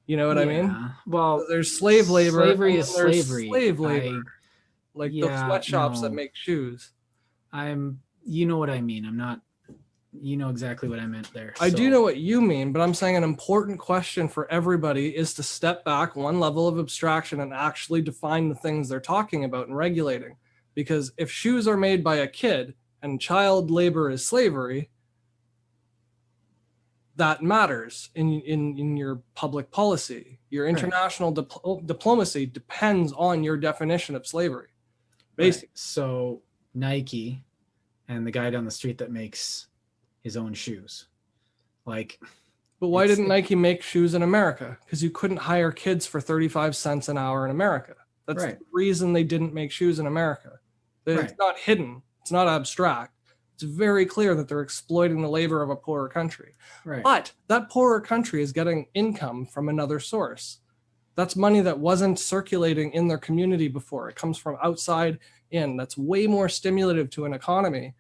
you know what I mean? Well, so there's slave labor. Slavery is slavery. Slave labor. Like those sweatshops that make shoes. You know what I mean. I'm not, you know exactly what I meant there. I do know what you mean, but I'm saying an important question for everybody is to step back one level of abstraction and actually define the things they're talking about and regulating. Because if shoes are made by a kid and child labor is slavery, that matters in your public policy. Your international diplomacy depends on your definition of slavery. Basically. Right. So Nike and the guy down the street that makes his own shoes. But why didn't Nike make shoes in America? Because you couldn't hire kids for 35 cents an hour in America. That's the reason they didn't make shoes in America. It's not hidden. It's not abstract. It's very clear that they're exploiting the labor of a poorer country. Right. But that poorer country is getting income from another source. That's money that wasn't circulating in their community before. It comes from outside in. That's way more stimulative to an economy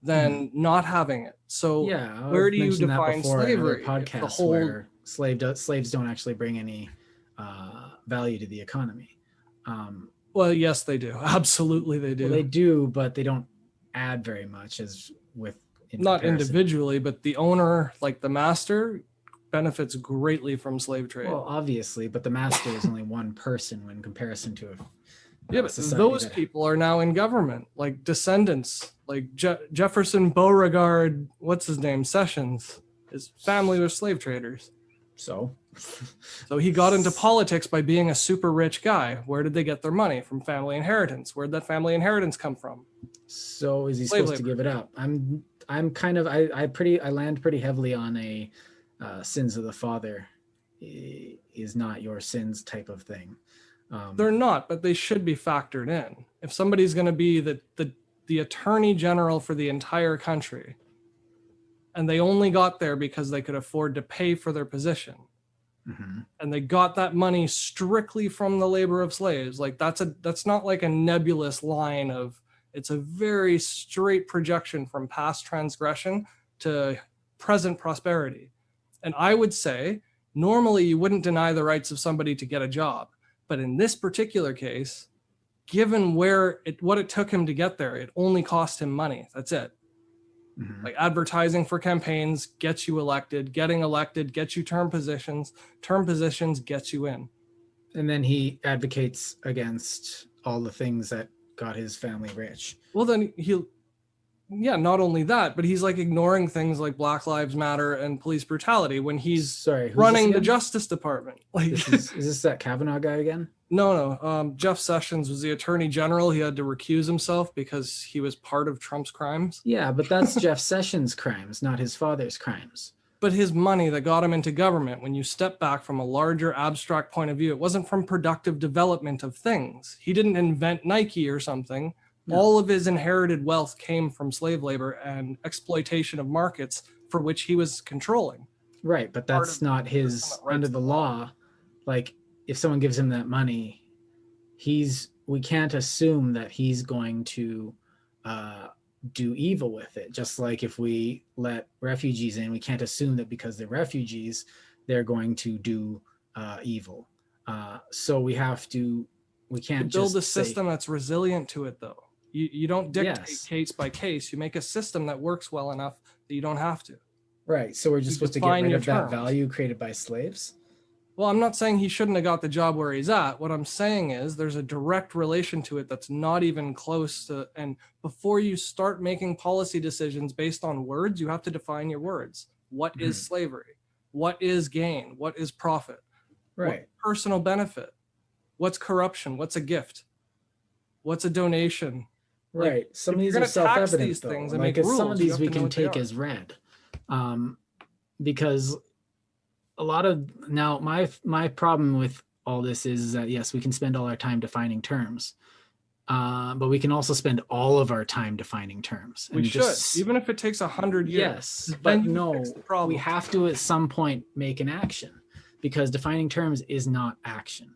than not having it. So where do you define slavery? Podcast where slaves don't actually bring any value to the economy. Well, yes, they do. Absolutely, they do. Well, they do, but they don't add very much as with not comparison. Individually, but the owner, like the master, benefits greatly from slave trade. Well, obviously, but the master is only one person when comparison to a but those people are now in government, like descendants, like Jefferson Beauregard, what's his name, Sessions. His family was slave traders. So he got into politics by being a super rich guy. Where did they get their money? From family inheritance. Where'd that family inheritance come from? So is he supposed to give it up? I'm kind of I land pretty heavily on a sins of the father is not your sins type of thing. They're not, but they should be factored in. If somebody's going to be the attorney general for the entire country, and they only got there because they could afford to pay for their position, and they got that money strictly from the labor of slaves, like that's not like a nebulous line of. It's a very straight projection from past transgression to present prosperity. And I would say, normally you wouldn't deny the rights of somebody to get a job. But in this particular case, given what it took him to get there, it only cost him money. That's it. Like advertising for campaigns gets you elected, getting elected gets you term positions gets you in. And then he advocates against all the things that got his family rich. Well, then not only that, but he's like ignoring things like Black Lives Matter and police brutality when he's running the Justice Department. Like, is this that Kavanaugh guy again? No. Jeff Sessions was the attorney general. He had to recuse himself because he was part of Trump's crimes. Yeah, but that's Jeff Sessions' crimes, not his father's crimes. But his money that got him into government, when you step back from a larger abstract point of view, it wasn't from productive development of things. He didn't invent Nike or something. No. All of his inherited wealth came from slave labor and exploitation of markets for which he was controlling. Right, but that's not his, under the law. Like, if someone gives him that money, we can't assume that he's going to do evil with it. Just like if we let refugees in, we can't assume that because they're refugees, they're going to do evil. So we can't build a system that's resilient to it, though. You don't dictate case by case. You make a system that works well enough that you don't have to. Right. So we're just supposed to get rid of that value created by slaves? Well, I'm not saying he shouldn't have got the job where he's at. What I'm saying is there's a direct relation to it that's not even close to, and before you start making policy decisions based on words, you have to define your words. What is slavery? What is gain? What is profit? Right. What's personal benefit? What's corruption? What's a gift? What's a donation? Right. Some of if these you're are gonna tax self-evident these though. things and Like make some of rules, you these have we to know can what they take are. as read. Because a lot of now my problem with all this is that yes, we can spend all our time defining terms. But we can also spend all of our time defining terms. We and should, just, even if it takes 100 years. yes, then but you no, fix the problem. we have to at some point make an action, because defining terms is not action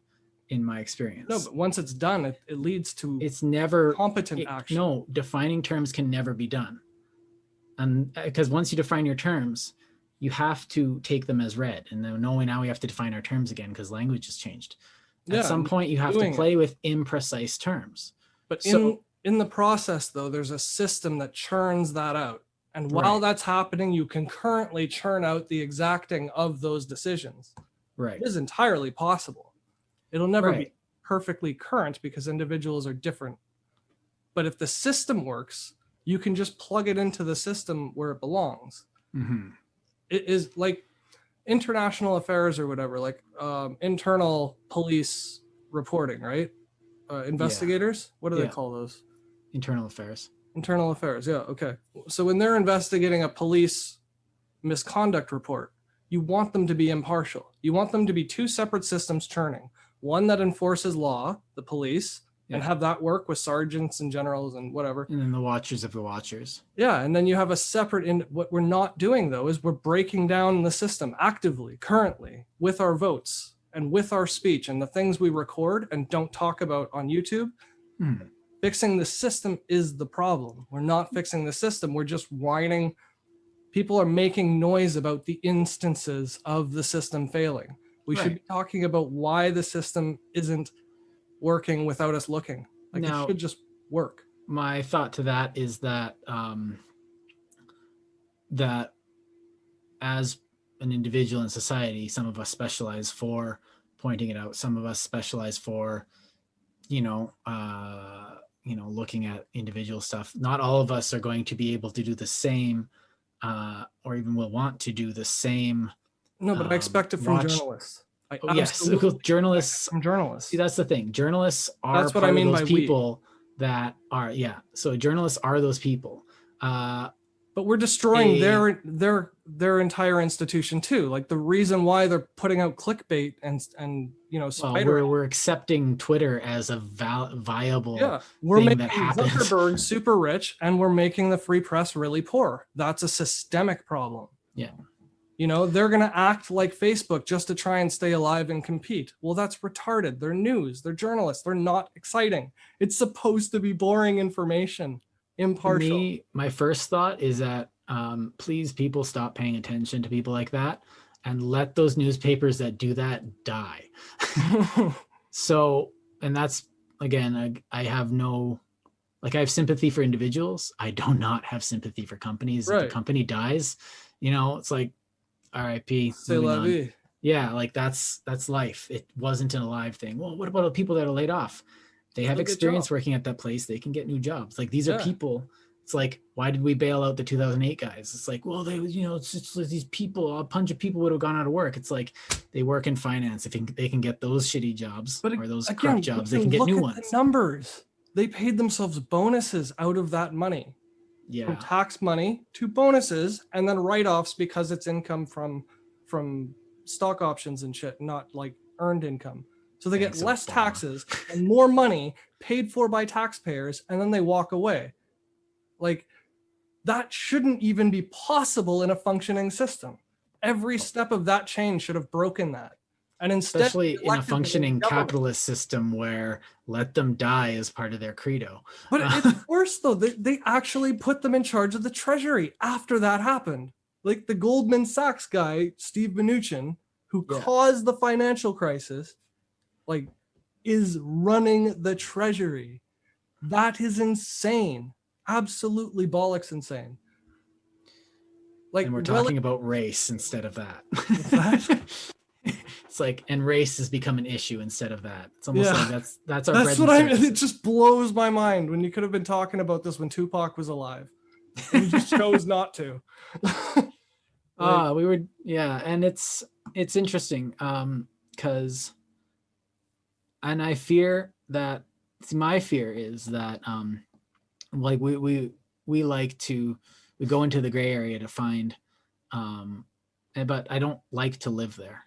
in my experience. No, but once it's done, it leads to it's never competent action. No, defining terms can never be done. And because once you define your terms, you have to take them as read. And then now we have to define our terms again because language has changed. At some point, you have to play with imprecise terms. But in the process, though, there's a system that churns that out. And while that's happening, you concurrently churn out the exacting of those decisions. Right. It is entirely possible. It'll never be perfectly current because individuals are different. But if the system works, you can just plug it into the system where it belongs. It is like international affairs or whatever, like internal police reporting, right? Investigators, what do they call those? Internal affairs. Internal affairs, yeah, okay. So when they're investigating a police misconduct report, you want them to be impartial. You want them to be two separate systems churning. One that enforces law, the police, and have that work with sergeants and generals and whatever. And then the watchers of the watchers. Yeah, and then you have a separate, what we're not doing though is we're breaking down the system actively, currently, with our votes and with our speech and the things we record and don't talk about on YouTube. Fixing the system is the problem. We're not fixing the system. We're just whining. People are making noise about the instances of the system failing. We should be talking about why the system isn't working without us looking. Like now, it should just work. My thought to that is that that as an individual in society, some of us specialize for pointing it out. Some of us specialize for, looking at individual stuff. Not all of us are going to be able to do the same, or even will want to do the same. No, but I expect it from journalists. Yes, journalists. From journalists. See, that's the thing. Journalists are that's what I mean by people that are So journalists are those people. But we're destroying their entire institution too. Like the reason why they're putting out clickbait and we're accepting Twitter as a viable we're thing making that happens. Zuckerberg super rich and we're making the free press really poor. That's a systemic problem. Yeah. They're going to act like Facebook just to try and stay alive and compete. Well, that's retarded. They're news. They're journalists. They're not exciting. It's supposed to be boring information. Impartial. Me, my first thought is that please, people, stop paying attention to people like that and let those newspapers that do that die. And that's, again, I have I have sympathy for individuals. I do not have sympathy for companies. If the company dies, it's like, RIP. C'est la vie. Yeah, like that's life. It wasn't an alive thing. Well, what about the people that are laid off? They have experience working at that place. They can get new jobs. Like these are people. It's like, why did we bail out the 2008 guys? It's like, well, it's just these people, a bunch of people would have gone out of work. It's like they work in finance. If they can get those shitty jobs or those corrupt jobs, they can get new ones. The numbers. They paid themselves bonuses out of that money. Yeah. From tax money to bonuses and then write-offs because it's income from stock options and shit, not like earned income. So they get less taxes and more money paid for by taxpayers, and then they walk away. Like that shouldn't even be possible in a functioning system. Every step of that chain should have broken that. And instead, especially in a functioning capitalist system where let them die is part of their credo. But it's worse though. They actually put them in charge of the treasury after that happened. Like the Goldman Sachs guy, Steve Mnuchin, who caused the financial crisis, is running the treasury. That is insane. Absolutely bollocks insane. And we're talking about race instead of that. It's like, and race has become an issue instead of that. It's almost like that's our bread That's and what I mean. circus. It just blows my mind when you could have been talking about this when Tupac was alive. And you just chose not to. We were, yeah, and it's interesting because, and I fear that, my fear is that like we like to, we go into the gray area to find but I don't like to live there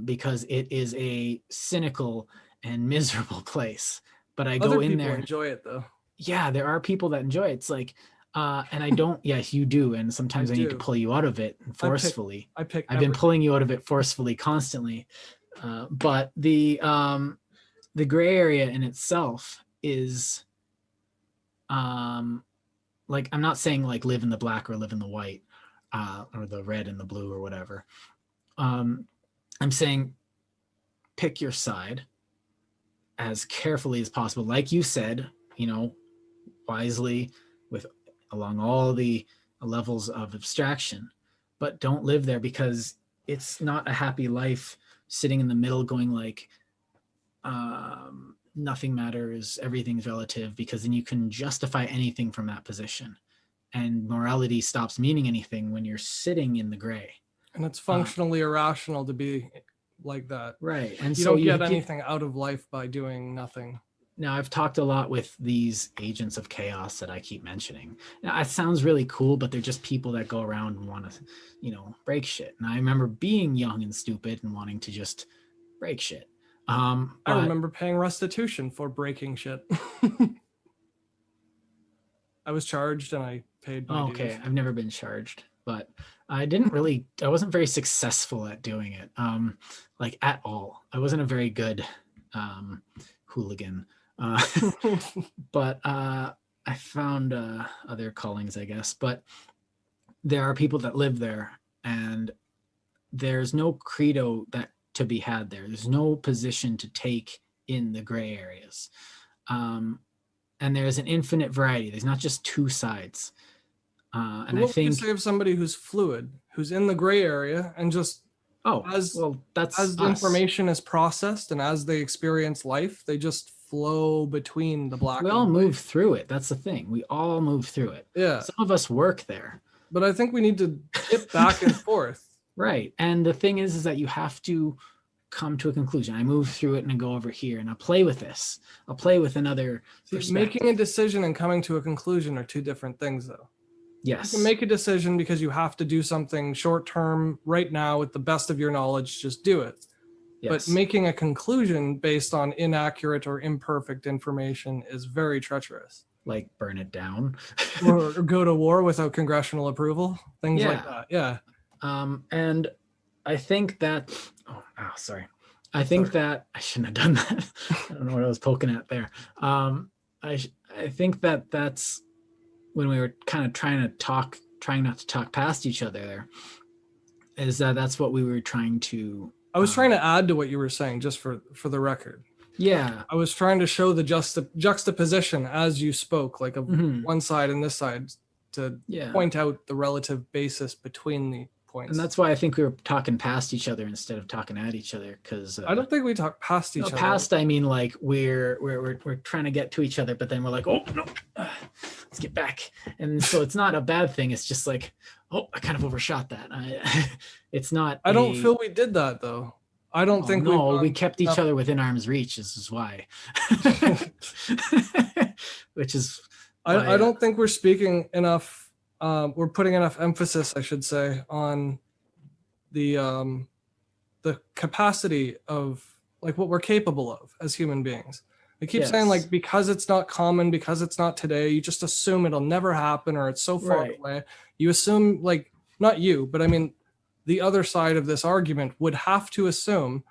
because it is a cynical and miserable place. But I go in there. Enjoy it though. Yeah, there are people that enjoy it. It's like, and I don't. Yes, you do, and sometimes I need to pull you out of it forcefully. I've been pulling you out of it forcefully constantly, but the gray area in itself is, like, I'm not saying like live in the black or live in the white, or the red and the blue or whatever. I'm saying pick your side as carefully as possible, like you said, wisely, with along all the levels of abstraction, but don't live there, because it's not a happy life sitting in the middle going like, nothing matters, everything's relative, because then you can justify anything from that position, and morality stops meaning anything when you're sitting in the gray. And it's functionally irrational to be like that. Right. And you so don't get anything out of life by doing nothing. Now, I've talked a lot with these agents of chaos that I keep mentioning. Now, it sounds really cool, but they're just people that go around and want to, break shit. And I remember being young and stupid and wanting to just break shit. I remember paying restitution for breaking shit. I was charged and I paid my dues. I've never been charged, but I wasn't very successful at doing it, like at all. I wasn't a very good hooligan. But I found other callings, I guess. But there are people that live there, and there's no credo that to be had there. There's no position to take in the gray areas. And there's an infinite variety. There's not just two sides. And what would you say of somebody who's fluid, who's in the gray area, and just as the information is processed and as they experience life, they just flow between the black. We all move through it. That's the thing. We all move through it. Yeah. Some of us work there. But I think we need to dip back and forth. Right. And the thing is that you have to come to a conclusion. I move through it and I go over here and I'll play with this. I'll play with another perspective. Making a decision and coming to a conclusion are two different things, though. Yes. You can make a decision because you have to do something short term right now with the best of your knowledge. Just do it. Yes. But making a conclusion based on inaccurate or imperfect information is very treacherous. Like burn it down. Or go to war without congressional approval. Things like that. Yeah. And I think that, I think that I shouldn't have done that. I don't know what I was poking at there. I think that that's when we were kind of trying not to talk past each other there, is that's what we were trying to. I was trying to add to what you were saying, just for the record. Yeah. I was trying to show the juxtaposition as you spoke, like of one side and this side, to point out the relative basis between the points. And that's why I think we were talking past each other instead of talking at each other, because I don't think we talk past each other. Past, I mean, like we're trying to get to each other, but then we're like, oh no, let's get back. And so it's not a bad thing. It's just like, oh, I kind of overshot that. It's not. I don't feel we did that though. I don't think we kept each other within arm's reach. This is why. Which is. I don't think we're speaking enough. We're putting enough emphasis, I should say, on the capacity of like what we're capable of as human beings. I keep saying like, because it's not common, because it's not today, you just assume it'll never happen or it's so far away. You assume, like, not you, but I mean, the other side of this argument would have to assume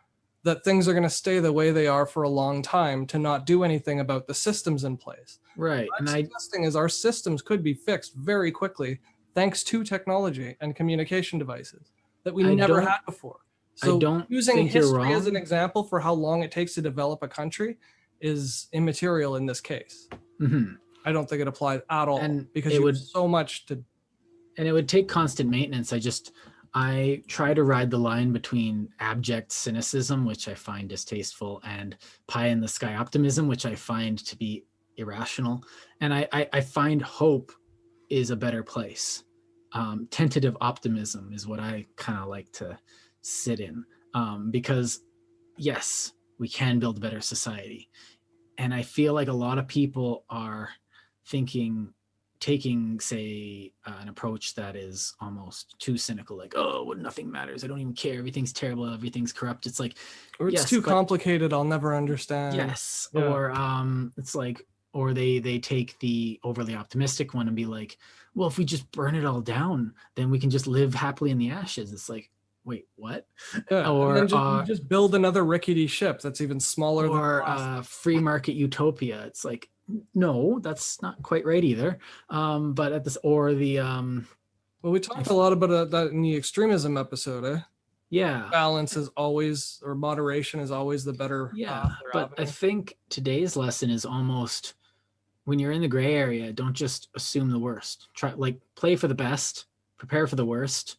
that things are going to stay the way they are for a long time to not do anything about the systems in place. Right. What I'm suggesting is our systems could be fixed very quickly thanks to technology and communication devices that we never had before. So using history as an example for how long it takes to develop a country is immaterial in this case. Mm-hmm. I don't think it applies at all, and because you have so much to. And it would take constant maintenance. I try to ride the line between abject cynicism, which I find distasteful, and pie in the sky optimism, which I find to be irrational. And I find hope is a better place. Tentative optimism is what I kind of like to sit in, because yes, we can build a better society. And I feel like a lot of people are taking, say, an approach that is almost too cynical, like, oh, well, nothing matters. I don't even care. Everything's terrible. Everything's corrupt. It's like, Or it's yes, too but complicated. I'll never understand. yes. Yeah. Or it's like, or they take the overly optimistic one and be like, well, if we just burn it all down, then we can just live happily in the ashes. It's like, wait, what? Yeah. Or and then you just build another rickety ship that's even smaller than free market utopia. It's like, no, that's not quite right either. But at this, or the well, we talked a lot about that in the extremism episode, eh? Yeah, balance is always, or moderation is always the better path. But I think today's lesson is almost, when you're in the gray area, don't just assume the worst. Try, like, play for the best, prepare for the worst,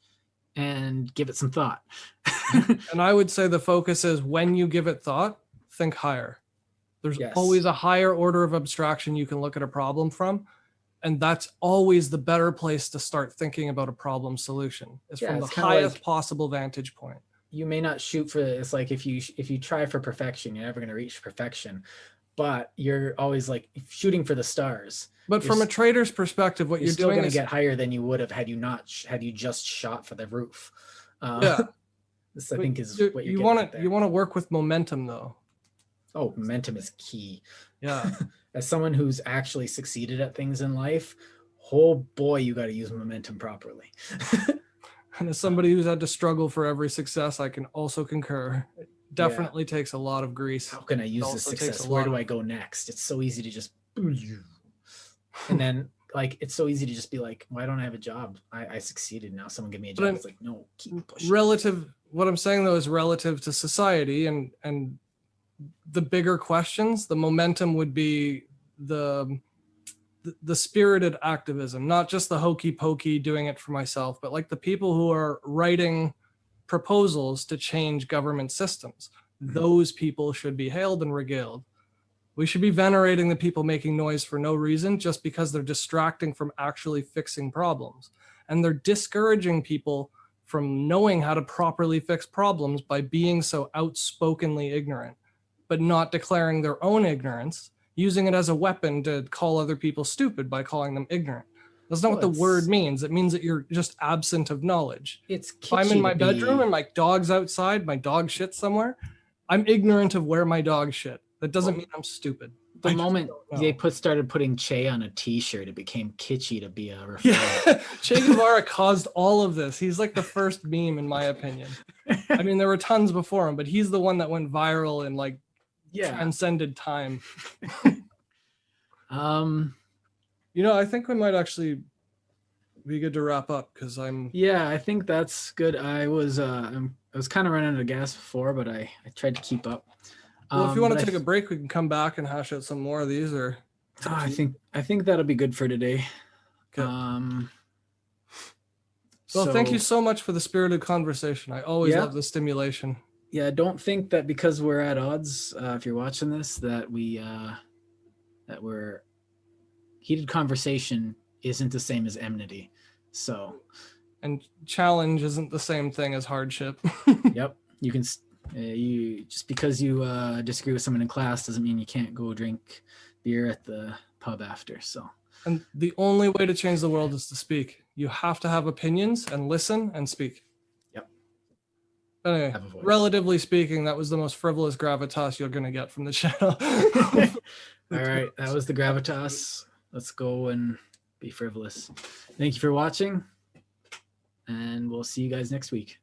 and give it some thought. And I would say the focus is, when you give it thought, think higher. There's always a higher order of abstraction you can look at a problem from. And that's always the better place to start thinking about a problem solution. It's from the highest possible vantage point. You may not shoot for, it's like, if you try for perfection, you're never going to reach perfection. But you're always like shooting for the stars. But from a trader's perspective, what you're still doing going is to get higher than you would have had you just shot for the roof. This, I think, is what you want to. You want to work with momentum, though. Oh, momentum is key. Yeah. As someone who's actually succeeded at things in life, oh boy, you got to use momentum properly. And as somebody who's had to struggle for every success, I can also concur. It definitely takes a lot of grease. How can I use this success? Where do I go next? It's so easy to just, and then, like, it's so easy to just be like, why don't I have a job? I succeeded. Now someone give me a job. It's like, no, keep pushing. What I'm saying, though, is relative to society and the bigger questions. The momentum would be the spirited activism, not just the hokey pokey doing it for myself, but like the people who are writing proposals to change government systems. Those people should be hailed and regaled. We should be venerating the people making noise for no reason, just because they're distracting from actually fixing problems. And they're discouraging people from knowing how to properly fix problems by being so outspokenly ignorant, but not declaring their own ignorance, using it as a weapon to call other people stupid by calling them ignorant. That's not what the word means. It means that you're just absent of knowledge. It's if I'm in my bedroom and my dog's outside, my dog shits somewhere, I'm ignorant of where my dog shit. That doesn't mean I'm stupid. The moment they started putting Che on a t-shirt, it became kitschy to be a Yeah, Che Guevara caused all of this. He's like the first meme, in my opinion. I mean, there were tons before him, but he's the one that went viral and like transcended time. You know, I think we might actually be good to wrap up, because I think that's good. I was kind of running out of gas before, but I tried to keep up. Well, if you want to take a break, we can come back and hash out some more of these. Or I think that'll be good for today. Okay. Well, thank you so much for the spirited conversation. I always love the stimulation. Yeah, don't think that because we're at odds, if you're watching this, that we're heated conversation isn't the same as enmity. So, and challenge isn't the same thing as hardship. Yep, you can. You just because you disagree with someone in class doesn't mean you can't go drink beer at the pub after. So, and the only way to change the world is to speak. You have to have opinions and listen and speak. Yep. Anyway, relatively speaking, that was the most frivolous gravitas you're going to get from the channel. All right, that was the gravitas. Let's go and be frivolous. Thank you for watching, and we'll see you guys next week.